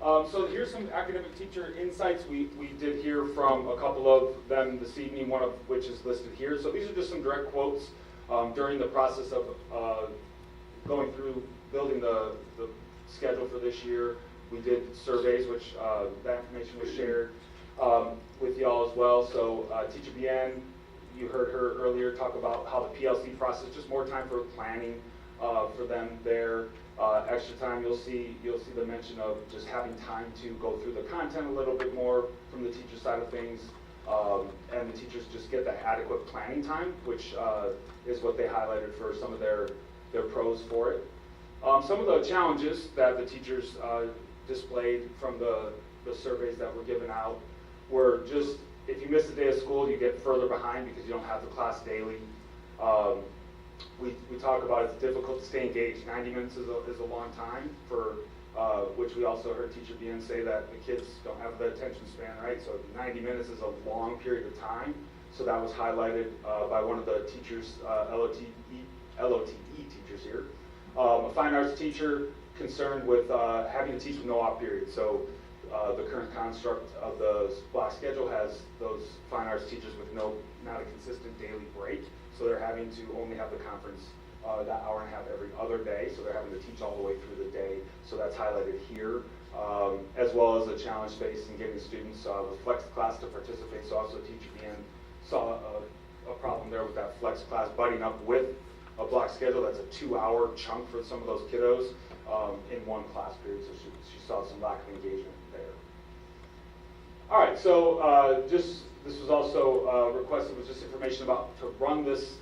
So here's some academic teacher insights. We did hear from a couple of them this evening, one of which is listed here. So these are just some direct quotes during the process of going through building the schedule for this year. We did surveys, which that information was shared with y'all as well. So Teacher Bien, you heard her earlier talk about how the PLC process, just more time for planning for them there. Extra time, you'll see the mention of just having time to go through the content a little bit more from the teacher side of things, and the teachers just get that adequate planning time, which is what they highlighted for some of their pros for it. Some of the challenges that the teachers displayed from the surveys that were given out were just, if you miss a day of school, you get further behind because you don't have the class daily. We talk about it's difficult to stay engaged. 90 minutes is a long time for, which we also heard Teacher Bien say that the kids don't have the attention span, right? So 90 minutes is a long period of time. So that was highlighted by one of the teachers, LOTE teachers here. A fine arts teacher concerned with having to teach with no off period. So the current construct of the block schedule has those fine arts teachers with not a consistent daily break. So they're having to only have the conference that hour and a half every other day. So they're having to teach all the way through the day. So that's highlighted here, as well as a challenge faced in getting students with flex class to participate. So also Teacher Bien saw a problem there with that flex class butting up with a block schedule. That's a 2-hour chunk for some of those kiddos in one class period. So she saw some lack of engagement there. All right, so this was also requested with just information about to run this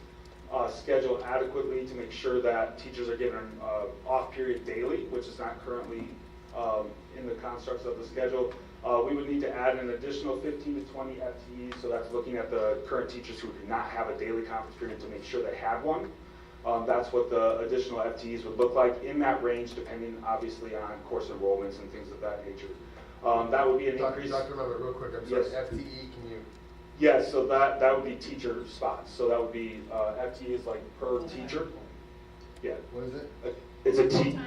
schedule adequately to make sure that teachers are given off period daily, which is not currently in the constructs of the schedule. We would need to add an additional 15 to 20 FTEs, so that's looking at the current teachers who do not have a daily conference period to make sure they have one. That's what the additional FTEs would look like in that range, depending obviously on course enrollments and things of that nature. That would be an increase. Dr. Miller, real quick, I'm sorry, yes. FTE, can you? Yes, so that would be teacher spots. So that would be FTE is like per teacher. Yeah. What is it? It's a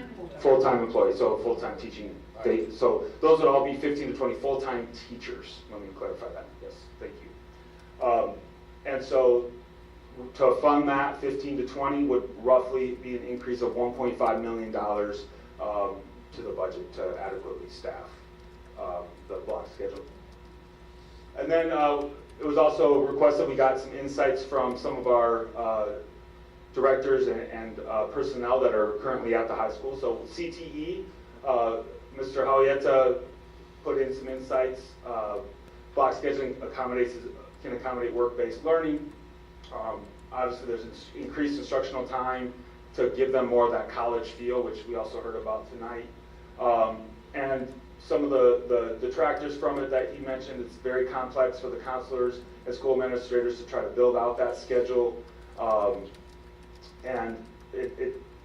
full-time employee, so a full-time teaching. So those would all be 15 to 20 full-time teachers. Let me clarify that. Yes, thank you. And so to fund that, 15 to 20 would roughly be an increase of $1.5 million to the budget to adequately staff the block schedule. And then It was also requested we got some insights from some of our directors and personnel that are currently at the high school. So CTE, Mr. Halieta put in some insights. Block scheduling can accommodate work-based learning. Obviously, there's increased instructional time to give them more of that college feel, which we also heard about tonight. And some of the detractors from it that he mentioned, it's very complex for the counselors and school administrators to try to build out that schedule. And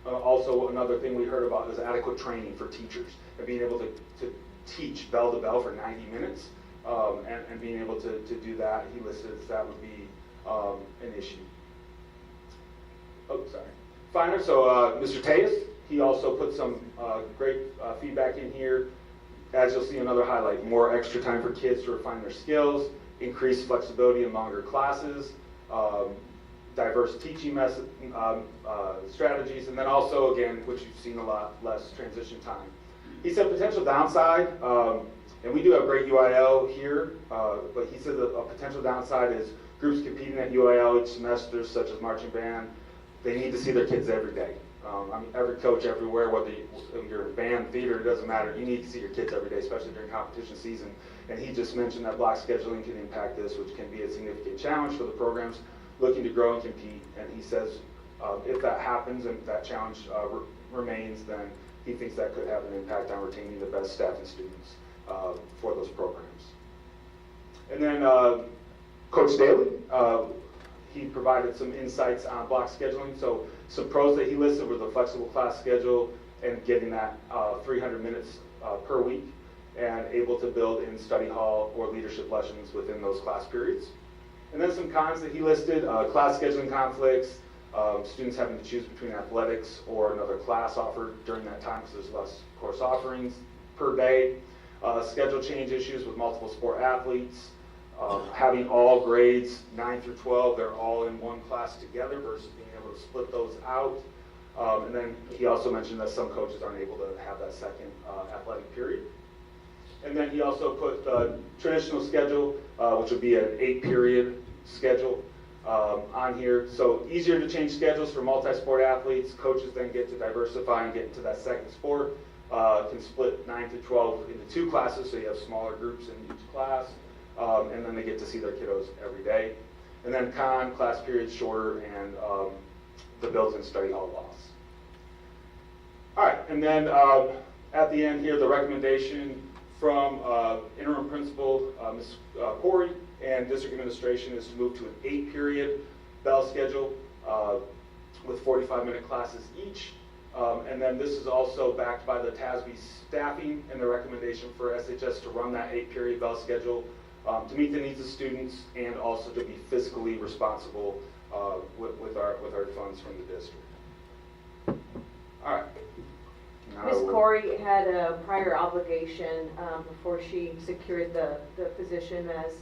also another thing we heard about is adequate training for teachers and being able to teach bell to bell for 90 minutes and being able to do that. He listed that would be an issue. Oh, sorry. Finally, so Mr. Tejas, he also put some great feedback in here. As you'll see, another highlight, more extra time for kids to refine their skills, increased flexibility in longer classes, diverse teaching strategies, and then also, again, which you've seen a lot, less transition time. He said potential downside, and we do have great UIL here, but he said a potential downside is groups competing at UIL each semester, such as marching band, they need to see their kids every day. I mean, every coach everywhere, whether you're in band, theater, it doesn't matter. You need to see your kids every day, especially during competition season. And he just mentioned that block scheduling can impact this, which can be a significant challenge for the programs looking to grow and compete. And he says if that happens and that challenge remains, then he thinks that could have an impact on retaining the best staff and students for those programs. And then Coach Daly, he provided some insights on block scheduling. So some pros that he listed were the flexible class schedule and getting that 300 minutes per week and able to build in study hall or leadership lessons within those class periods. And then some cons that he listed, class scheduling conflicts, students having to choose between athletics or another class offered during that time because there's less course offerings per day, schedule change issues with multiple sport athletes, having all grades 9 through 12, they're all in one class together versus being able to split those out. And then he also mentioned that some coaches aren't able to have that second athletic period. And then he also put the traditional schedule, which would be an 8-period schedule on here. So easier to change schedules for multi-sport athletes. Coaches then get to diversify and get into that second sport. Can split 9 through 12 into 2 classes, so you have smaller groups in each class. And then they get to see their kiddos every day. And then class periods shorter and the built-in study hall loss. All right, and then at the end here, the recommendation from interim principal Ms. Corey and district administration is to move to an 8-period bell schedule with 45-minute classes each. And then this is also backed by the TASB staffing and the recommendation for SHS to run that 8-period bell schedule to meet the needs of students and also to be fiscally responsible with our funds from the district. All right. Ms. Corey had a prior obligation before she secured the position as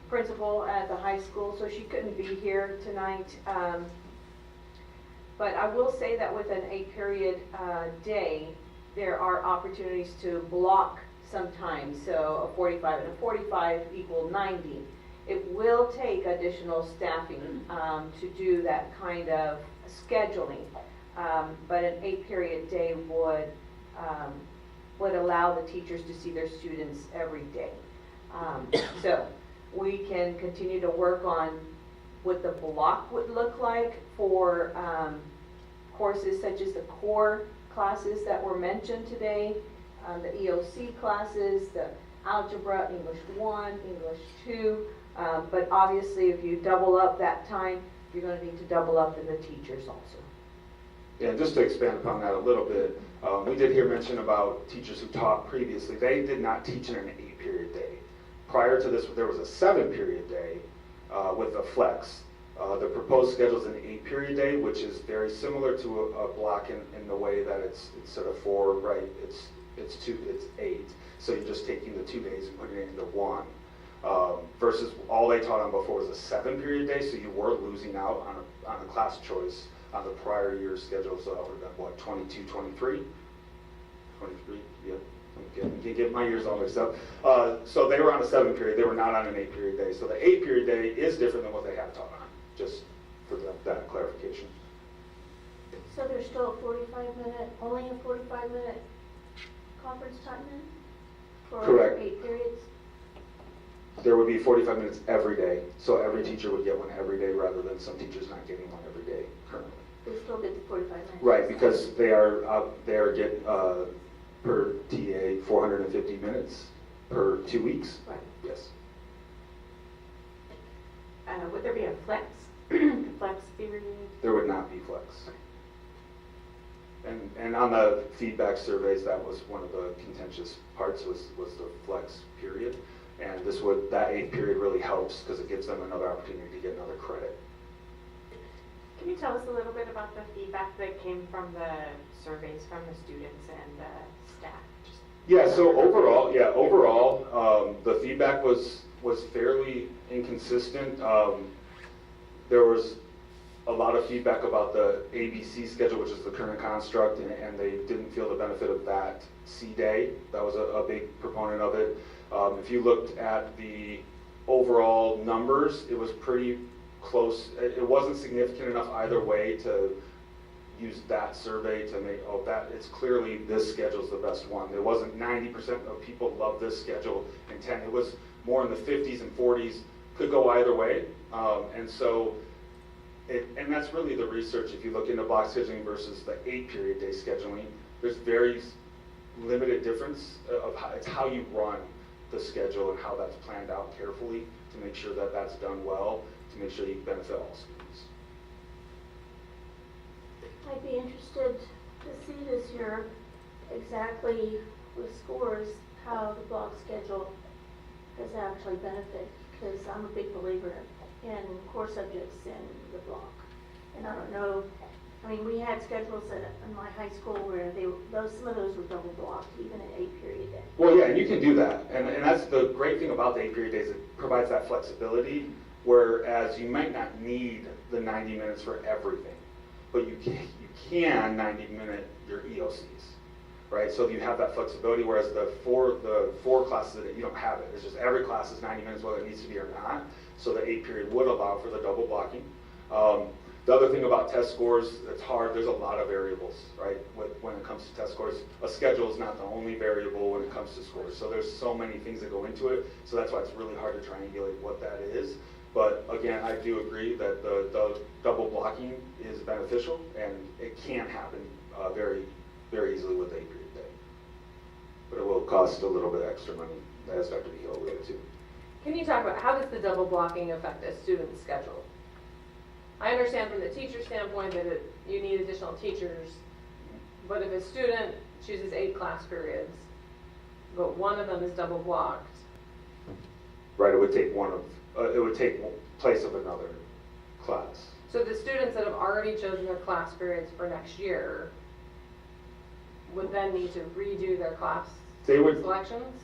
principal at the high school, so she couldn't be here tonight. But I will say that with an 8-period day, there are opportunities to block some time. So a 45 and a 45 equal 90. It will take additional staffing to do that kind of scheduling. But an 8-period day would allow the teachers to see their students every day. So we can continue to work on what the block would look like for courses such as the core classes that were mentioned today, the EOC classes, the algebra, English 1, English 2, but obviously if you double up that time, you're going to need to double up in the teachers also. Yeah, just to expand upon that a little bit, we did hear mention about teachers who taught previously. They did not teach in an 8-period day. Prior to this, there was a 7-period day with a flex. The proposed schedule is an 8-period day, which is very similar to a block in the way that it's instead of 4, right? It's 8. So you're just taking the 2 days and putting it into 1. Versus all they taught on before was a 7-period day, so you were losing out on a class choice on the prior year's schedule. So that would have been what, 22, 23? 23, yeah. You get my years all mixed up. So they were on a 7-period. They were not on an 8-period day. So the 8-period day is different than what they have taught on, just for that clarification. So there's still a 45-minute, only a 45-minute conference time then? For Correct. 8 periods? There would be 45 minutes every day. So every teacher would get one every day rather than some teachers not getting one every day currently. They still get the 45 minutes? Right, because they are getting per TA 450 minutes per 2 weeks. Right. Yes. Would there be a flex period? There would not be flex. And on the feedback surveys, that was one of the contentious parts was the flex period. And that 8th period really helps because it gives them another opportunity to get another credit. Can you tell us a little bit about the feedback that came from the surveys from the students and the staff? Yeah, so overall, the feedback was fairly inconsistent. There was a lot of feedback about the ABC schedule, which is the current construct, and they didn't feel the benefit of that C day. That was a big proponent of it. If you looked at the overall numbers, it was pretty close. It wasn't significant enough either way to use that survey to make, it's clearly this schedule's the best one. There wasn't 90% of people love this schedule and 10. It was more in the 50s and 40s, could go either way. And that's really the research. If you look into block scheduling versus the 8-period day scheduling, there's very limited difference of how you run the schedule and how that's planned out carefully to make sure that that's done well, to make sure you benefit all students. I'd be interested to see this year exactly with scores how the block schedule has actually benefited, because I'm a big believer in core subjects in the block. And I don't know, I mean, we had schedules in my high school where some of those were double blocked, even an 8-period day. Well, yeah, and you can do that. And that's the great thing about the 8-period days. It provides that flexibility, whereas you might not need the 90 minutes for everything, but you can 90-minute your EOCs, right? So you have that flexibility, whereas the four classes, you don't have it. It's just every class is 90 minutes, whether it needs to be or not. So the 8-period would allow for the double blocking. The other thing about test scores, it's hard. There's a lot of variables, right? When it comes to test scores, a schedule is not the only variable when it comes to scores. So there's so many things that go into it. So that's why it's really hard to triangulate what that is. But again, I do agree that the double blocking is beneficial, and it can happen very, very easily with the 8-period day. But it will cost a little bit extra money, as Dr. Behill alluded to. Can you talk about how does the double blocking affect a student's schedule? I understand from the teacher standpoint that you need additional teachers, but if a student chooses 8 class periods, but one of them is double blocked. Right, it would take place of another class. So the students that have already chosen their class periods for next year would then need to redo their class selections?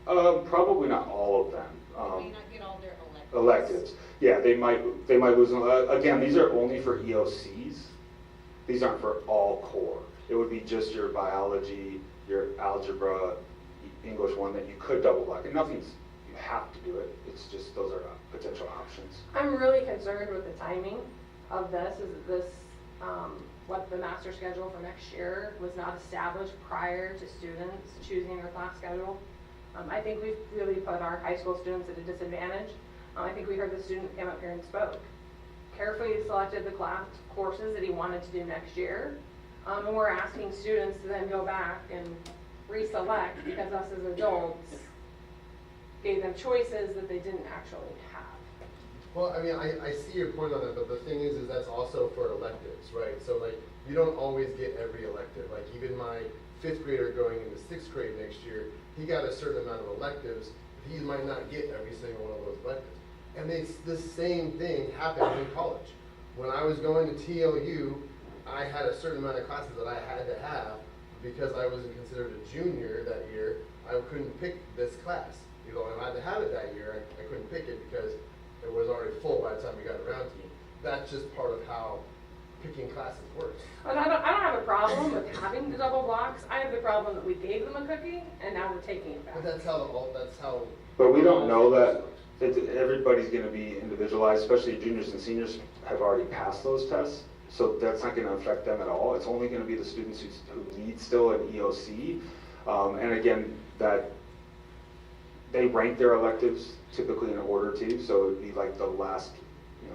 Probably not all of them. They may not get all their electives. Yeah, they might lose them. Again, these are only for EOCs. These aren't for all core. It would be just your biology, your algebra, English 1 that you could double block. And you have to do it. It's just those are potential options. I'm really concerned with the timing of this. What the master schedule for next year was not established prior to students choosing their class schedule. I think we've really put our high school students at a disadvantage. I think we heard the student came up here and spoke. Carefully selected the class courses that he wanted to do next year. And we're asking students to then go back and reselect because us as adults gave them choices that they didn't actually have. Well, I mean, I see your point on that, but the thing is that's also for electives, right? So like, you don't always get every elective. Like even my 5th grader going into 6th grade next year, he got a certain amount of electives. He might not get every single one of those electives. And it's the same thing happened in college. When I was going to TLU, I had a certain amount of classes that I had to have because I wasn't considered a junior that year. I couldn't pick this class. You know, I had to have it that year. I couldn't pick it because it was already full by the time we got around to me. That's just part of how picking classes works. And I don't have a problem with having the double blocks. I have the problem that we gave them a cookie and now we're taking it back. But that's how. But we don't know that everybody's gonna be individualized, especially juniors and seniors have already passed those tests. So that's not gonna affect them at all. It's only gonna be the students who need still an EOC. And again, that they rank their electives typically in order too. So it'd be like the last,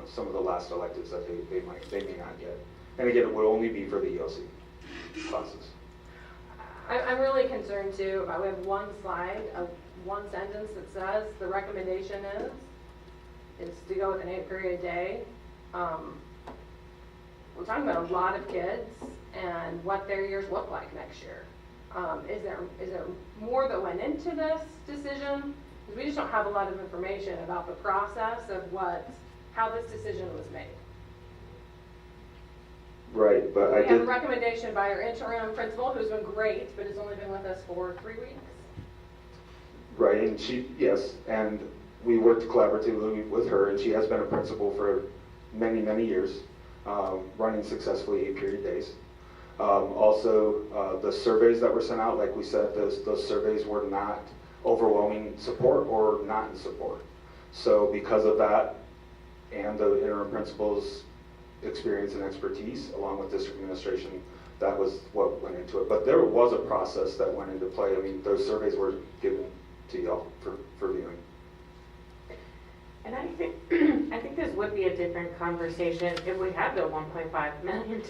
some of the last electives that they may not get. And again, it would only be for the EOC classes. I'm really concerned too. We have one slide of one sentence that says the recommendation is to go with an 8-period day. We're talking about a lot of kids and what their years look like next year. Is there more that went into this decision? Because we just don't have a lot of information about the process of how this decision was made. Right, but We have a recommendation by our interim principal, who's been great, but has only been with us for 3 weeks. Right, and yes, and we worked collaboratively with her, and she has been a principal for many, many years, running successfully 8-period days. Also, the surveys that were sent out, like we said, those surveys were not overwhelming support or not in support. So because of that, and the interim principal's experience and expertise, along with district administration, that was what went into it. But there was a process that went into play. I mean, those surveys were given to y'all for viewing. And I think this would be a different conversation if we had the $1.5 million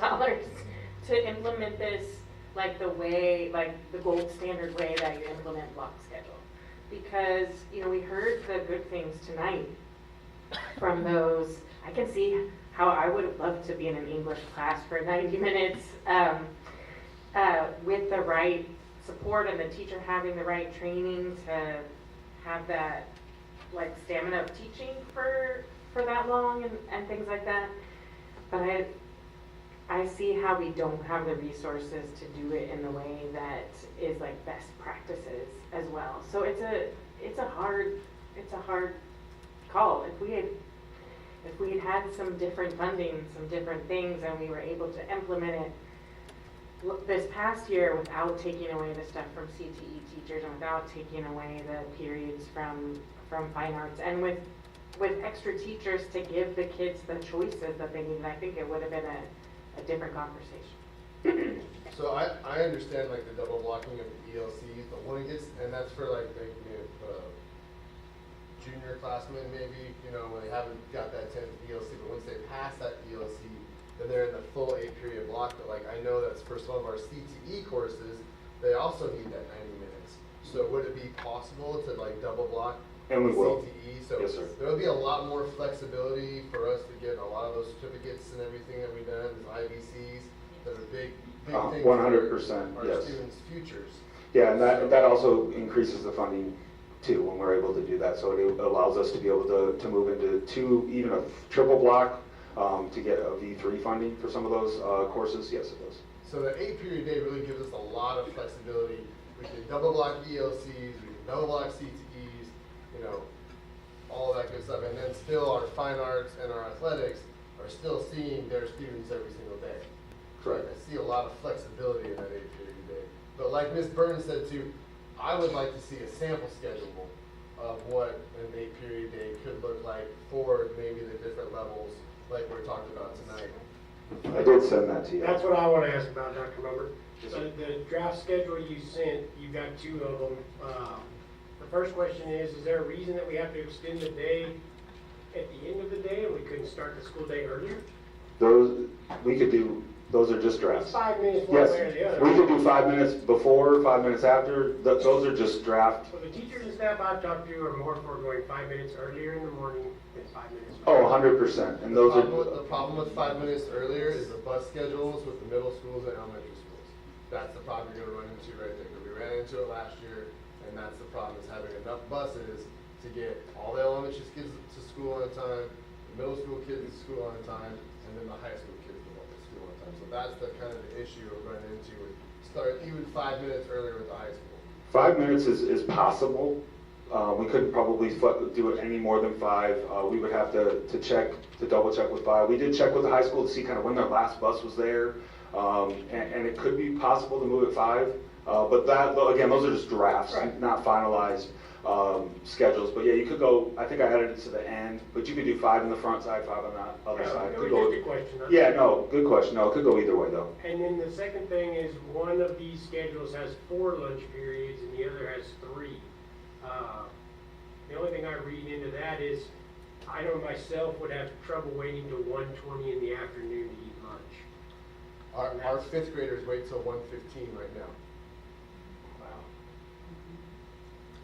to implement this like the gold standard way that you implement block schedule. Because, we heard the good things tonight from those. I can see how I would have loved to be in an English class for 90 minutes with the right support and the teacher having the right training to have that stamina of teaching for that long and things like that. But I see how we don't have the resources to do it in the way that is best practices as well. So it's a hard call. If we had some different funding, some different things, and we were able to implement it this past year without taking away the stuff from CTE teachers and without taking away the periods from fine arts, and with extra teachers to give the kids the choices that they need, I think it would have been a different conversation. So I understand the double blocking of the ELCs, but when it gets, and that's for junior classmen maybe, when they haven't got that 10th ELC, but once they pass that ELC, then they're in the full 8-period block. But I know that's for some of our CTE courses, they also need that 90 minutes. So would it be possible to double block And we will. CTE? So yes, sir. There will be a lot more flexibility for us to get a lot of those certificates and everything that we've done, these IBCs, that are big things 100%, for our yes. students' futures. Yeah, and that also increases the funding too when we're able to do that. So it allows us to be able to move into even a triple block to get a V3 funding for some of those courses. Yes, it does. So the 8-period day really gives us a lot of flexibility. We can double block ELCs, we can double block CTEs, all that good stuff. And then still our fine arts and our athletics are still seeing their students every single day. Correct. I see a lot of flexibility in that 8-period day. But like Ms. Burton said too, I would like to see a sample schedule of what an 8-period day could look like for maybe the different levels like we're talking about tonight. I did send that to you. That's what I want to ask about, Dr. Lumber. So the draft schedule you sent, you got 2 of them. The first question is there a reason that we have to extend the day at the end of the day and we couldn't start the school day earlier? Those are just drafts. It's 5 minutes one Yes, way or the other. we could do 5 minutes before, 5 minutes after. Those are just draft. So the teachers and staff I've talked to are more for going 5 minutes earlier in the morning than 5 minutes. Oh, 100%. And those The problem with 5 minutes earlier is the bus schedules with the middle schools and elementary schools. That's the problem you're going to run into right there. Because we ran into it last year, and that's the problem, is having enough buses to get all the elementary kids to school on time, the middle school kids to school on time, and then the high school kids to school on time. So that's the kind of the issue we're running into with start even 5 minutes earlier with the high school. 5 minutes is possible. We couldn't probably do it any more than 5. We would have to double check with 5. We did check with the high school to see kind of when their last bus was there, and it could be possible to move at 5. But again, those are just drafts, not finalized schedules. But yeah, you could go, I think I added it to the end, but you could do 5 in the front side, 5 on the other side. No, good question. Yeah, no, good question. No, it could go either way though. And then the second thing is one of these schedules has 4 lunch periods and the other has 3. The only thing I read into that is I know myself would have trouble waiting till 1:20 in the afternoon to eat lunch. Our 5th graders wait till 1:15 right now.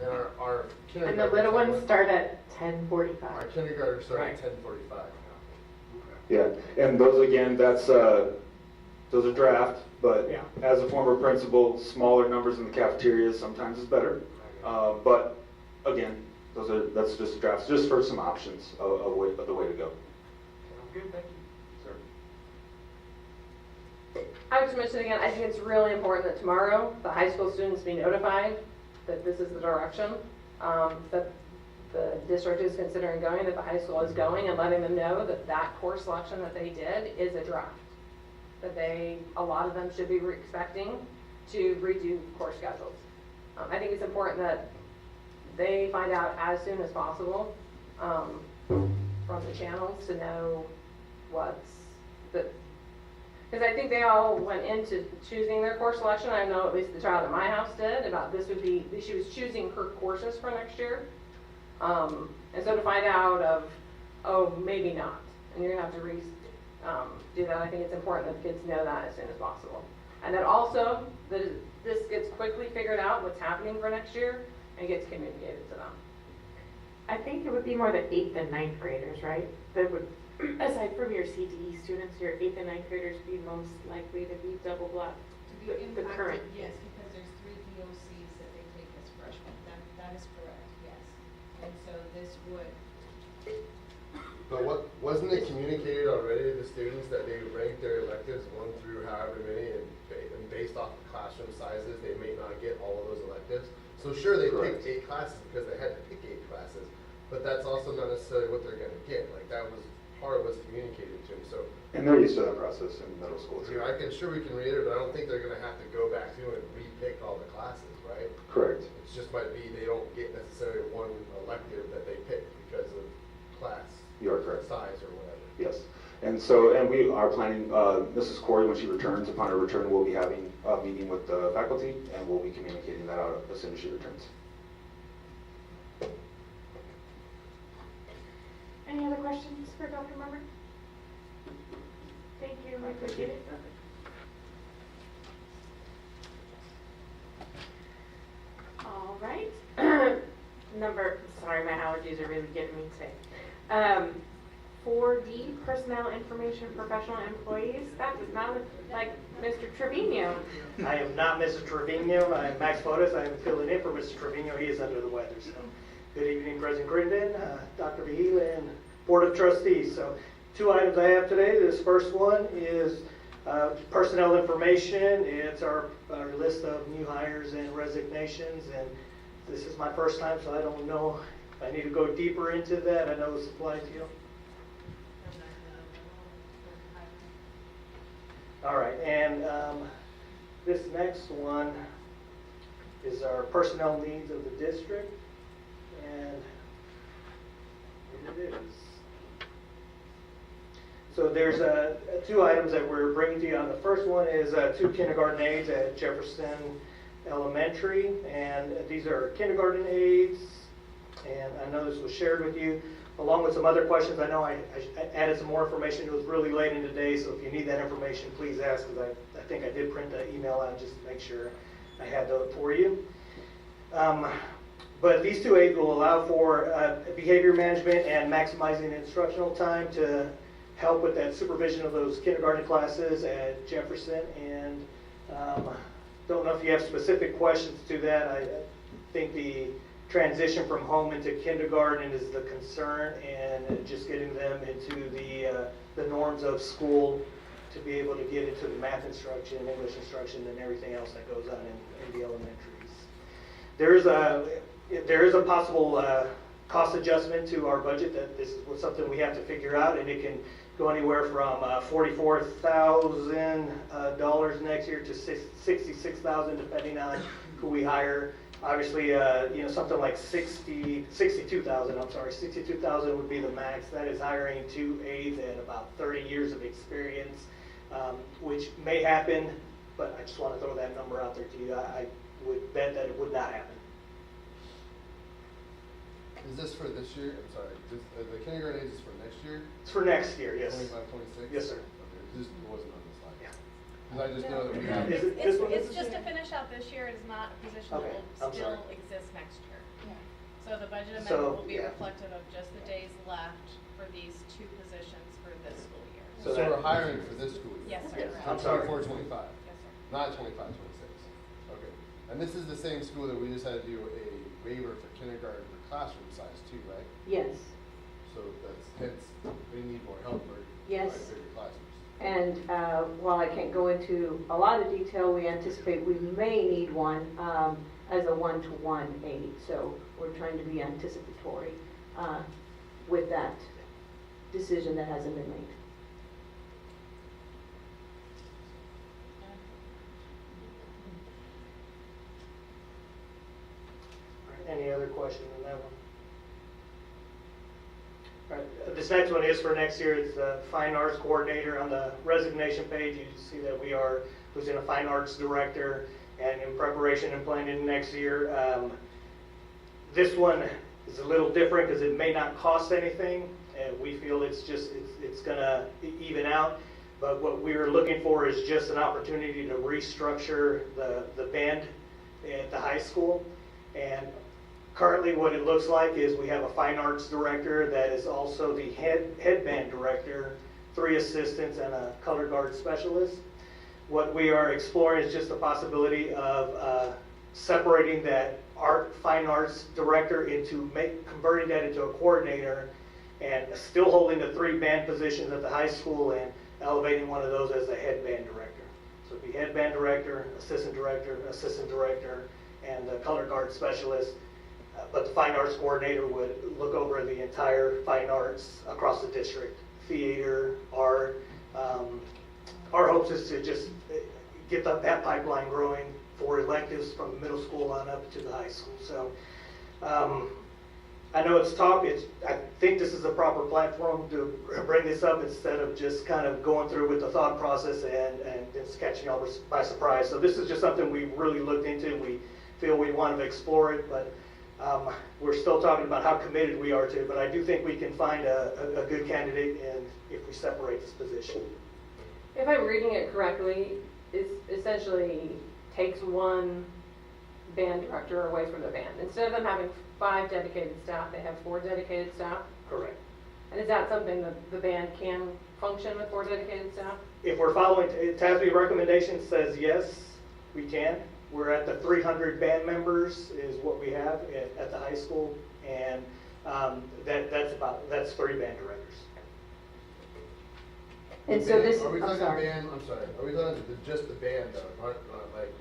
And our kindergarten. And the little ones start at 10:45. Our kindergarten start at 10:45. Yeah, and those again, those are draft, but as a former principal, smaller numbers in the cafeteria sometimes is better. But again, that's just drafts, just for some options of the way to go. Good, thank you. I would just mention again, I think it's really important that tomorrow the high school students be notified that this is the direction that the district is considering going, that the high school is going, and letting them know that that course selection that they did is a draft. That a lot of them should be expecting to redo course schedules. I think it's important that they find out as soon as possible from the channels to know because I think they all went into choosing their course selection. I know at least the child at my house did, she was choosing her courses for next year. And so to find out maybe not, and you're gonna have to do that, I think it's important that the kids know that as soon as possible. And that also, this gets quickly figured out what's happening for next year and gets communicated to them. I think it would be more the 8th and 9th graders, right? That would, aside from your CTE students, your 8th and 9th graders would be most likely to be double blocked. To be impacted, yes, because there's 3 DOCs that they take as freshmen. That is correct, yes. And so this would. But wasn't it communicated already to the students that they rank their electives 1 through however many, and based off of classroom sizes, they may not get all of those electives? So sure, they picked 8 classes because they had to pick 8 classes, but that's also not necessarily what they're going to get. Like that was part of what's communicated to them. So. And they're used to that process in middle school too. I can sure we can read it, but I don't think they're going to have to go back through and re-pick all the classes, right? Correct. It just might be they don't get necessarily one elective that they pick because of class. You are correct. Size or whatever. Yes. And we are planning, Mrs. Corey, when she returns, upon her return, we'll be having a meeting with the faculty, and we'll be communicating that out as soon as she returns. Any other questions for Dr. Mummer? Thank you, I appreciate it. All right. Sorry, my allergies are really getting me today. 4D, personnel information, professional employees. That does not look like Mr. Trevino. I am not Mr. Trevino. I'm Max Fotis. I am filling in for Mr. Trevino. He is under the weather. So, good evening, President Crittenden, Dr. Vihila, and Board of Trustees. So, 2 items I have today. This first one is personnel information. It's our list of new hires and resignations. And this is my first time, so I don't know if I need to go deeper into that. I know it's applied to you. All right, and this next one is our personnel needs of the district, and here it is. So there's 2 items that we're bringing to you. On the first one is 2 kindergarten aides at Jefferson Elementary, and these are kindergarten aides, and I know this was shared with you, along with some other questions. I know I added some more information. It was really late in the day, so if you need that information, please ask, because I think I did print the email out just to make sure I had that for you. But these 2 aides will allow for behavior management and maximizing instructional time to help with that supervision of those kindergarten classes at Jefferson. And don't know if you have specific questions to that. I think the transition from home into kindergarten is the concern, and just getting them into the norms of school to be able to get into the math instruction, English instruction, and everything else that goes on in the elementaries. There's there is a possible cost adjustment to our budget, that this is something we have to figure out, and it can go anywhere from $44,000 next year to $66,000, depending on who we hire. Obviously, something like 62,000, I'm sorry, 62,000 would be the max. That is hiring 2 aides and about 30 years of experience, which may happen, but I just want to throw that number out there to you. I would bet that it would not happen. Is this for this year? I'm sorry. The kindergarten age is for next year? It's for next year, yes. 25, 26? Yes, sir. Okay, this wasn't on the slide. Because I just know that we have. It's just to finish out this year. It is not a position Okay, that I'm will still sorry. exist next year. So the budget So, amendment will be yeah. reflective of just the days left for these 2 positions for this school year. So we're hiring for this school year? Yes, sir. Yes, I'm sorry. 24, 25? Yes, sir. Not 25, 26? Okay. And this is the same school that we just had to do a waiver for kindergarten for classroom size too, right? Yes. So that's hence, they need more help for Yes. bigger classrooms. And while I can't go into a lot of detail, we anticipate we may need one as a one-to-one aid. So we're trying to be anticipatory with that decision that hasn't been made. Any other questions on that one? All right, this next one is for next year. It's the Fine Arts Coordinator. On the resignation page, you see that we are losing a Fine Arts Director, and in preparation and planning next year. This one is a little different because it may not cost anything. We feel it's going to even out. But what we were looking for is just an opportunity to restructure the band at the high school. And currently what it looks like is we have a Fine Arts Director that is also the headband director, 3 assistants, and a color guard specialist. What we are exploring is just the possibility of separating that Fine Arts Director into converting that into a coordinator, and still holding the 3 band positions at the high school and elevating one of those as the headband director. So it'd be headband director, assistant director, and the color guard specialist. But the Fine Arts Coordinator would look over the entire fine arts across the district, theater, art. Our hopes is to just get that pipeline growing for electives from middle school on up to the high school. So I know it's talk. I think this is the proper platform to bring this up instead of just kind of going through with the thought process and just catching y'all by surprise. So this is just something we really looked into. We feel we want to explore it, but we're still talking about how committed we are to it. But I do think we can find a good candidate, and if we separate this position. If I'm reading it correctly, it essentially takes one band director away from the band. Instead of them having 5 dedicated staff, they have 4 dedicated staff? Correct. And is that something that the band can function with 4 dedicated staff? If we're following TASB recommendation says yes, we can. We're at the 300 band members is what we have at the high school, and that's 3 band directors. And so this, Are we I'm talking sorry. band? I'm sorry. Are we talking just the band though? Like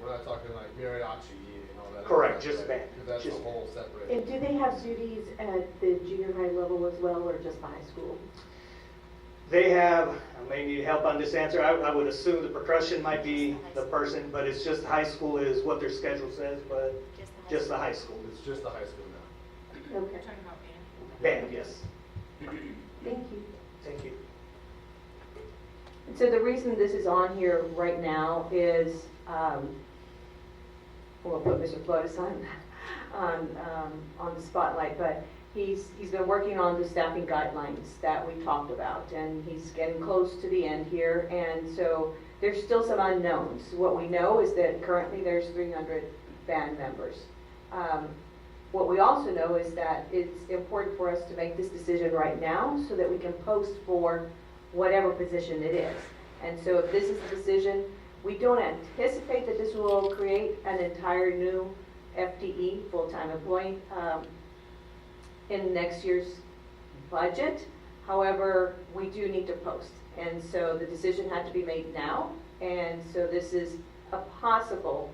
we're not talking like mariachi and all that. Correct, just band. Because that's Just a whole separate. And do they have duties at the junior high level as well, or just the high school? They have, I may need help on this answer. I would assume the percussion might be the person, but it's just high school is what their schedule says, but just the high school. It's just the high school now. Okay. Band, yes. Thank you. Thank you. And so the reason this is on here right now is, we'll put Mr. Flores on the spotlight, but he's been working on the staffing guidelines that we talked about, and he's getting close to the end here, and so there's still some unknowns. What we know is that currently there's 300 band members. What we also know is that it's important for us to make this decision right now so that we can post for whatever position it is. And so if this is the decision, we don't anticipate that this will create an entire new FTE, full-time employee, in next year's budget. However, we do need to post. And so the decision had to be made now. And so this is a possible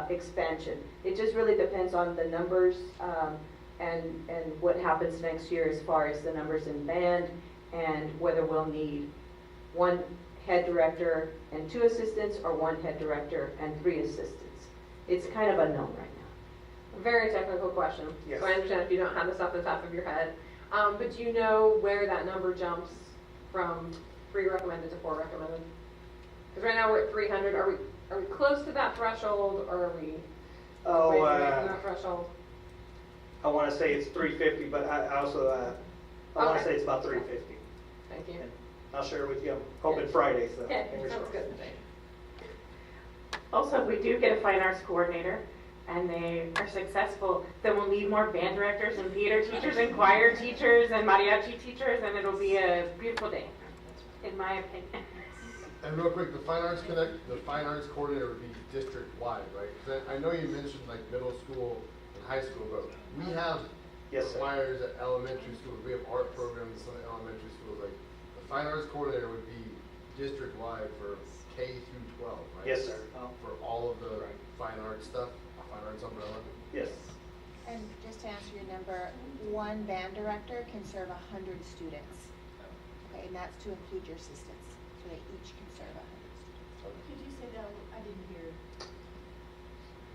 expansion. It just really depends on the numbers and what happens next year as far as the numbers in band and whether we'll need one head director and 2 assistants or one head director and 3 assistants. It's kind of unknown right now. A very technical question. Yes. So I understand if you don't have this off the top of your head. But do you know where that number jumps from 3 recommended to 4 recommended? Because right now we're at 300. Are we close to that threshold, or are we way away from that threshold? I want to say it's 350, but I also I want to say it's about 350. Thank you. I'll share it with you. I'm hoping Friday, so Yeah, fingers sounds crossed. good. Also, if we do get a fine arts coordinator and they are successful, then we'll need more band directors and theater teachers and choir teachers and mariachi teachers, and it'll be a beautiful day, in my opinion. And real quick, the Fine Arts coordinator would be district-wide, right? 'Cause I know you mentioned like middle school and high school, but we have choirs at elementary schools. We have art programs in some elementary schools. Like the Fine Arts coordinator would be district-wide for K through 12, right? Yes, sir. For all of the fine arts stuff, fine arts umbrella. Yes. And just to answer your number, one band director can serve 100 students. Okay, and that's to include your assistants. So they each can serve 100 students. Could you say that? I didn't hear.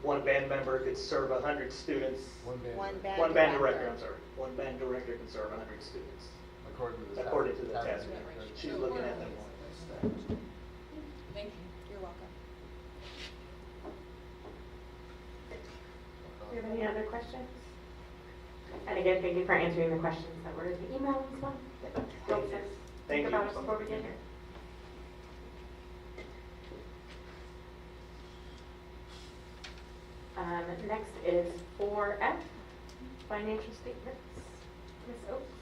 One band member could serve 100 students. One band director, I'm sorry. One band director can serve 100 students. According to the task. She's looking at them. Thank you. You're welcome. Do you have any other questions? And again, thank you for answering the questions that were in the email as well. Helps us think about it before we get here. Next is 4F, financial statements. Ms. Oaks.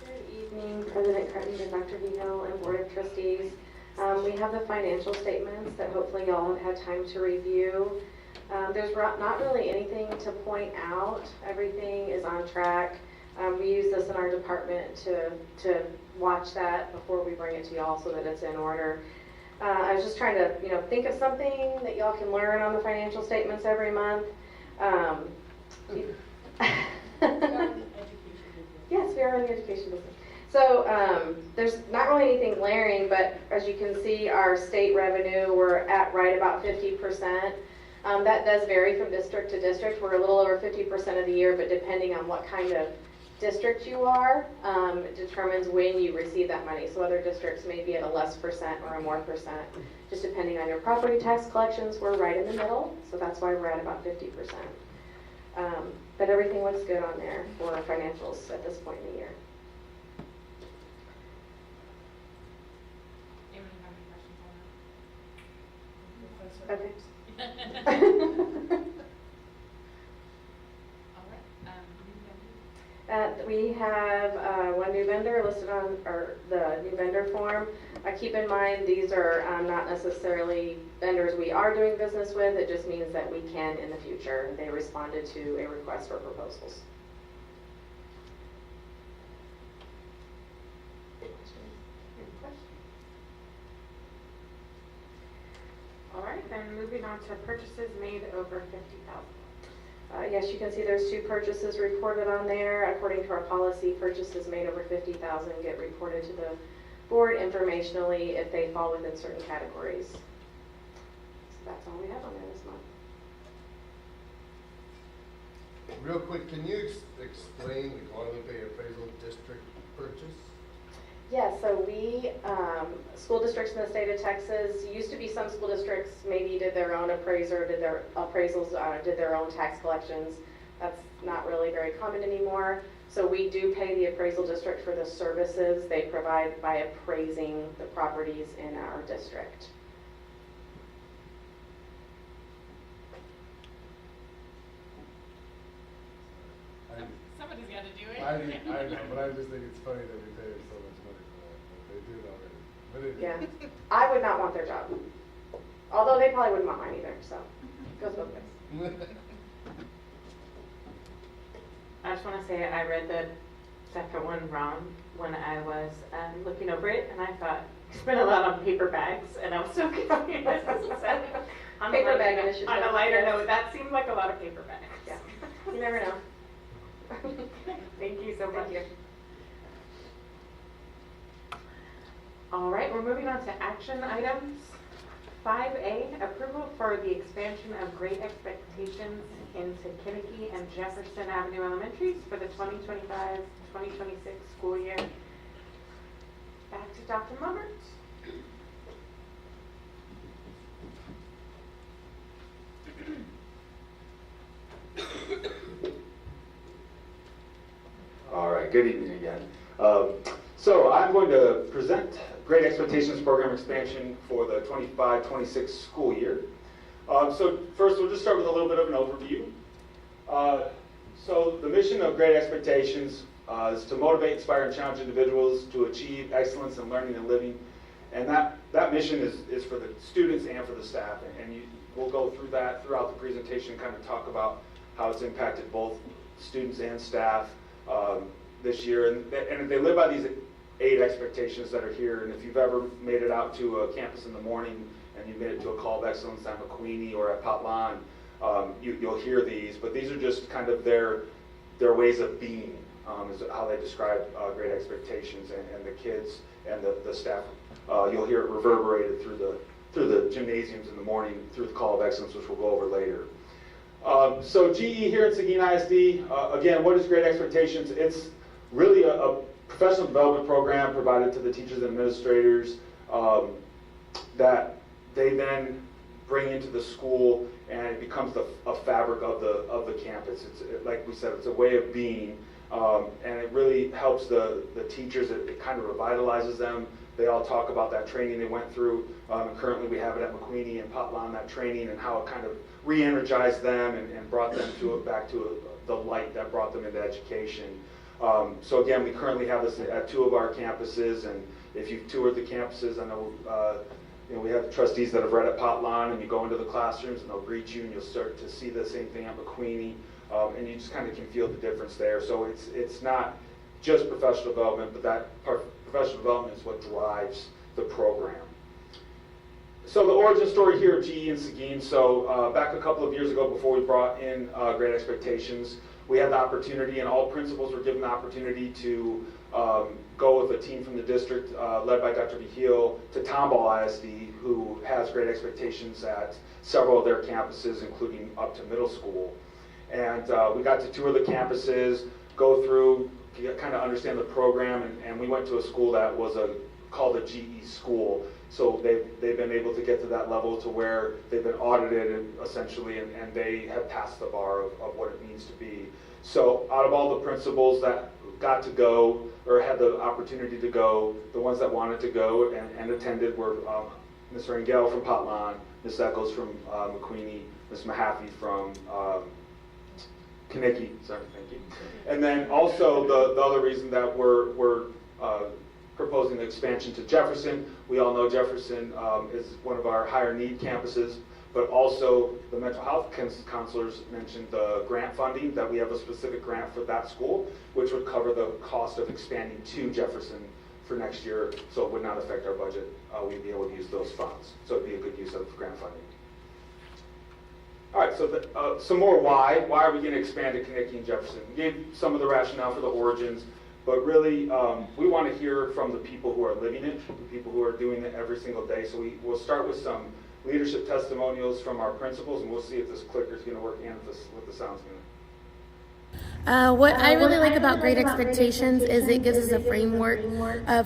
Good evening, President Cretton and Dr. Vito and Board of Trustees. We have the financial statements that hopefully y'all have had time to review. There's not really anything to point out. Everything is on track. We use this in our department to watch that before we bring it to y'all so that it's in order. I was just trying to, think of something that y'all can learn on the financial statements every month. Yes, we are in the education business. So there's not really anything glaring, but as you can see, our state revenue, we're at right about 50%. That does vary from district to district. We're a little over 50% of the year, but depending on what kind of district you are, it determines when you receive that money. So other districts may be at a less percent or a more percent, just depending on your property tax collections. We're right in the middle, so that's why we're at about 50%. But everything looks good on there for our financials at this point in the year. Okay. We have one new vendor listed on the new vendor form. Keep in mind, these are not necessarily vendors we are doing business with. It just means that we can in the future. They responded to a request for proposals. All right, then moving on to purchases made over 50,000. Yes, you can see there's 2 purchases reported on there. According to our policy, purchases made over 50,000 get reported to the board informationally if they fall within certain categories. So that's all we have on there this month. Real quick, can you explain the Guadalupe Appraisal District purchase? Yeah, so we, school districts in the state of Texas, used to be some school districts maybe did their own appraiser, did their appraisals, did their own tax collections. That's not really very common anymore. So we do pay the appraisal district for the services they provide by appraising the properties in our district. Somebody's got to do it. I know, but I just think it's funny that we pay so much money for that. But they do it already. But anyway. Yeah, I would not want their job. Although they probably wouldn't want mine either, so it goes both ways. I just want to say I read the second one wrong when I was looking over it, and I thought spent a lot on paper bags, and I'm so confused. On a Paper lighter bag note- initiative. On a lighter Yes. note, that seemed like a lot of paper bags. Yeah, you never know. Thank you so much. Thank you. All right, we're moving on to action items. 5A, approval for the expansion of Great Expectations into Kinnicky and Jefferson Avenue Elementaries for the 2025-2026 school year. Back to Dr. Mummert. All right, good evening again. So I'm going to present Great Expectations Program Expansion for the 25-26 school year. So first we'll just start with a little bit of an overview. So the mission of Great Expectations is to motivate, inspire, and challenge individuals to achieve excellence in learning and living. And that mission is for the students and for the staff. And we'll go through that throughout the presentation, kind of talk about how it's impacted both students and staff this year. And they live by these 8 expectations that are here. And if you've ever made it out to a campus in the morning and you made it to a Call of Excellence at McQueenie or at Potlan, you'll hear these. But these are just kind of their ways of being, is how they describe Great Expectations and the kids and the staff. You'll hear it reverberated through the gymnasiums in the morning through the Call of Excellence, which we'll go over later. So GE here at Seguin ISD, again, what is Great Expectations? It's really a professional development program provided to the teachers and administrators that they then bring into the school, and it becomes a fabric of the campus. It's like we said, it's a way of being, and it really helps the teachers. It kind of revitalizes them. They all talk about that training they went through. And currently we have it at McQueenie and Potlan, that training, and how it kind of re-energized them and brought them back to the light that brought them into education. So again, we currently have this at 2 of our campuses, and if you've toured the campuses, I know we have trustees that have read at Potlan, and you go into the classrooms and they'll greet you, and you'll start to see the same thing at McQueenie, and you just kind of can feel the difference there. So it's not just professional development, but that professional development is what drives the program. So the origin story here at GE and Seguin. So back a couple of years ago, before we brought in Great Expectations, we had the opportunity, and all principals were given the opportunity to go with a team from the district led by Dr. Vigil to Tomball ISD, who has Great Expectations at several of their campuses, including up to middle school. And we got to tour the campuses, go through, kind of understand the program, and we went to a school that was called a GE school. So they've been able to get to that level to where they've been audited essentially, and they have passed the bar of what it means to be. So out of all the principals that got to go or had the opportunity to go, the ones that wanted to go and attended were Ms. Rangel from Potlan, Ms. Eccles from McQueenie, Ms. Mahaffey from Kinnicky, sorry, thank you. And then also the other reason that we're proposing the expansion to Jefferson. We all know Jefferson is one of our higher need campuses, but also the mental health counselors mentioned the grant funding, that we have a specific grant for that school, which would cover the cost of expanding to Jefferson for next year, so it would not affect our budget. We'd be able to use those funds, so it'd be a good use of grant funding. All right, so some more why. Why are we going to expand to Kinnicky and Jefferson? We gave some of the rationale for the origins, but really we want to hear from the people who are living it, the people who are doing it every single day. So we'll start with some leadership testimonials from our principals, and we'll see if this clicker is going to work and what the sound's going to. What I really like about Great Expectations is it gives us a framework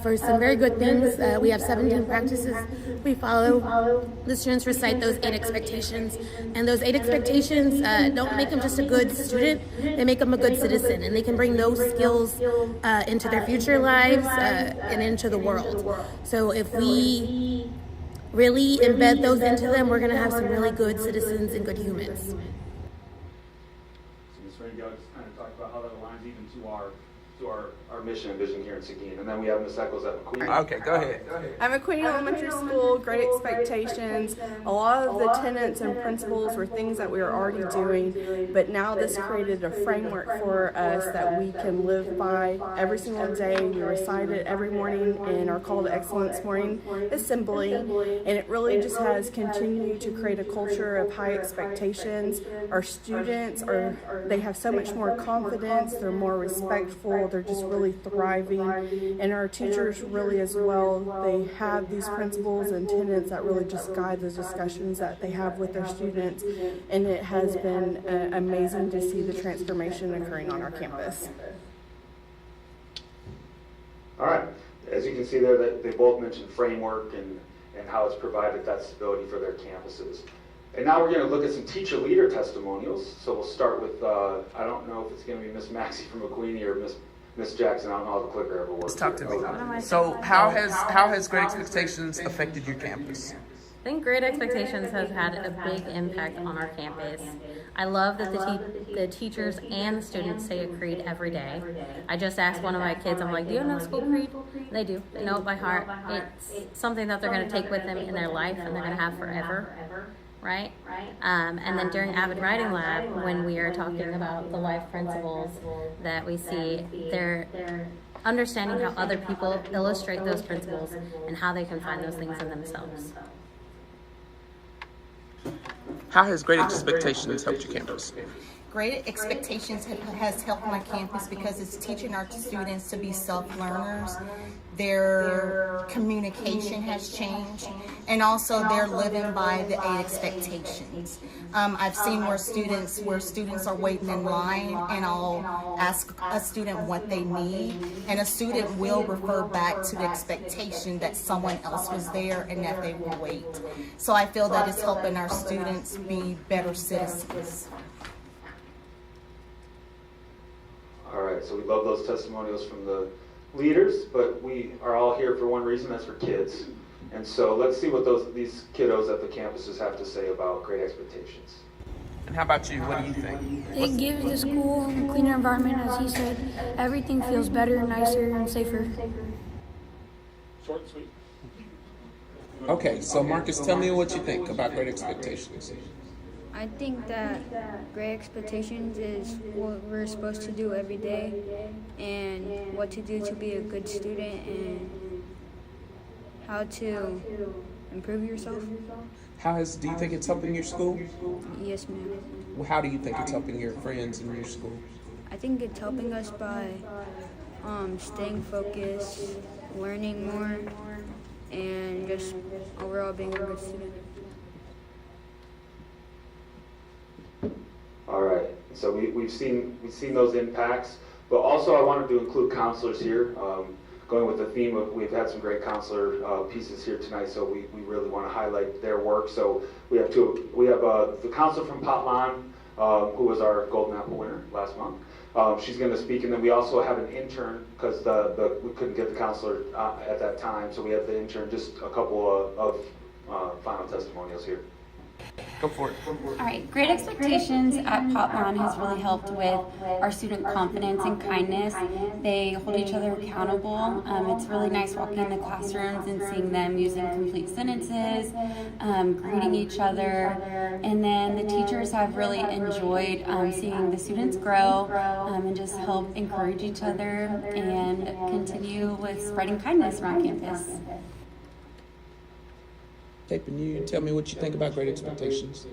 for some very good things. We have 17 practices we follow. The students recite those 8 expectations, and those 8 expectations don't make them just a good student, they make them a good citizen, and they can bring those skills into their future lives and into the world. So if we really embed those into them, we're going to have some really good citizens and good humans. Ms. Rangel just kind of talked about how that aligns even to our our mission and vision here in Seguin. And then we have Ms. Eccles at McQueen. Okay, go ahead. I'm at Queen Elementary School, Great Expectations. A lot of the tenets and principles were things that we were already doing, but now this created a framework for us that we can live by every single day. We recite it every morning in our Call to Excellence morning assembly, and it really just has continued to create a culture of high expectations. Our students they have so much more confidence, they're more respectful, they're just really thriving, and our teachers really as well, they have these principles and tenets that really just guide the discussions that they have with their students, and it has been amazing to see the transformation occurring on our campus. All right, as you can see there, that they both mentioned framework and how it's provided that stability for their campuses. And now we're going to look at some teacher leader testimonials. So we'll start with, I don't know if it's going to be Miss Maxie from McQueenie or Miss Jackson. I don't know how the clicker ever works. Talk to me. So how has Great Expectations affected your campus? I think Great Expectations has had a big impact on our campus. I love that the teachers and the students say a creed every day. I just asked one of my kids, I'm like, do you know school creed? They do. They know it by heart. It's something that they're going to take with them in their life and they're going to have forever. Right? And then during Avid Writing Lab, when we are talking about the life principles that we see, they're understanding how other people illustrate those principles and how they can find those things in themselves. How has Great Expectations helped your campus? Great Expectations has helped my campus because it's teaching our students to be self-learners. Their communication has changed, and also they're living by the 8 expectations. I've seen where students are waiting in line, and I'll ask a student what they need, and a student will refer back to the expectation that someone else was there and that they will wait. So I feel that it's helping our students be better citizens. All right, so we love those testimonials from the leaders, but we are all here for one reason, that's for kids. And so let's see what these kiddos at the campuses have to say about Great Expectations. And how about you? What do you think? It gives the school a cleaner environment, as he said. Everything feels better, nicer, and safer. Short and sweet. Okay, so Marcus, tell me what you think about Great Expectations. I think that Great Expectations is what we're supposed to do every day and what to do to be a good student and how to improve yourself. Do you think it's helping your school? Yes, ma'am. Well, how do you think it's helping your friends in your school? I think it's helping us by staying focused, learning more, and just overall being a good student. All right, so we've seen those impacts, but also I wanted to include counselors here. Going with the theme of, we've had some great counselor pieces here tonight, so we really want to highlight their work. So we have the counselor from Potlan, who was our Golden Apple winner last month. She's going to speak, and then we also have an intern because we couldn't get the counselor at that time, so we have the intern. Just a couple of final testimonials here. Go for it. All right, Great Expectations at Potlan has really helped with our student confidence and kindness. They hold each other accountable. It's really nice walking in the classrooms and seeing them using complete sentences, greeting each other. And then the teachers have really enjoyed seeing the students grow and just help encourage each other and continue with spreading kindness around campus. Can you tell me what you think about Great Expectations?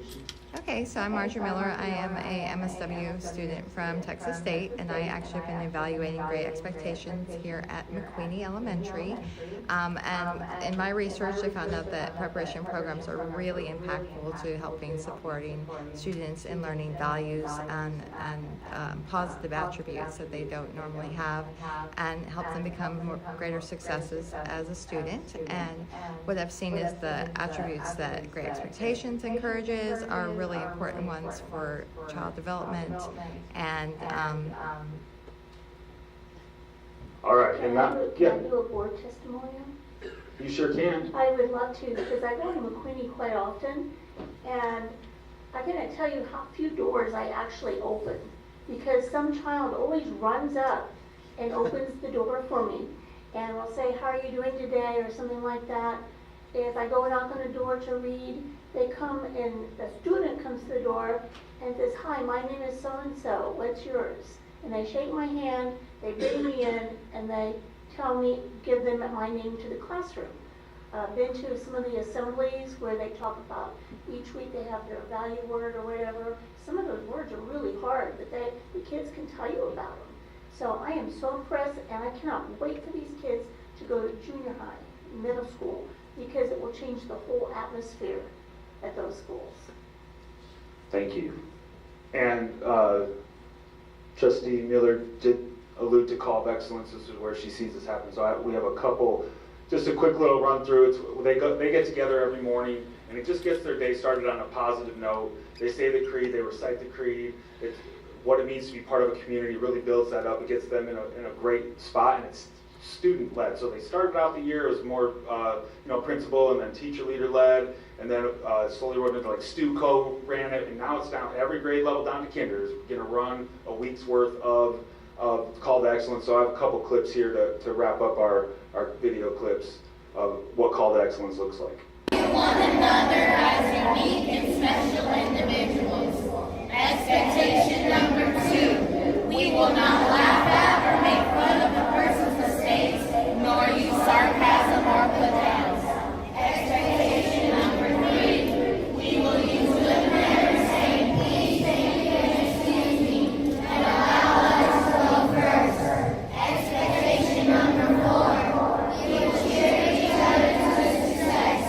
Okay, so I'm Marjorie Miller. I am a MSW student from Texas State, and I actually have been evaluating Great Expectations here at McQueen Elementary. And in my research, I found out that preparation programs are really impactful to helping supporting students in learning values and positive attributes that they don't normally have, and help them become greater successes as a student. And what I've seen is the attributes that Great Expectations encourages are really important ones for child development and all right, and Can I do a board testimonial? You sure can. I would love to, because I go to McQueen quite often, and I'm going to tell you how few doors I actually open, because some child always runs up and opens the door for me and will say, how are you doing today, or something like that. If I go knock on the door to read, they come and the student comes to the door and says, hi, my name is so-and-so, what's yours? And they shake my hand, they bring me in, and they tell me, give them my name to the classroom. Been to some of the assemblies where they talk about each week they have their value word or whatever. Some of those words are really hard, but the kids can tell you about them. So I am so impressed, and I cannot wait for these kids to go to junior high, middle school, because it will change the whole atmosphere at those schools. Thank you. And Trustee Miller did allude to Call of Excellence. This is where she sees this happen. So we have a couple, just a quick little run through. They get together every morning, and it just gets their day started on a positive note. They say the creed, they recite the creed. It's what it means to be part of a community, really builds that up. It gets them in a great spot, and it's student-led. So they started out the year as more principal and then teacher leader led, and then slowly rolled into like Stu Co ran it, and now it's down every grade level down to kinder is going to run a week's worth of Call to Excellence. So I have a couple clips here to wrap up our video clips of what Call to Excellence looks like. One another as unique and special individuals. Expectation number 2, we will not laugh at or make fun of a person's mistakes, nor use sarcasm or put downs. Expectation number 3, we will use good manners, saying please, thank you, and excuse me, and allow others to go first. Expectation number 4, we will cheer each other to success.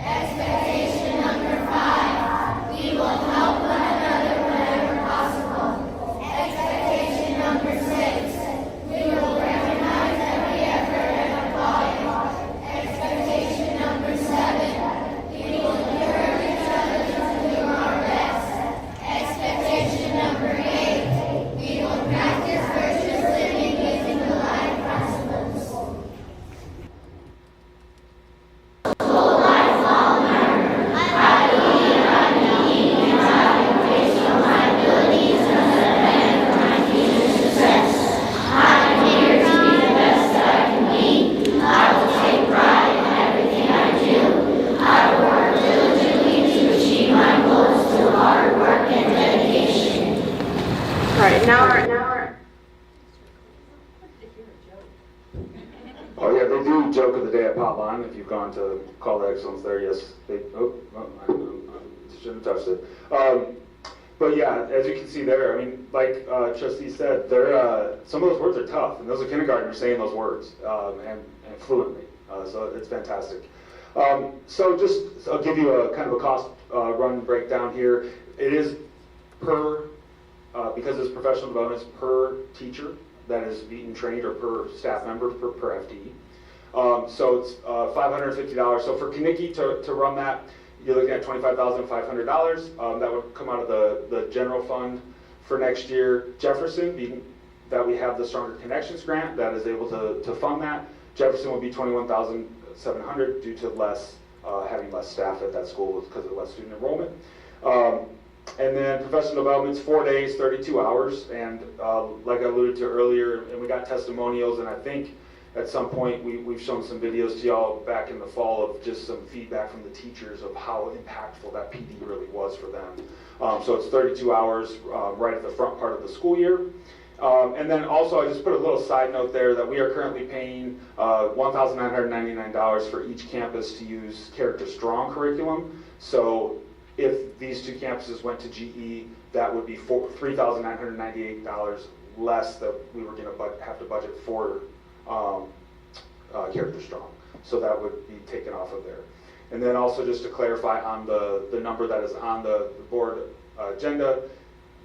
Expectation number 5, we will help one another whenever possible. Expectation number 6, we will recognize every effort and applaud it. Expectation number 7, we will encourage each other to do our best. Expectation number 8, we will practice virtuous living using the life principles. Lifelong learner, I believe I need rehabilitational abilities and advance my future success. I'm here to be the best that I can be. I will take pride in everything I do. I will work diligently to achieve my goals through hard work and dedication. All right, now Oh yeah, they do joke of the day at Potline. If you've gone to Call to Excellence there, yes, they. I shouldn't have touched it. But yeah, as you can see there, I mean, like Trustee said, some of those words are tough, and those are kindergartners saying those words and fluently. So it's fantastic. So just I'll give you a kind of a cost run breakdown here. It is per because it's professional development, it's per teacher that is being trained, or per staff member per FTE. So it's $550. So for Kinnicky to run that, you're looking at $25,500. That would come out of the general fund for next year. Jefferson, being that we have the Stronger Connections grant that is able to fund that, Jefferson would be $21,700 due to having less staff at that school because of less student enrollment. And then professional development's 4 days, 32 hours, and like I alluded to earlier, and we got testimonials, and I think at some point we've shown some videos to y'all back in the fall of just some feedback from the teachers of how impactful that PD really was for them. So it's 32 hours right at the front part of the school year. And then also I just put a little side note there that we are currently paying $1,999 for each campus to use Character Strong curriculum. So if these two campuses went to GE, that would be $3,998 less that we were going to have to budget for Character Strong. So that would be taken off of there. And then also just to clarify on the number that is on the board agenda,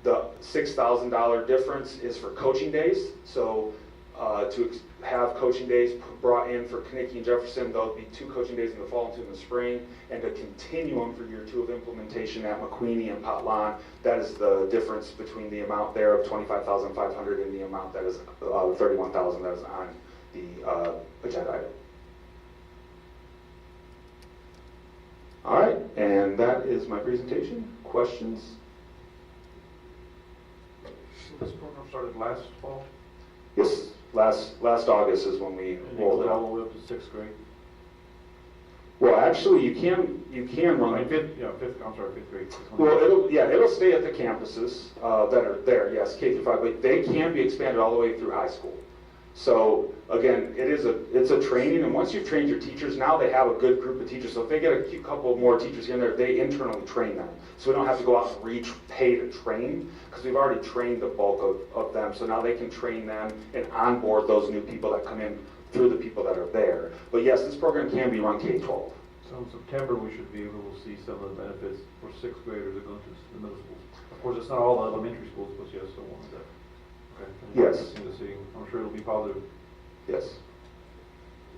the $6,000 difference is for coaching days. So to have coaching days brought in for Kinnicky and Jefferson, there'll be 2 coaching days in the fall and 2 in the spring, and a continuum for year 2 of implementation at McQueeney and Potlan. That is the difference between the amount there of $25,500 and the amount that is $31,000 that is on the agenda item. All right, and that is my presentation. Questions? This program started last fall? Yes, Last August is when we rolled it all out. the way up to 6th grade. Well, actually, you can run it. Fifth grade. Well, it'll stay at the campuses that are there, yes, K through 5, but they can be expanded all the way through high school. So again, it's a training, and once you've trained your teachers, now they have a good group of teachers. So if they get a couple more teachers in there, they internally train them. So we don't have to go out and pay to train, because we've already trained the bulk of them. So now they can train them and onboard those new people that come in through the people that are there. But yes, this program can be run K-12. So in September, we should be able to see some of the benefits for 6th graders that go to the middle schools. Of course, it's not all the elementary schools, but yes, the ones that. Okay. Yes. Interesting to see. I'm sure it'll be positive. Yes.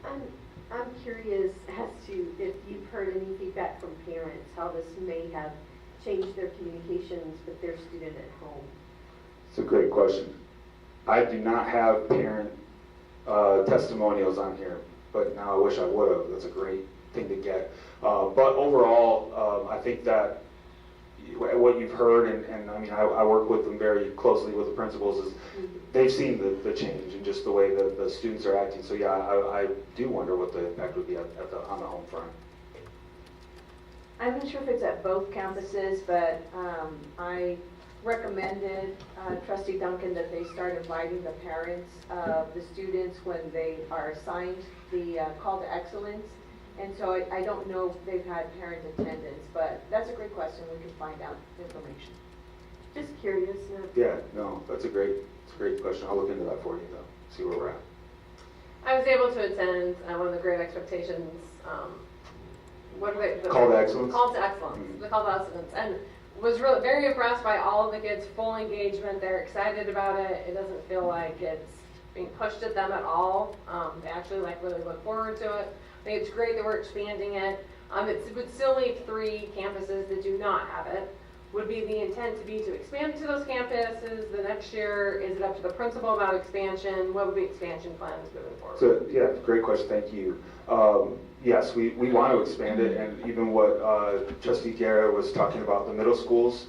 I'm curious as to if you've heard any feedback from parents, how this may have changed their communications with their student at home. It's a great question. I do not have parent testimonials on here, but now I wish I would have. That's a great thing to get. But overall, I think that what you've heard, and I mean, I work with them very closely with the principals, is they've seen the change and just the way that the students are acting. So yeah, I do wonder what the impact would be on the home front. I'm not sure if it's at both campuses, but I recommended Trustee Duncan that they start inviting the parents of the students when they are assigned the call to excellence. And so I don't know if they've had parent attendance, but that's a great question. We can find out information. Just curious. Yeah, no, that's a great question. I'll look into that for you though, see where we're at. I was able to attend one of the Great Expectations, what are they? Call to excellence? Call to excellence, the call to excellence. And was really very impressed by all of the kids' full engagement. They're excited about it. It doesn't feel like it's being pushed at them at all. They actually really look forward to it. I think it's great that we're expanding it. It would still leave 3 campuses that do not have it. Would be the intent to be to expand to those campuses the next year? Is it up to the principal about expansion? What would be expansion plans moving forward? So yeah, great question. Thank you. Yes, we want to expand it, and even what Trustee Guerra was talking about, the middle schools,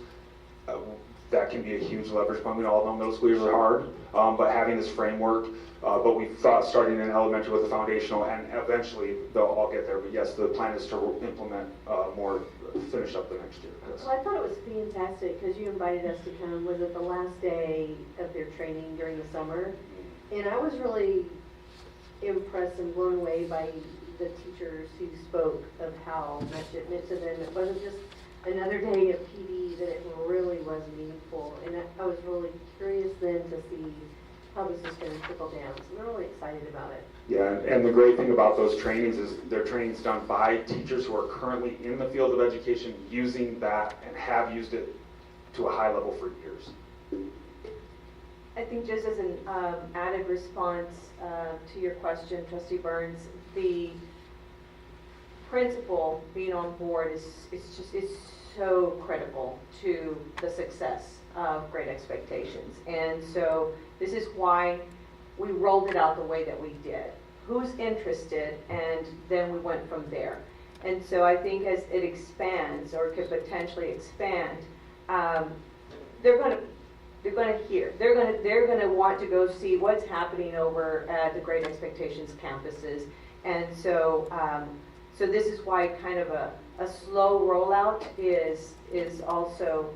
that can be a huge leverage point. We all know middle school years are hard, but having this framework, but we thought starting in elementary with the foundational, and eventually they'll all get there. But yes, the plan is to implement more, finish up the next year. Yes. Well, I thought it was fantastic because you invited us to come. Was it the last day of their training during the summer? And I was really impressed and blown away by the teachers who spoke of how much it meant to them. It wasn't just another day of PD, that it really was meaningful. And I was really curious then to see how this is going to trickle down. So we're really excited about it. Yeah, and the great thing about those trainings is their trainings done by teachers who are currently in the field of education using that and have used it to a high level for years. I think just as an added response to your question, Trustee Burns, the principal being on board is so critical to the success of Great Expectations. And so this is why we rolled it out the way that we did. Who's interested? And then we went from there. And so I think as it expands, or could potentially expand, they're going to hear. They're going to want to go see what's happening over at the Great Expectations campuses. And so so this is why kind of a slow rollout is also,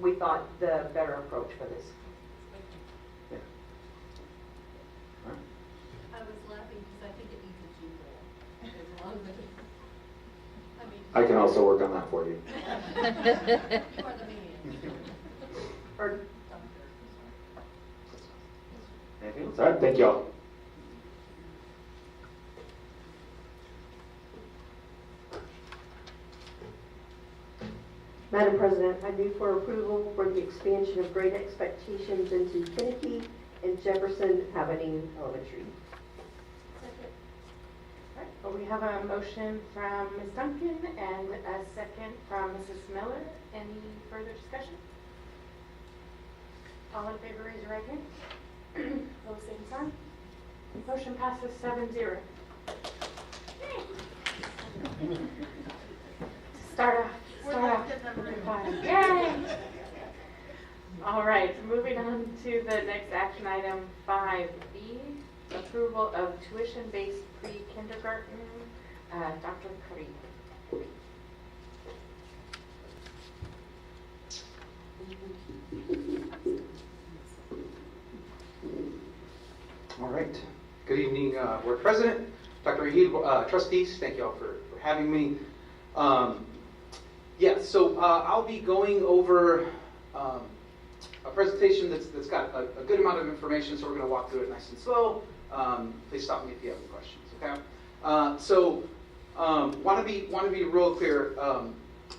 we thought, the better approach for this. I was laughing because I think it needs a G roll. I can also work on that for you. You are the man. Anything else? All right, thank y'all. Madam President, I move for approval for the expansion of Great Expectations into Kinnicky and Jefferson Avenue Elementary. Well, we have a motion from Ms. Duncan and a second from Mrs. Miller. Any further discussion? All in favor, raise your right hand. Opposed, same sign. Motion passes 7-0. Start off. Yay! All right, moving on to the next action item, 5B. approval of tuition-based pre-kindergarten. Dr. Curry. All right. Good evening, Board President, Dr. Rahid, Trustees. Thank you all for having me. So I'll be going over a presentation that's got a good amount of information, so we're going to walk through it nice and slow. Please stop me if you have any questions, okay? Want to be real clear.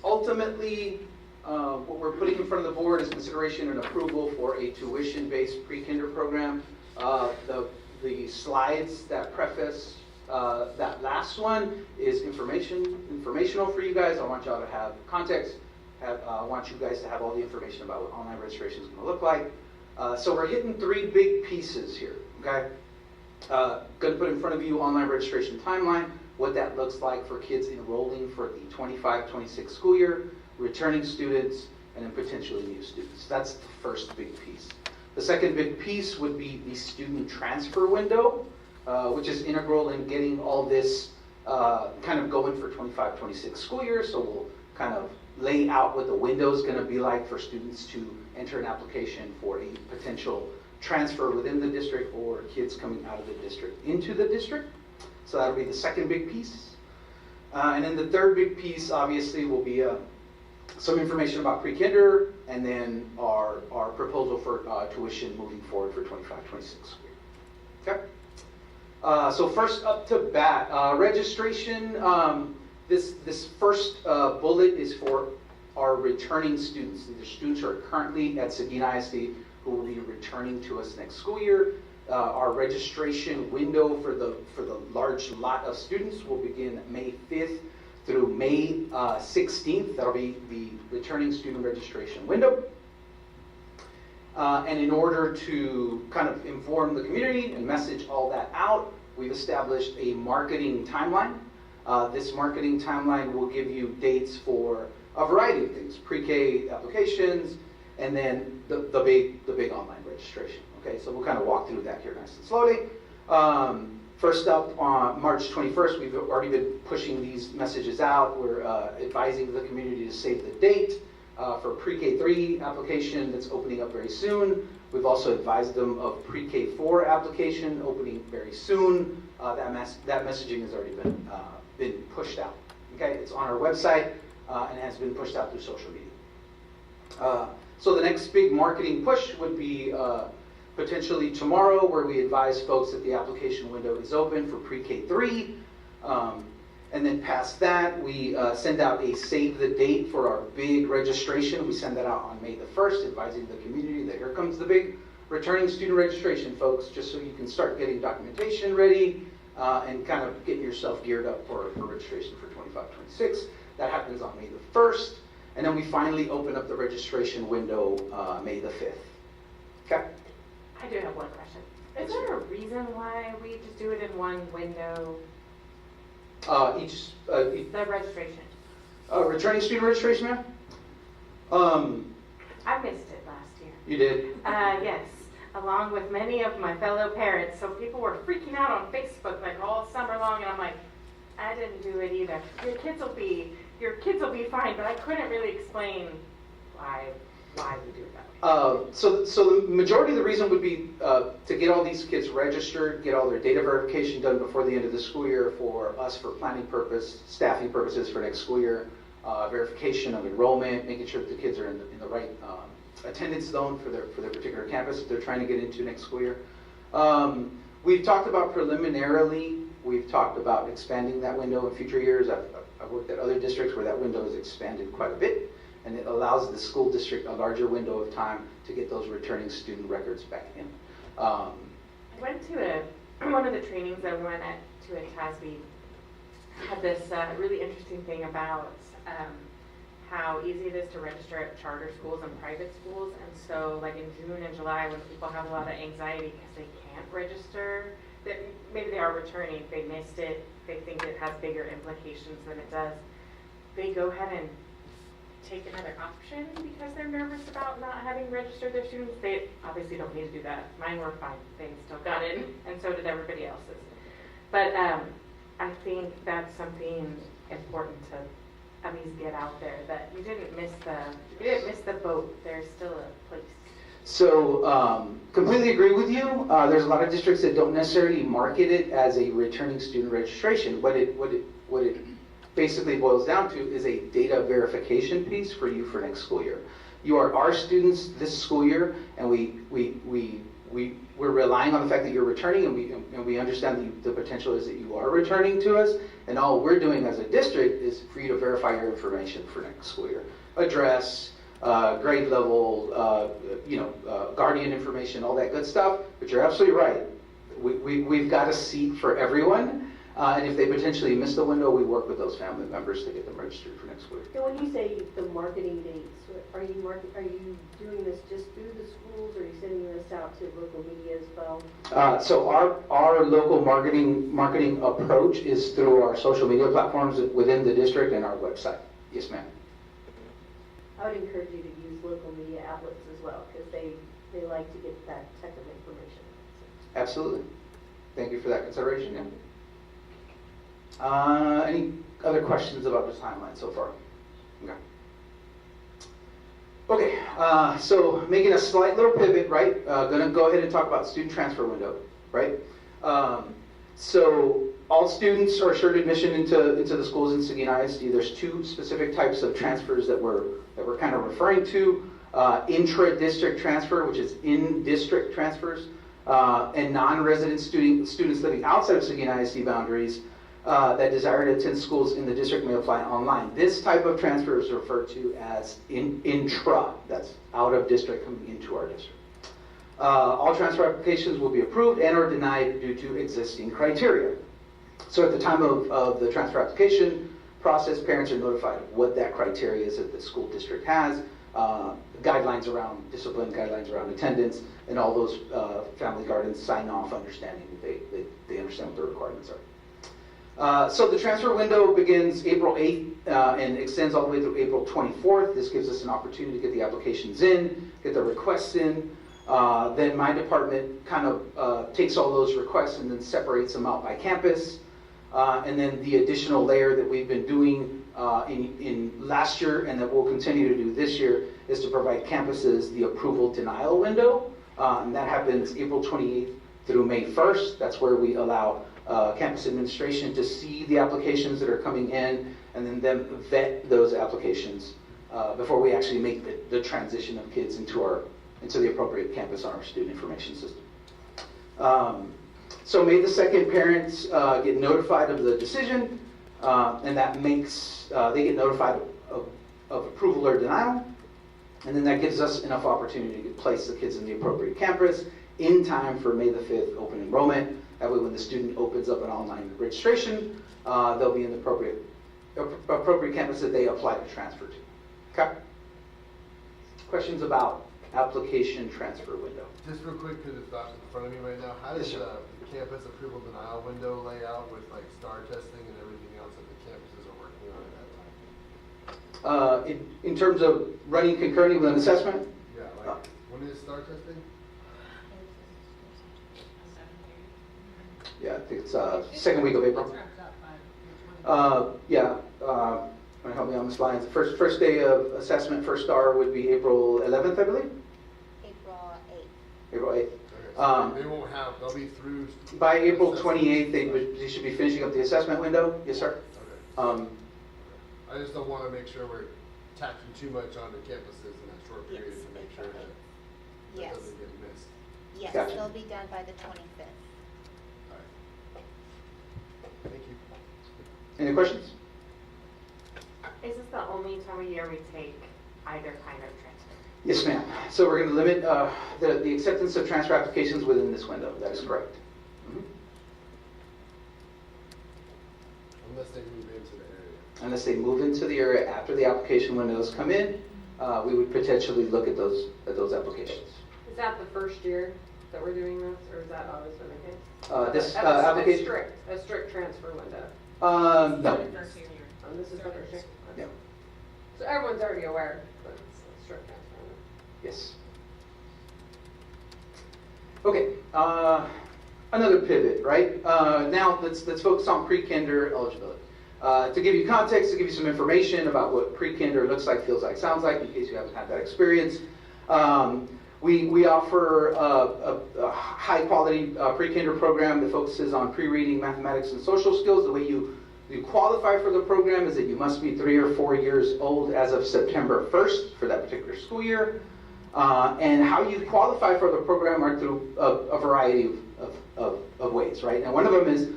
Ultimately, what we're putting in front of the board is consideration and approval for a tuition-based pre-kinder program. The slides that preface that last one is informational for you guys. I want y'all to have context. I want you guys to have all the information about what online registration is going to look like. So we're hitting 3 big pieces here, okay? Going to put in front of you online registration timeline, what that looks like for kids enrolling for the 25-26 school year, returning students, and then potentially new students. That's the first big piece. The second big piece would be the student transfer window, which is integral in getting all this kind of going for 25-26 school year. So we'll kind of lay out what the window is going to be like for students to enter an application for a potential transfer within the district or kids coming out of the district into the district. So that'll be the second big piece. And then the third big piece, obviously, will be some information about pre-kinder, and then our proposal for tuition moving forward for 25-26 school year. Okay. So first up to bat, registration. This first bullet is for our returning students. These are students who are currently at Seguin ISD who will be returning to us next school year. Our registration window for the large lot of students will begin May 5th through May 16th. That'll be the returning student registration window. And in order to kind of inform the community and message all that out, we've established a marketing timeline. This marketing timeline will give you dates for a variety of things, pre-K applications, and then the big online registration. Okay, so we'll kind of walk through that here nice and slowly. First up, on March 21st, we've already been pushing these messages out. We're advising the community to save the date for pre-K3 application that's opening up very soon. We've also advised them of pre-K4 application opening very soon. That messaging has already been pushed out. Okay, it's on our website and has been pushed out through social media. So the next big marketing push would be potentially tomorrow, where we advise folks that the application window is open for pre-K3. And then past that, we send out a save the date for our big registration. We send that out on May the 1st, advising the community that here comes the big returning student registration, folks, just so you can start getting documentation ready and kind of getting yourself geared up for registration for 25-26. That happens on May the 1st. And then we finally open up the registration window May the 5th. Okay? I do have one question. Is there a reason why we just do it in one window? The registration. Returning student registration, ma'am? I missed it last year. You did? Yes, along with many of my fellow parents. So people were freaking out on Facebook like all summer long, and I'm like, I didn't do it either. Your kids will be fine, but I couldn't really explain why we do it that way. So the majority of the reason would be to get all these kids registered, get all their data verification done before the end of the school year for us for planning purpose, staffing purposes for next school year, verification of enrollment, making sure that the kids are in the right attendance zone for their particular campus that they're trying to get into next school year. We've talked about preliminarily, we've talked about expanding that window in future years. I've worked at other districts where that window is expanded quite a bit, and it allows the school district a larger window of time to get those returning student records back in. I went to one of the trainings I went to at TASB had this really interesting thing about how easy it is to register at charter schools and private schools. And so like in June and July, when people have a lot of anxiety because they can't register, that maybe they are returning, they missed it, they think it has bigger implications than it does, they go ahead and take another option because they're nervous about not having registered their students. They obviously don't need to do that. Mine were fine. They still got in, and so did everybody else's. But I think that's something important to at least get out there, that you didn't miss the boat. There's still a place. So completely agree with you. There's a lot of districts that don't necessarily market it as a returning student registration. What it basically boils down to is a data verification piece for you for next school year. You are our students this school year, and we're relying on the fact that you're returning, and we understand the potential is that you are returning to us, and all we're doing as a district is for you to verify your information for next school year. Address, grade level, guardian information, all that good stuff. But you're absolutely right. We've got a seat for everyone. And if they potentially miss the window, we work with those family members to get them registered for next week. And when you say the marketing dates, are you doing this just through the schools, or are you sending this out to local media as well? So our local marketing approach is through our social media platforms within the district and our website. Yes, ma'am. I would encourage you to use local media outlets as well, because they like to get that type of information. Absolutely. Thank you for that consideration. Yeah. Any other questions about the timeline so far? Okay, so making a slight little pivot, right? Gonna go ahead and talk about student transfer window, right? So all students are assured admission into the schools in Seguin ISD. There's two specific types of transfers that we're kind of referring to. Intra-district transfer, which is in-district transfers, and non-resident students living outside of Seguin ISD boundaries that desire to attend schools in the district may apply online. This type of transfer is referred to as intra, that's out of district coming into our district. All transfer applications will be approved and or denied due to existing criteria. So at the time of the transfer application process, parents are notified of what that criteria is that the school district has, guidelines around discipline, guidelines around attendance, and all those family guardians sign off understanding that they understand what the requirements are. So the transfer window begins April 8th and extends all the way through April 24th. This gives us an opportunity to get the applications in, get the requests in. Then my department kind of takes all those requests and then separates them out by campus. And then the additional layer that we've been doing in last year and that we'll continue to do this year is to provide campuses the approval denial window. And that happens April 28th through May 1st. That's where we allow campus administration to see the applications that are coming in and then them vet those applications before we actually make the transition of kids into the appropriate campus on our student information system. So May the 2nd, parents get notified of the decision, and that makes, they get notified of approval or denial, and then that gives us enough opportunity to place the kids in the appropriate campus in time for May the 5th open enrollment. That way when the student opens up an online registration, they'll be in the appropriate campus that they apply to transfer to. Okay? Questions about application transfer window? Just real quick, because it's not in front of me right now, how does the campus approval denial window lay out with like STAR testing and everything else that the campuses are working on at that time? In terms of running concurrently with an assessment? Yeah, like when is STAR testing? Yeah, I think it's second week of April. Help me on the slides. First day of assessment for STAR would be April 11th, I believe. April 8th. They won't have, they'll be through. By April 28th, they should be finishing up the assessment window. Yes, sir. Okay. I just don't want to make sure we're tacking too much onto campuses in that short period to make sure that that doesn't get missed. Yes, Gotcha. they'll be done by the 25th. Thank you. Any questions? Is this the only time of year we take either kind of transfer? Yes, ma'am. So we're going to limit the acceptance of transfer applications within this window. That is correct. Unless they move into the area. Unless they move into the area after the application windows come in, we would potentially look at those applications. Is that the first year that we're doing this, or is that always been the case? This application? A strict transfer window. No. This is the first year. Yeah. So everyone's already aware that it's strict transfer. Yes. Okay, another pivot, right? Now let's focus on pre-kinder eligibility. To give you context, to give you some information about what pre-kinder looks like, feels like, sounds like, in case you haven't had that experience. We offer a high-quality pre-kinder program that focuses on pre-reading, mathematics, and social skills. The way you qualify for the program is that you must be 3 or 4 years old as of September 1st for that particular school year. And how you qualify for the program are through a variety of ways, right? Now, one of them is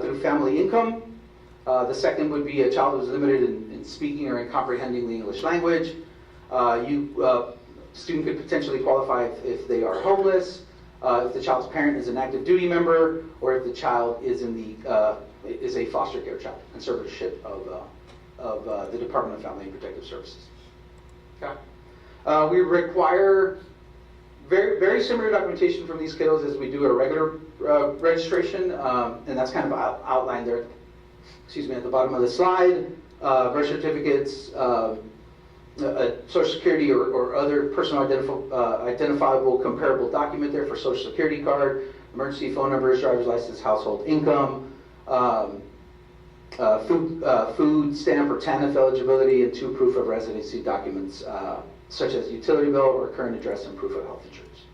through family income. The second would be a child who's limited in speaking or in comprehending the English language. Student could potentially qualify if they are homeless, if the child's parent is an active duty member, or if the child is is a foster care child, conservatorship of the Department of Family and Protective Services. Okay. We require very similar documentation from these kiddos as we do a regular registration, and that's kind of outlined there. Excuse me, at the bottom of the slide. Birth certificates, Social Security or other personal identifiable comparable document there for Social Security card, emergency phone numbers, driver's license, household income, food stamp or TANF eligibility, and 2 proof of residency documents, such as utility bill or current address and proof of health insurance.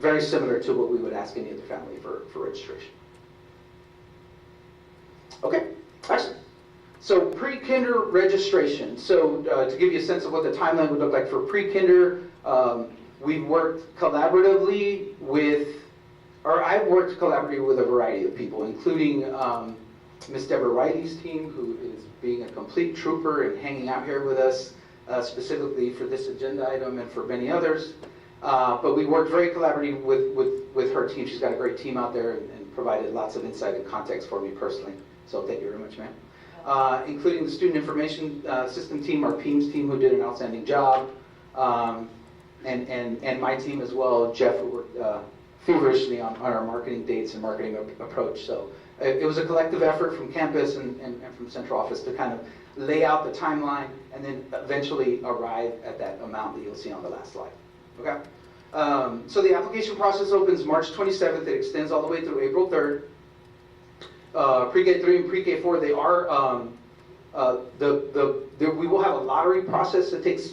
Very similar to what we would ask any other family for registration. Okay, excellent. So pre-kinder registration. So to give you a sense of what the timeline would look like for pre-kinder, we've worked collaboratively with, or I've worked collaboratively with a variety of people, including Miss Deborah Riley's team, who is being a complete trooper and hanging out here with us, specifically for this agenda item and for many others. But we worked very collaboratively with her team. She's got a great team out there and provided lots of insight and context for me personally. So thank you very much, ma'am. Including the Student Information System team, our PEAMS team, who did an outstanding job, and my team as well, Jeff, who worked feverishly on our marketing dates and marketing approach. So it was a collective effort from campus and from central office to kind of lay out the timeline and then eventually arrive at that amount that you'll see on the last slide. Okay? So the application process opens March 27th. It extends all the way through April 3rd. Pre-K 3 and Pre-K 4, they are, we will have a lottery process that takes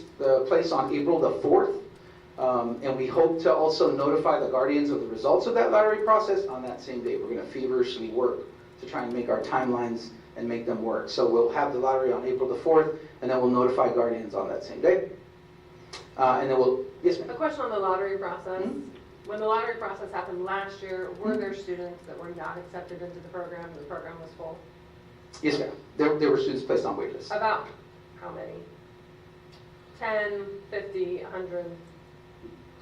place on April the 4th. And we hope to also notify the guardians of the results of that lottery process on that same day. We're going to feverishly work to try and make our timelines and make them work. So we'll have the lottery on April the 4th, and then we'll notify guardians on that same day. And then we'll, yes ma'am? A question on the lottery process. Mm-hmm. When the lottery process happened last year, were there students that were not accepted into the program and the program was full? Yes ma'am. There were students placed on wait lists. About how many? 10, 50, 100?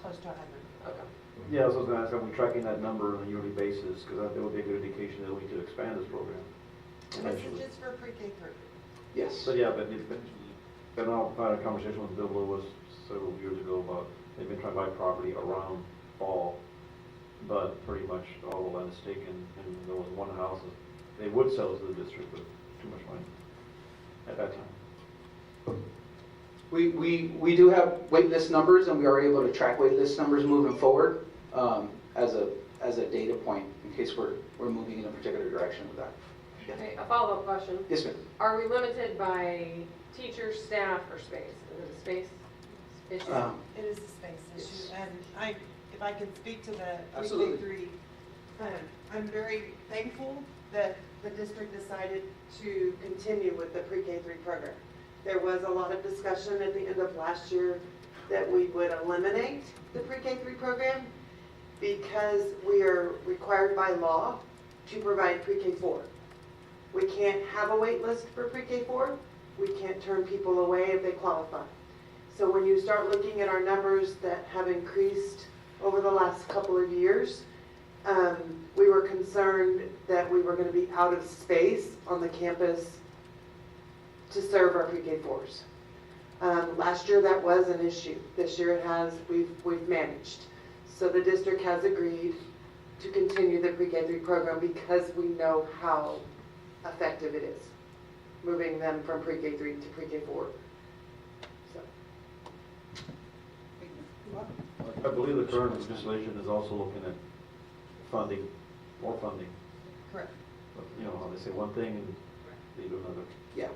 Close to 100. Okay. Yeah, I was going to ask, are we tracking that number on a yearly basis? Because that would be a good indication that we need to expand this program. This is just for pre-K 3. Yes. So yeah, but I had a conversation with Bill Lewis several years ago about they've been trying to buy property around Fall, but pretty much all the land is taken, and there was one house that they would sell to the district, but too much money at that time. We do have wait list numbers, and we are able to track wait list numbers moving forward as a data point in case we're moving in a particular direction with that. Yeah. Okay, a follow-up question. Yes, ma'am. Are we limited by teachers, staff, or space? Is it a space issue? It is a space issue, and if I can speak to the Absolutely. Pre-K 3, I'm very thankful that the district decided to continue with the Pre-K 3 program. There was a lot of discussion at the end of last year that we would eliminate the Pre-K 3 program because we are required by law to provide Pre-K 4. We can't have a wait list for Pre-K 4. We can't turn people away if they qualify. So when you start looking at our numbers that have increased over the last couple of years, we were concerned that we were going to be out of space on the campus to serve our Pre-K 4s. Last year that was an issue. This year it has, we've managed. So the district has agreed to continue the Pre-K 3 program because we know how effective it is. moving them from pre-K 3 to pre-K 4. So. I believe the current legislation is also looking at funding, more funding. Correct. But, you know, how they say one thing and they do another. Yeah.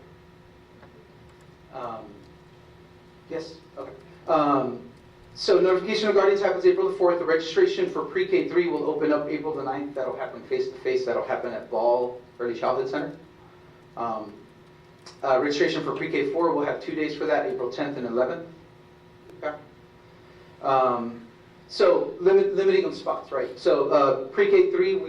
Yes, okay. So notification of guardians happens April the 4th. The registration for pre-K 3 will open up April the 9th. That'll happen face-to-face. That'll happen at Ball Early Childhood Center. Registration for pre-K 4, we'll have 2 days for that, April 10th and 11th. Okay. So limiting of spots, right? So pre-K 3,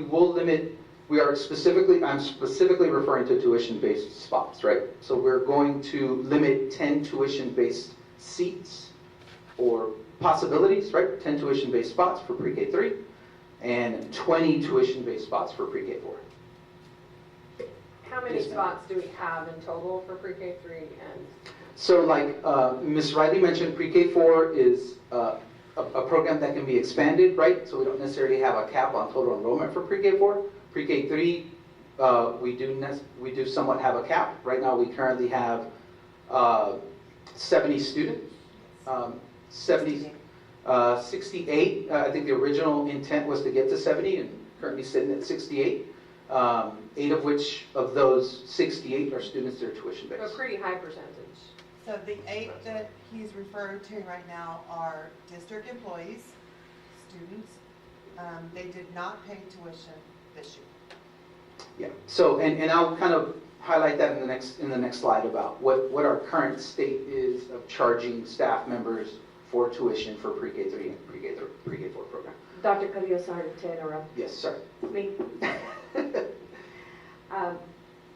I'm specifically referring to tuition-based spots, right? So we're going to limit 10 tuition-based seats or possibilities, right? 10 tuition-based spots for pre-K 3 and 20 tuition-based spots for pre-K 4. How many spots do we have in total for pre-K 3 and? So like Ms. Riley mentioned, pre-K 4 is a program that can be expanded, right? So we don't necessarily have a cap on total enrollment for pre-K 4. Pre-K 3, we do somewhat have a cap. Right now we currently have 70 students. 68. I think the original intent was to get to 70 and currently sitting at 68. 8 of those 68 are students that are tuition based. A pretty high percentage. So the 8 that he's referring to right now are district employees, students. They did not pay tuition this year. Yeah. So and I'll kind of highlight that in the next slide about what our current state is of charging staff members for tuition for pre-K 3 and pre-K 4 program. Dr. Carrillo, sorry to interrupt. Yes, sir. Me.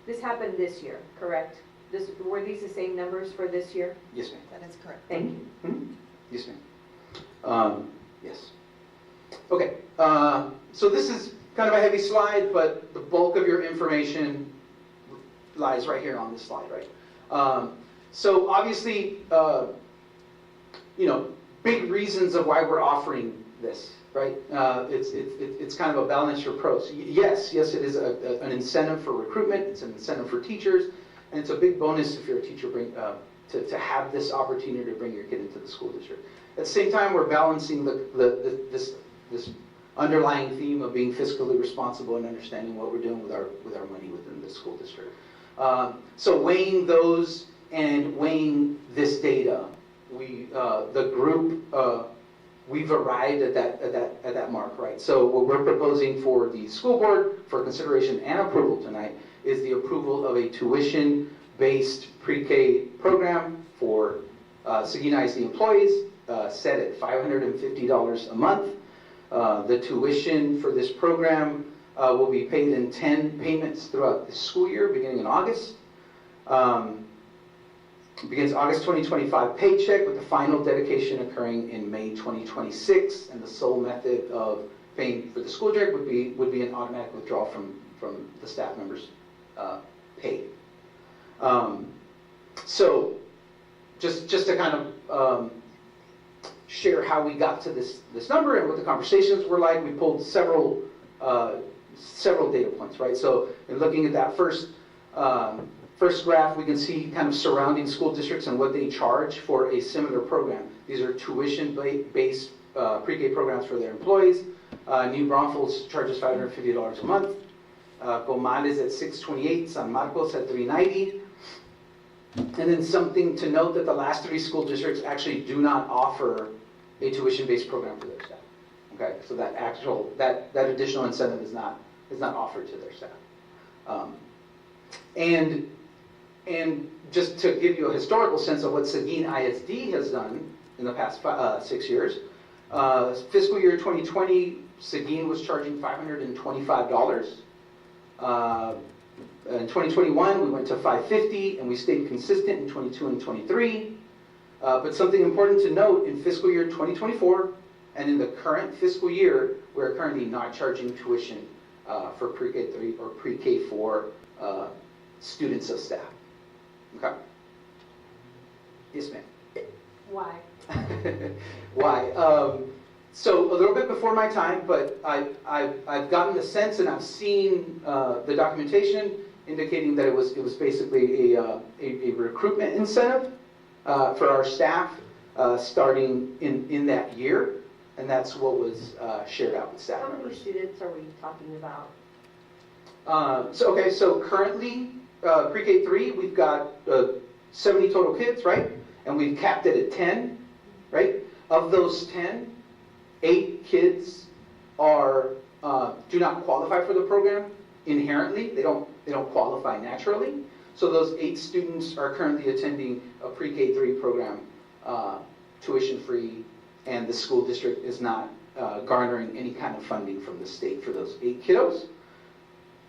This happened this year, correct? Were these the same numbers for this year? Yes, ma'am. That is correct. Thank you. Mm-hmm. Yes, ma'am. Yes. Okay. So this is kind of a heavy slide, but the bulk of your information lies right here on this slide, right? So obviously, big reasons of why we're offering this, right? It's kind of a balance your pros. Yes, it is an incentive for recruitment. It's an incentive for teachers, and it's a big bonus if you're a teacher to have this opportunity to bring your kid into the school district. At the same time, we're balancing this underlying theme of being fiscally responsible and understanding what we're doing with our money within the school district. So weighing those and weighing this data, the group, we've arrived at that mark, right? So what we're proposing for the school board for consideration and approval tonight is the approval of a tuition-based pre-K program for Seguin ISD employees, set at $550 a month. The tuition for this program will be paid in 10 payments throughout the school year, beginning in August. Begins August 2025 paycheck, with the final dedication occurring in May 2026, and the sole method of paying for the school district would be an automatic withdrawal from the staff members' pay. So just to kind of share how we got to this number and what the conversations were like, we pulled several data points, right? So in looking at that first graph, we can see kind of surrounding school districts and what they charge for a similar program. These are tuition-based pre-K programs for their employees. New Braunfels charges $550 a month. Comal is at $628, San Marcos at $390. And then something to note that the last 3 school districts actually do not offer a tuition-based program for their staff. Okay, so that additional incentive is not offered to their staff. And just to give you a historical sense of what Seguin ISD has done in the past 6 years, fiscal year 2020, Seguin was charging $525. In 2021, we went to $550, and we stayed consistent in 22 and 23. But something important to note, in fiscal year 2024, and in the current fiscal year, we're currently not charging tuition for pre-K 3 or pre-K 4 students of staff. Okay? Yes, ma'am. Why? Why? So a little bit before my time, but I've gotten the sense, and I've seen the documentation indicating that it was basically a recruitment incentive for our staff starting in that year, and that's what was shared out with staff How many members. students are we talking about? So currently, pre-K3, we've got 70 total kids, right? And we've capped it at 10, right? Of those 10, 8 kids are do not qualify for the program inherently. They don't qualify naturally. So those 8 students are currently attending a pre-K3 program, tuition-free, and the school district is not garnering any kind of funding from the state for those 8 kiddos.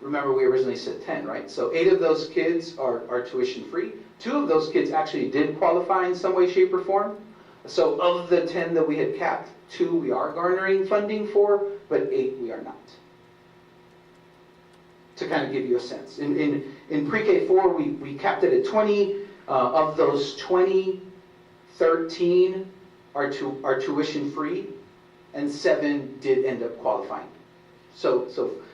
Remember, we originally said 10, right? So 8 of those kids are tuition-free. 2 of those kids actually did qualify in some way, shape, or form. So of the 10 that we had capped, 2 we are garnering funding for, but 8 we are not. To kind of give you a sense. In pre-K4, we capped it at 20. Of those 20, 13 are tuition-free, and 7 did end up qualifying. So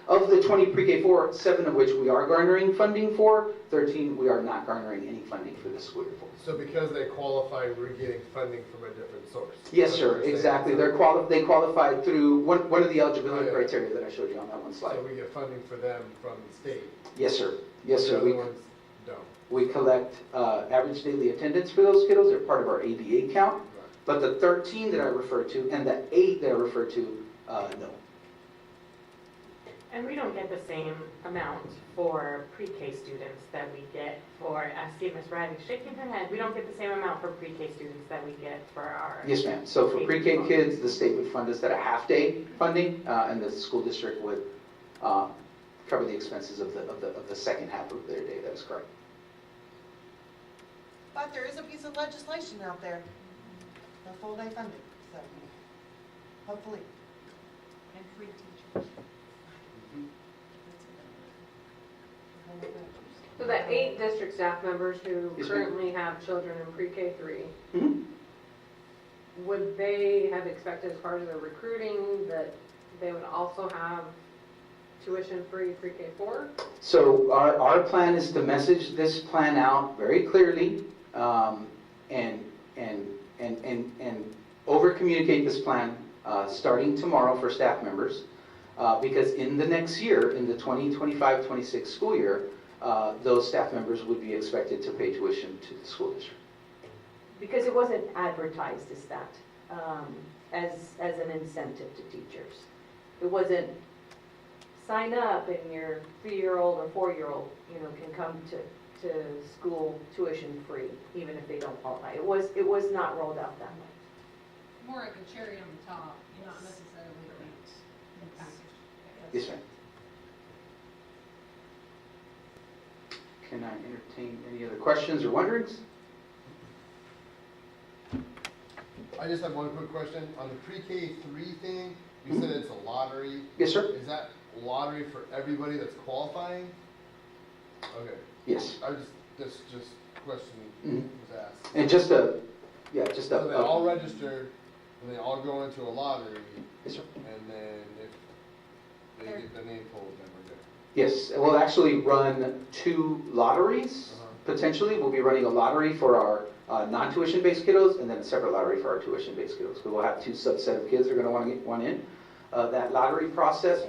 of the 20 pre-K4, 7 of which we are garnering funding for, 13 we are not garnering any funding for this school year for. So because they qualify, we're getting funding from a different source? Yes, sir, exactly. They qualified through one of the eligibility criteria that I showed you on that one slide. So we get funding for them from the state? Yes, sir. Yes, sir. The other ones don't? We collect average daily attendance for those kiddos. They're part of our ADA count. Right. But the 13 that I referred to and the 8 that I referred to, no. And we don't get the same amount for pre-K students that we get for, I see Ms. Riley shaking her head, we don't get the same amount for pre-K students that we get for our. Yes, ma'am. So for pre-K kids, the state would fund us at a half-day funding, and the school district would cover the expenses of the second half of their day. That is correct. But there is a piece of legislation out there, the full-day funding, so hopefully. And free teachers. So the 8 district staff members who Yes, ma'am. currently have children in pre-K3, Mm-hmm. would they have expected as part of their recruiting that they would also have tuition-free pre-K4? So our plan is to message this plan out very clearly, and over-communicate this plan starting tomorrow for staff members, because in the next year, in the 2025-26 school year, those staff members would be expected to pay tuition to the school district. Because it wasn't advertised as that, as an incentive to teachers. It wasn't sign up and your 3-year-old or 4-year-old, can come to school tuition free, even if they don't qualify. It was not rolled out that way. More like a cherry on the top, not necessarily a package. Yes, ma'am. Can I entertain any other questions or wonderings? I just have one quick question. On the pre-K3 thing, you said it's a lottery. Yes, sir. Is that lottery for everybody that's qualifying? Okay. Yes. I just question was asked. And So they all register, and they all go into a lottery. Yes, sir. And then if they get the name pulled, then we're good. Yes, we'll actually run 2 lotteries. Potentially, we'll be running a lottery for our non-tuition based kiddos, and then a separate lottery for our tuition based kiddos. We'll have 2 subset of kids that are going to want to get one in. That lottery process.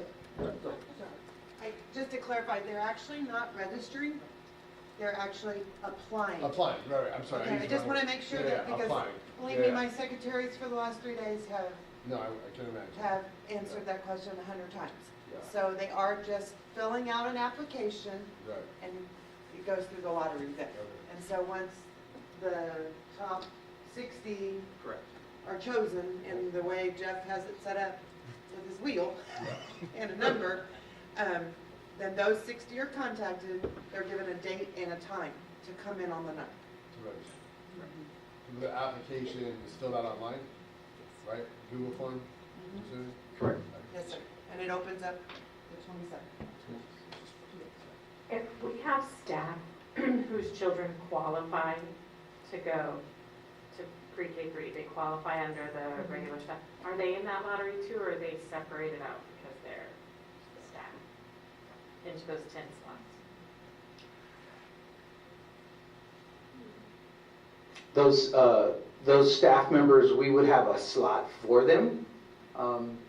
Just to clarify, they're actually not registering, they're actually applying. Applying, right, I'm sorry. Okay, I just want to make sure that, because applying. believe me, my secretaries for the last 3 days No, I can imagine. have answered that question 100 times. Yeah. So they are just filling out an application, Right. and it goes through the lottery then. Okay. And so once the top 60 Correct. are chosen in the way Jeff has it set up with his wheel and a number, then those 60 are contacted, they're given a date and a time to come in on the number. To register. The application is filled out online, right? Google form? I'm assuming? Correct. Yes, sir. And it opens up the 27th. If we have staff whose children qualify to go to pre-K3, they qualify under the regular staff, are they in that lottery too, or are they separated out because they're the staff into those 10 slots? those staff members, we would have a slot for them,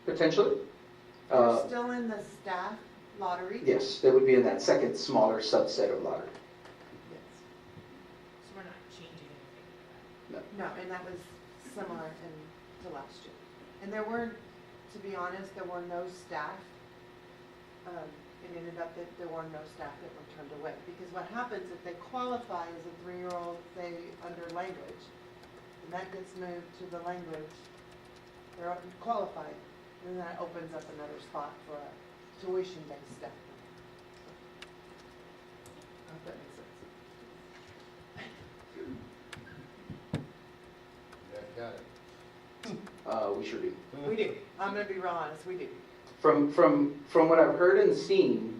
potentially. They're still in the staff lottery? Yes, they would be in that second smaller subset of lottery. Yes. So we're not changing anything. No, and that was similar to last year. And there weren't, to be honest, there were no staff. It ended up that there were no staff that were turned away. Because what happens if they qualify as a 3-year-old, say, under language, and that gets moved to the language, they're qualified, and that opens up another spot for a tuition-based staff. I hope that makes sense. Yeah, got it. We sure do. We do. I'm gonna be real honest, we do. From what I've heard and seen,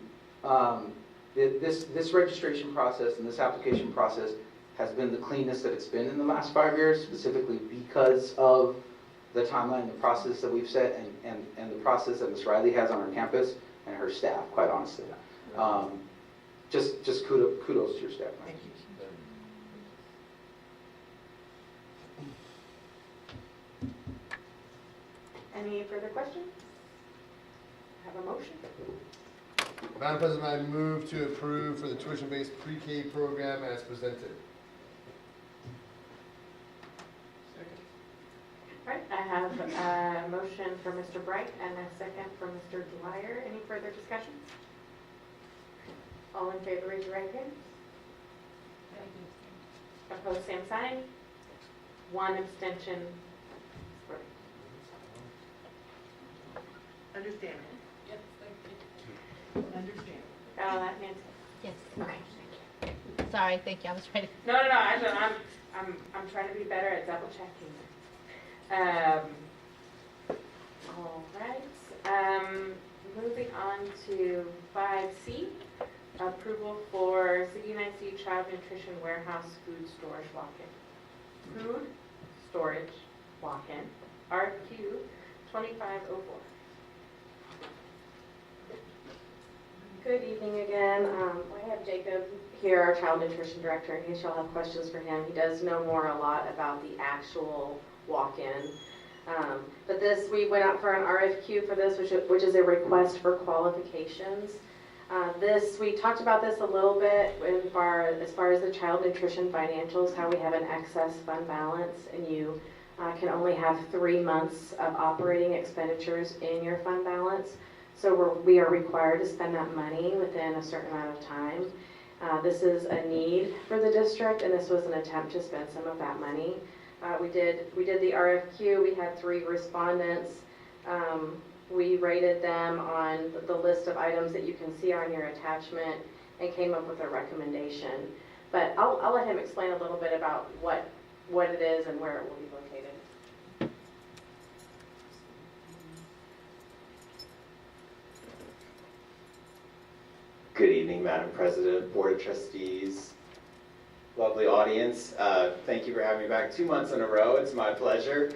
this registration process and this application process has been the cleanest that it's been in the last 5 years, specifically because of the timeline, the process that we've set, and the process that Ms. Riley has on our campus and her staff, quite honestly. Just kudos to your staff. Thank you. Any further questions? Have a motion? Madam President, I move to approve for the tuition-based pre-K program as presented. All right, I have a motion for Mr. Bright and a second for Mr. Dwyer. Any further discussion? All in favor, raise your right hand. Opposed, same sign. One abstention. Understand. Yes, thank you. Understand. Got all that, Nancy? Yes. Okay. Sorry, thank you. I was trying to. No. Actually, I'm trying to be better at double checking. All right. Moving on to 5C, approval for Seguin ISD Child Nutrition Warehouse Food Storage Walk-in. Food Storage Walk-in, RFQ 2504. Good evening again. I have Jacob here, our child nutrition director, in case y'all have questions for him. He does know a lot about the actual walk-in. But we went out for an RFQ for this, which is a request for qualifications. We talked about this a little bit as far as the child nutrition financials, how we have an excess fund balance, and you can only have 3 months of operating expenditures in your fund balance. So we are required to spend that money within a certain amount of time. This is a need for the district, and this was an attempt to spend some of that money. We did the RFQ. We had 3 respondents. We rated them on the list of items that you can see on your attachment and came up with a recommendation. But I'll let him explain a little bit about what it is and where it will be located. Good evening, Madam President, Board of Trustees, lovely audience. Thank you for having me back 2 months in a row. It's my pleasure.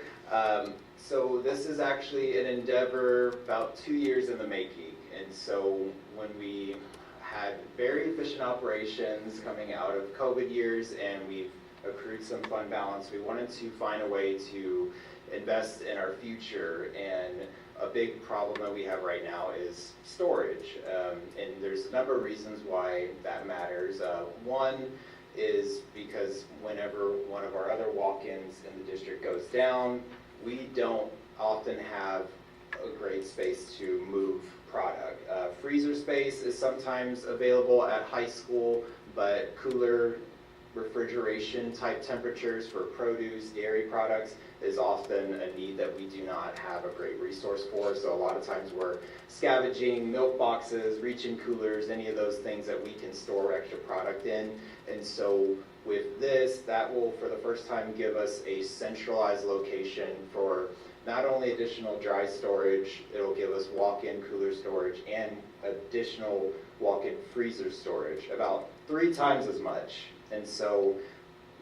So this is actually an endeavor about 2 years in the making. And so when we had very efficient operations coming out of COVID years and we've accrued some fund balance, we wanted to find a way to invest in our future. And a big problem that we have right now is storage. And there's a number of reasons why that matters. One is because whenever one of our other walk-ins in the district goes down, we don't often have a great space to move product. Freezer space is sometimes available at high school, but cooler refrigeration type temperatures for produce, dairy products is often a need that we do not have a great resource for. So a lot of times we're scavenging milk boxes, reaching coolers, any of those things that we can store extra product in. And so with this, that will for the first time give us a centralized location for not only additional dry storage, it'll give us walk-in cooler storage and additional walk-in freezer storage, about 3 times as much. And so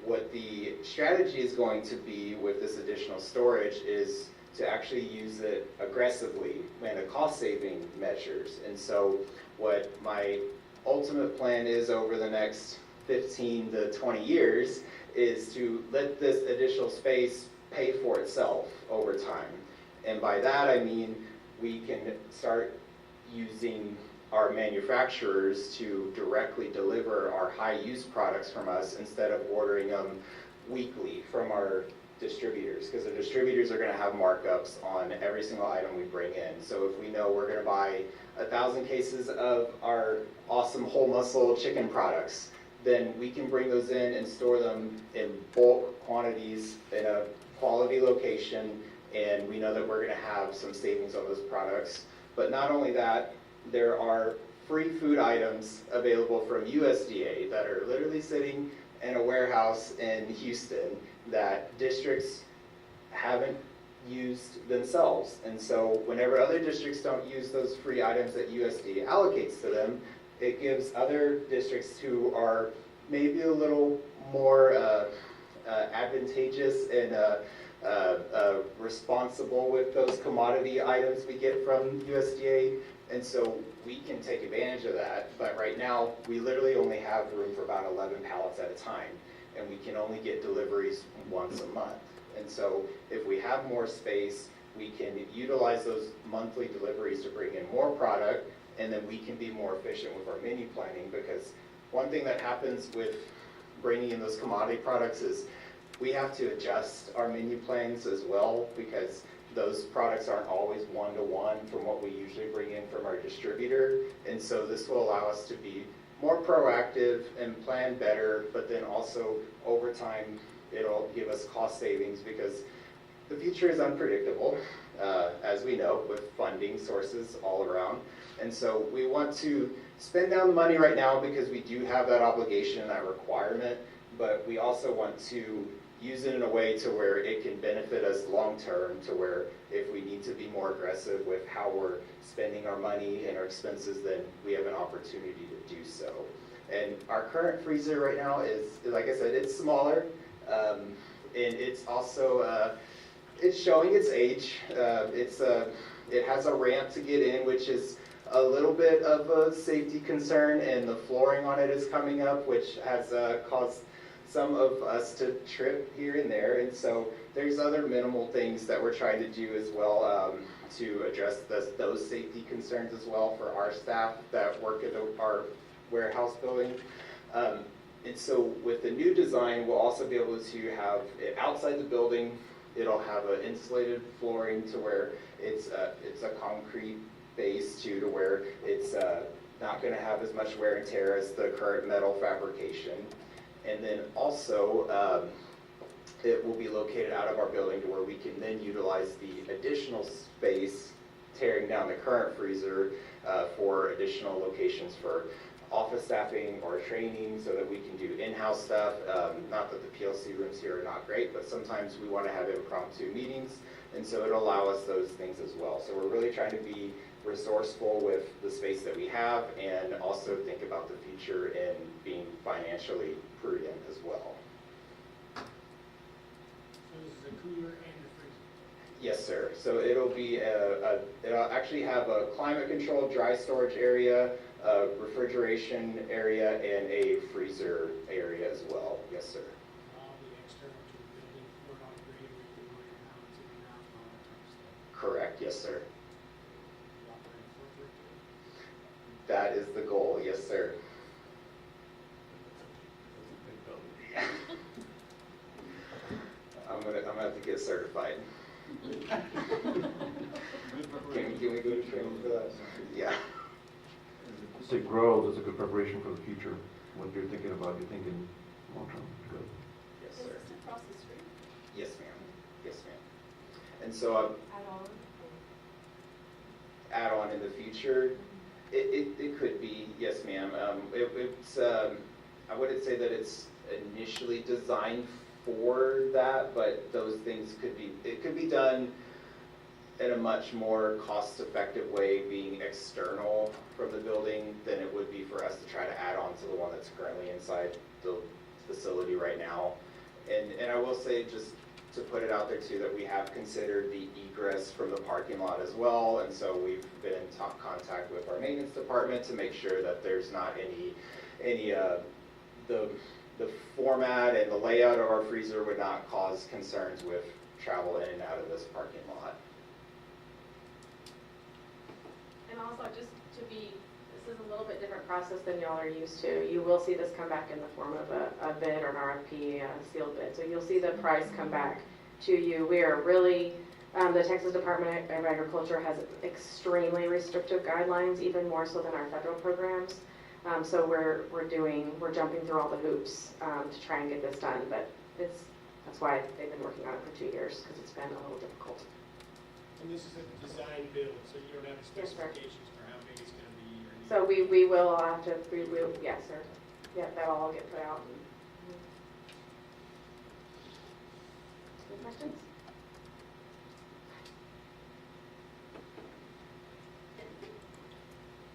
what the strategy is going to be with this additional storage is to actually use it aggressively and a cost-saving measures. And so what my ultimate plan is over the next 15 to 20 years is to let this additional space pay for itself over time. And by that I mean we can start using our manufacturers to directly deliver our high-use products from us instead of ordering them weekly from our distributors, because the distributors are going to have markups on every single item we bring in. So if we know we're going to buy 1,000 cases of our awesome whole muscle chicken products, then we can bring those in and store them in bulk quantities in a quality location, and we know that we're going to have some savings on those products. But not only that, there are free food items available from USDA that are literally sitting in a warehouse in Houston that districts haven't used themselves. And so whenever other districts don't use those free items that USDA allocates to them, it gives other districts who are maybe a little more advantageous and responsible with those commodity items we get from USDA. And so we can take advantage of that. But right now, we literally only have room for about 11 pallets at a time. And we can only get deliveries once a month. And so if we have more space, we can utilize those monthly deliveries to bring in more product, and then we can be more efficient with our menu planning, because one thing that happens with bringing in those commodity products is we have to adjust our menu plans as well, because those products aren't always one-to-one from what we usually bring in from our distributor. And so this will allow us to be more proactive and plan better, but then also over time it'll give us cost savings, because the future is unpredictable, as we know, with funding sources all around. And so we want to spend down the money right now because we do have that obligation and that requirement, but we also want to use it in a way to where it can benefit us long term, to where if we need to be more aggressive with how we're spending our money and our expenses, then we have an opportunity to do so. And our current freezer right now is, like I said, it's smaller, and it's also, it's showing its age. It has a ramp to get in, which is a little bit of a safety concern, and the flooring on it is coming up, which has caused some of us to trip here and there. And so there's other minimal things that we're trying to do as well to address those safety concerns as well for our staff that work at our warehouse building. And so with the new design, we'll also be able to have it outside the building. It'll have an insulated flooring to where it's a concrete base to where it's not going to have as much wear and tear as the current metal fabrication. And then also, it will be located out of our building to where we can then utilize the additional space, tearing down the current freezer for additional locations for office staffing or training, so that we can do in-house stuff. Not that the PLC rooms here are not great, but sometimes we want to have impromptu meetings, and so it'll allow us those things as well. So we're really trying to be resourceful with the space that we have, and also think about the future and being financially prudent as well. So this is a cooler and a freezer? Yes, sir. So it'll be it'll actually have a climate-controlled dry storage area, a refrigeration area, and a freezer area as well. Yes, sir. All the external to the building, for it operated where you can go in and out, in and out, and all that kind of stuff. Correct. Yes, sir. You operate a forklift? That is the goal. Yes, sir. I'm gonna have to get certified. Can we go to training for that? Yeah. As it grows, it's a good preparation for the future. What you're thinking about, you're thinking long term. Good. Yes, sir. Is this across the street? Yes, ma'am. Yes, ma'am. And so add on in the future, it could be, yes, ma'am. It's I wouldn't say that it's initially designed for that, but those things could be done in a much more cost-effective way, being external from the building, than it would be for us to try to add on to the one that's currently inside the facility right now. And I will say, just to put it out there too, that we have considered the egress from the parking lot as well, and so we've been in contact with our maintenance department to make sure that there's not any the the format and the layout of our freezer would not cause concerns with travel in and out of this parking lot. And also, just to be, this is a little bit different process than y'all are used to. You will see this come back in the form of a bid or an RFP, a sealed bid. So you'll see the price come back to you. We are really, the Texas Department of Agriculture has extremely restrictive guidelines, even more so than our federal programs. So we're jumping through all the hoops to try and get this done. But that's why they've been working on it for 2 years, because it's been a little difficult. And this is a design build, so you don't have specifications for how big it's gonna be or anything? So we will have to, yes, sir. Yeah, that'll all get put out. Any questions?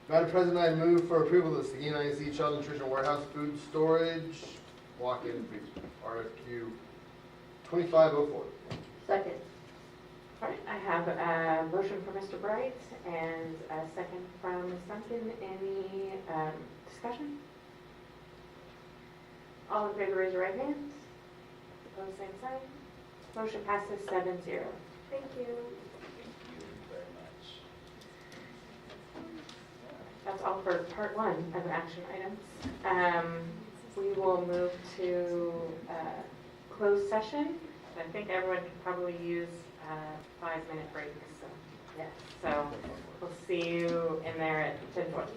Madam President, I move for approval of the Seguin ISD Child Nutrition Warehouse Food Storage Walk-in Freezer, RFQ 2504. Second. All right, I have a motion from Mr. Bright and a second from Ms. Duncan. Any discussion? All in favor, raise your right hand. Opposed, same sign. Motion passes 7-0. Thank you. Thank you very much. That's all for part 1 of action items. We will move to closed session. I think everyone can probably use 5-minute breaks. So, yes. So we'll see you in there at 10:40.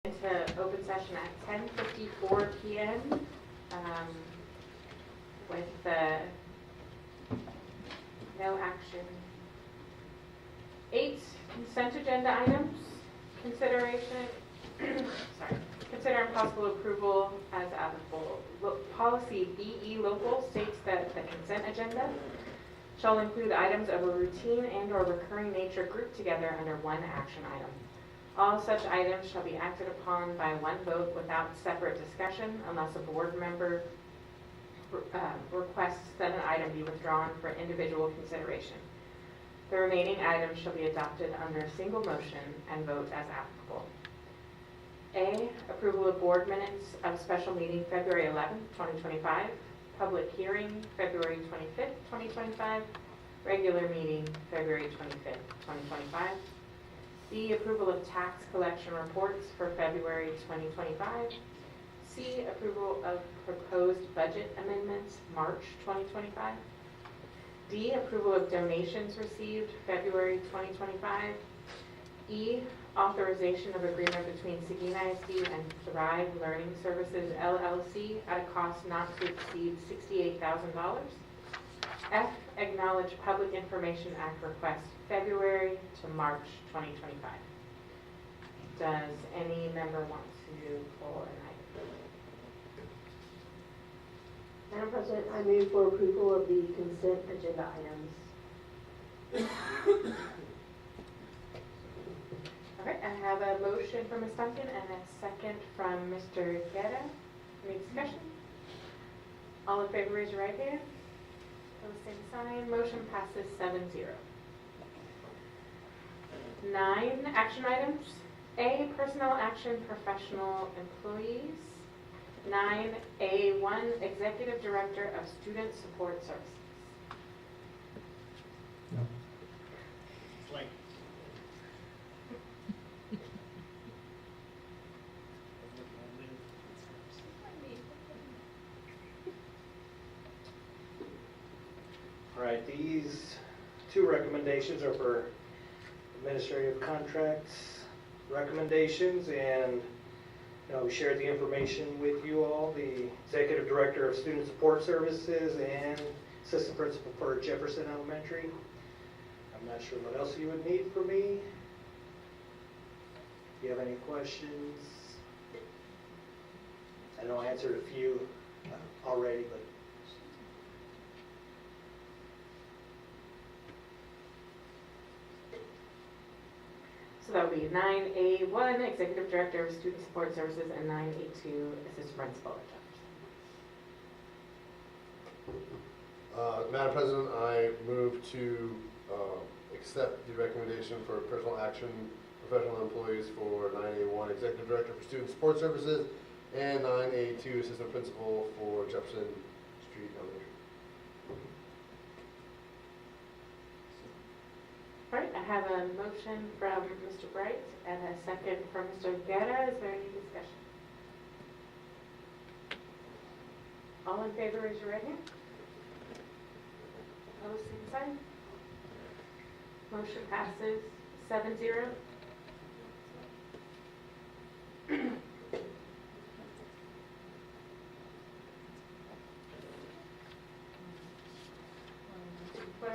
into open session at 10:54 p.m. With no action. 8 consent agenda items. Consideration, consider possible approval as applicable. Policy BE local states that the consent agenda shall include items of a routine and or recurring nature grouped together under one action item. All such items shall be acted upon by one vote without separate discussion unless a board member requests that an item be withdrawn for individual consideration. The remaining items shall be adopted under a single motion and vote as applicable. A, approval of board minutes of special meeting February 11, 2025, public hearing February 25th, 2025, regular meeting February 25th, 2025. B, approval of tax collection reports for February 2025. C, approval of proposed budget amendments March 2025. D, approval of donations received February 2025. E, authorization of agreement between Seguin ISD and Thrive Learning Services LLC at a cost not to exceed $68,000. F, acknowledge Public Information Act request February to March 2025. Does any member want to pull an item? Madam President, I move for approval of the consent agenda items. All right, I have a motion from Ms. Duncan and a second from Mr. Guerra. Any discussion? All in favor, raise your right hand. Opposed, same sign. Motion passes 7-0. 9 action items. A, personnel action, professional employees. 9A1, Executive Director of Student Support Services. Like, all right, these 2 recommendations are for administrative contracts recommendations, and we shared the information with you all. The Executive Director of Student Support Services and Assistant Principal for Jefferson Elementary. I'm not sure what else you would need from me. If you have any questions. I know I answered a few already, but So that would be 9A1, Executive Director of Student Support Services, and 9A2, Assistant Principal at Jefferson. Madam President, I move to accept the recommendation for personal action professional employees for 9A1 Executive Director for Student Support Services and 9A2 Assistant Principal for Jefferson Street Elementary. All right, I have a motion from Mr. Bright and a second from Mr. Guerra. Is there any discussion? All in favor, raise your right hand. Opposed, same sign. Motion passes 7-0.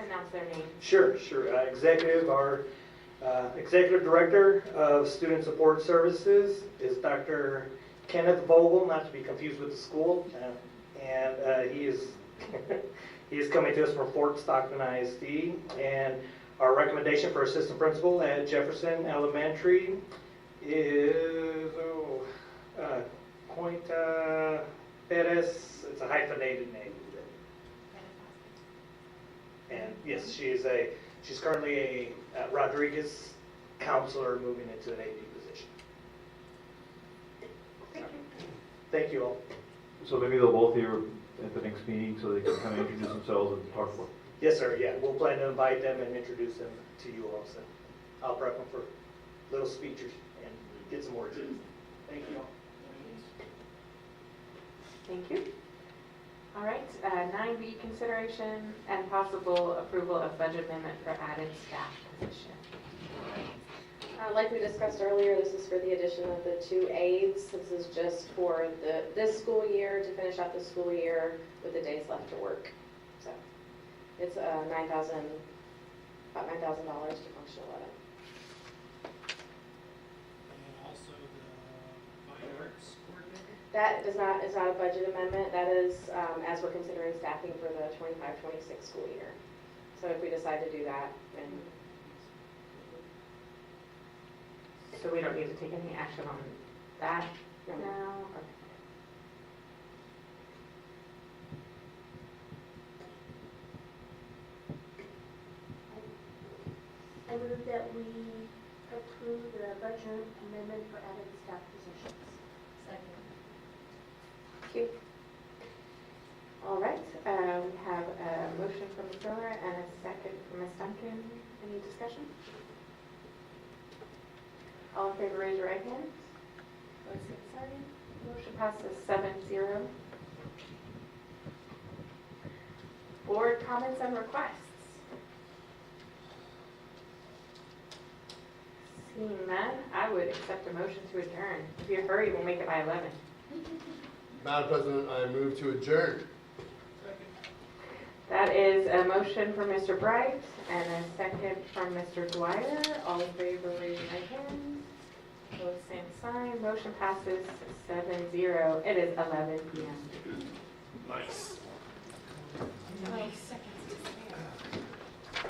Announce their name. Sure. Our Executive Director of Student Support Services is Dr. Kenneth Vogel, not to be confused with the school, and he is he is coming to us from Fort Stockton ISD. And our recommendation for Assistant Principal at Jefferson Elementary is Cointa Perez. It's a hyphenated name. And yes, she's currently a Rodriguez counselor moving into an AD position. Thank you all. So maybe they'll both here at the next meeting so they can kind of introduce themselves and talk about. Yes, sir. Yeah, we'll plan to invite them and introduce them to you also. I'll prep them for little speeches and get some words in. Thank you all. Thank you. All right, 9B, consideration and possible approval of budget amendment for added staff position. Like we discussed earlier, this is for the addition of the 2 aides. This is just for this school year, to finish out the school year with the days left to work. So it's about $9,000 to function 11. And also the fine arts coordinator? That is not a budget amendment. That is as we're considering staffing for the 25-26 school year. So if we decide to do that, then. So we don't need to take any action on that? No. Okay. I move that we approve the budget amendment for added staff positions. Second. Thank you. All right, we have a motion from Ms. Miller and a second from Ms. Duncan. Any discussion? All in favor, raise your right hand. Opposed, same sign. Motion passes 7-0. Board comments and requests. Seeing none, I would accept a motion to adjourn. If you hurry, we'll make it by 11. Madam President, I move to adjourn. That is a motion from Mr. Bright and a second from Mr. Dwyer. All in favor, raise your right hand. Opposed, same sign. Motion passes 7-0. It is 11 p.m. Nice. Nice.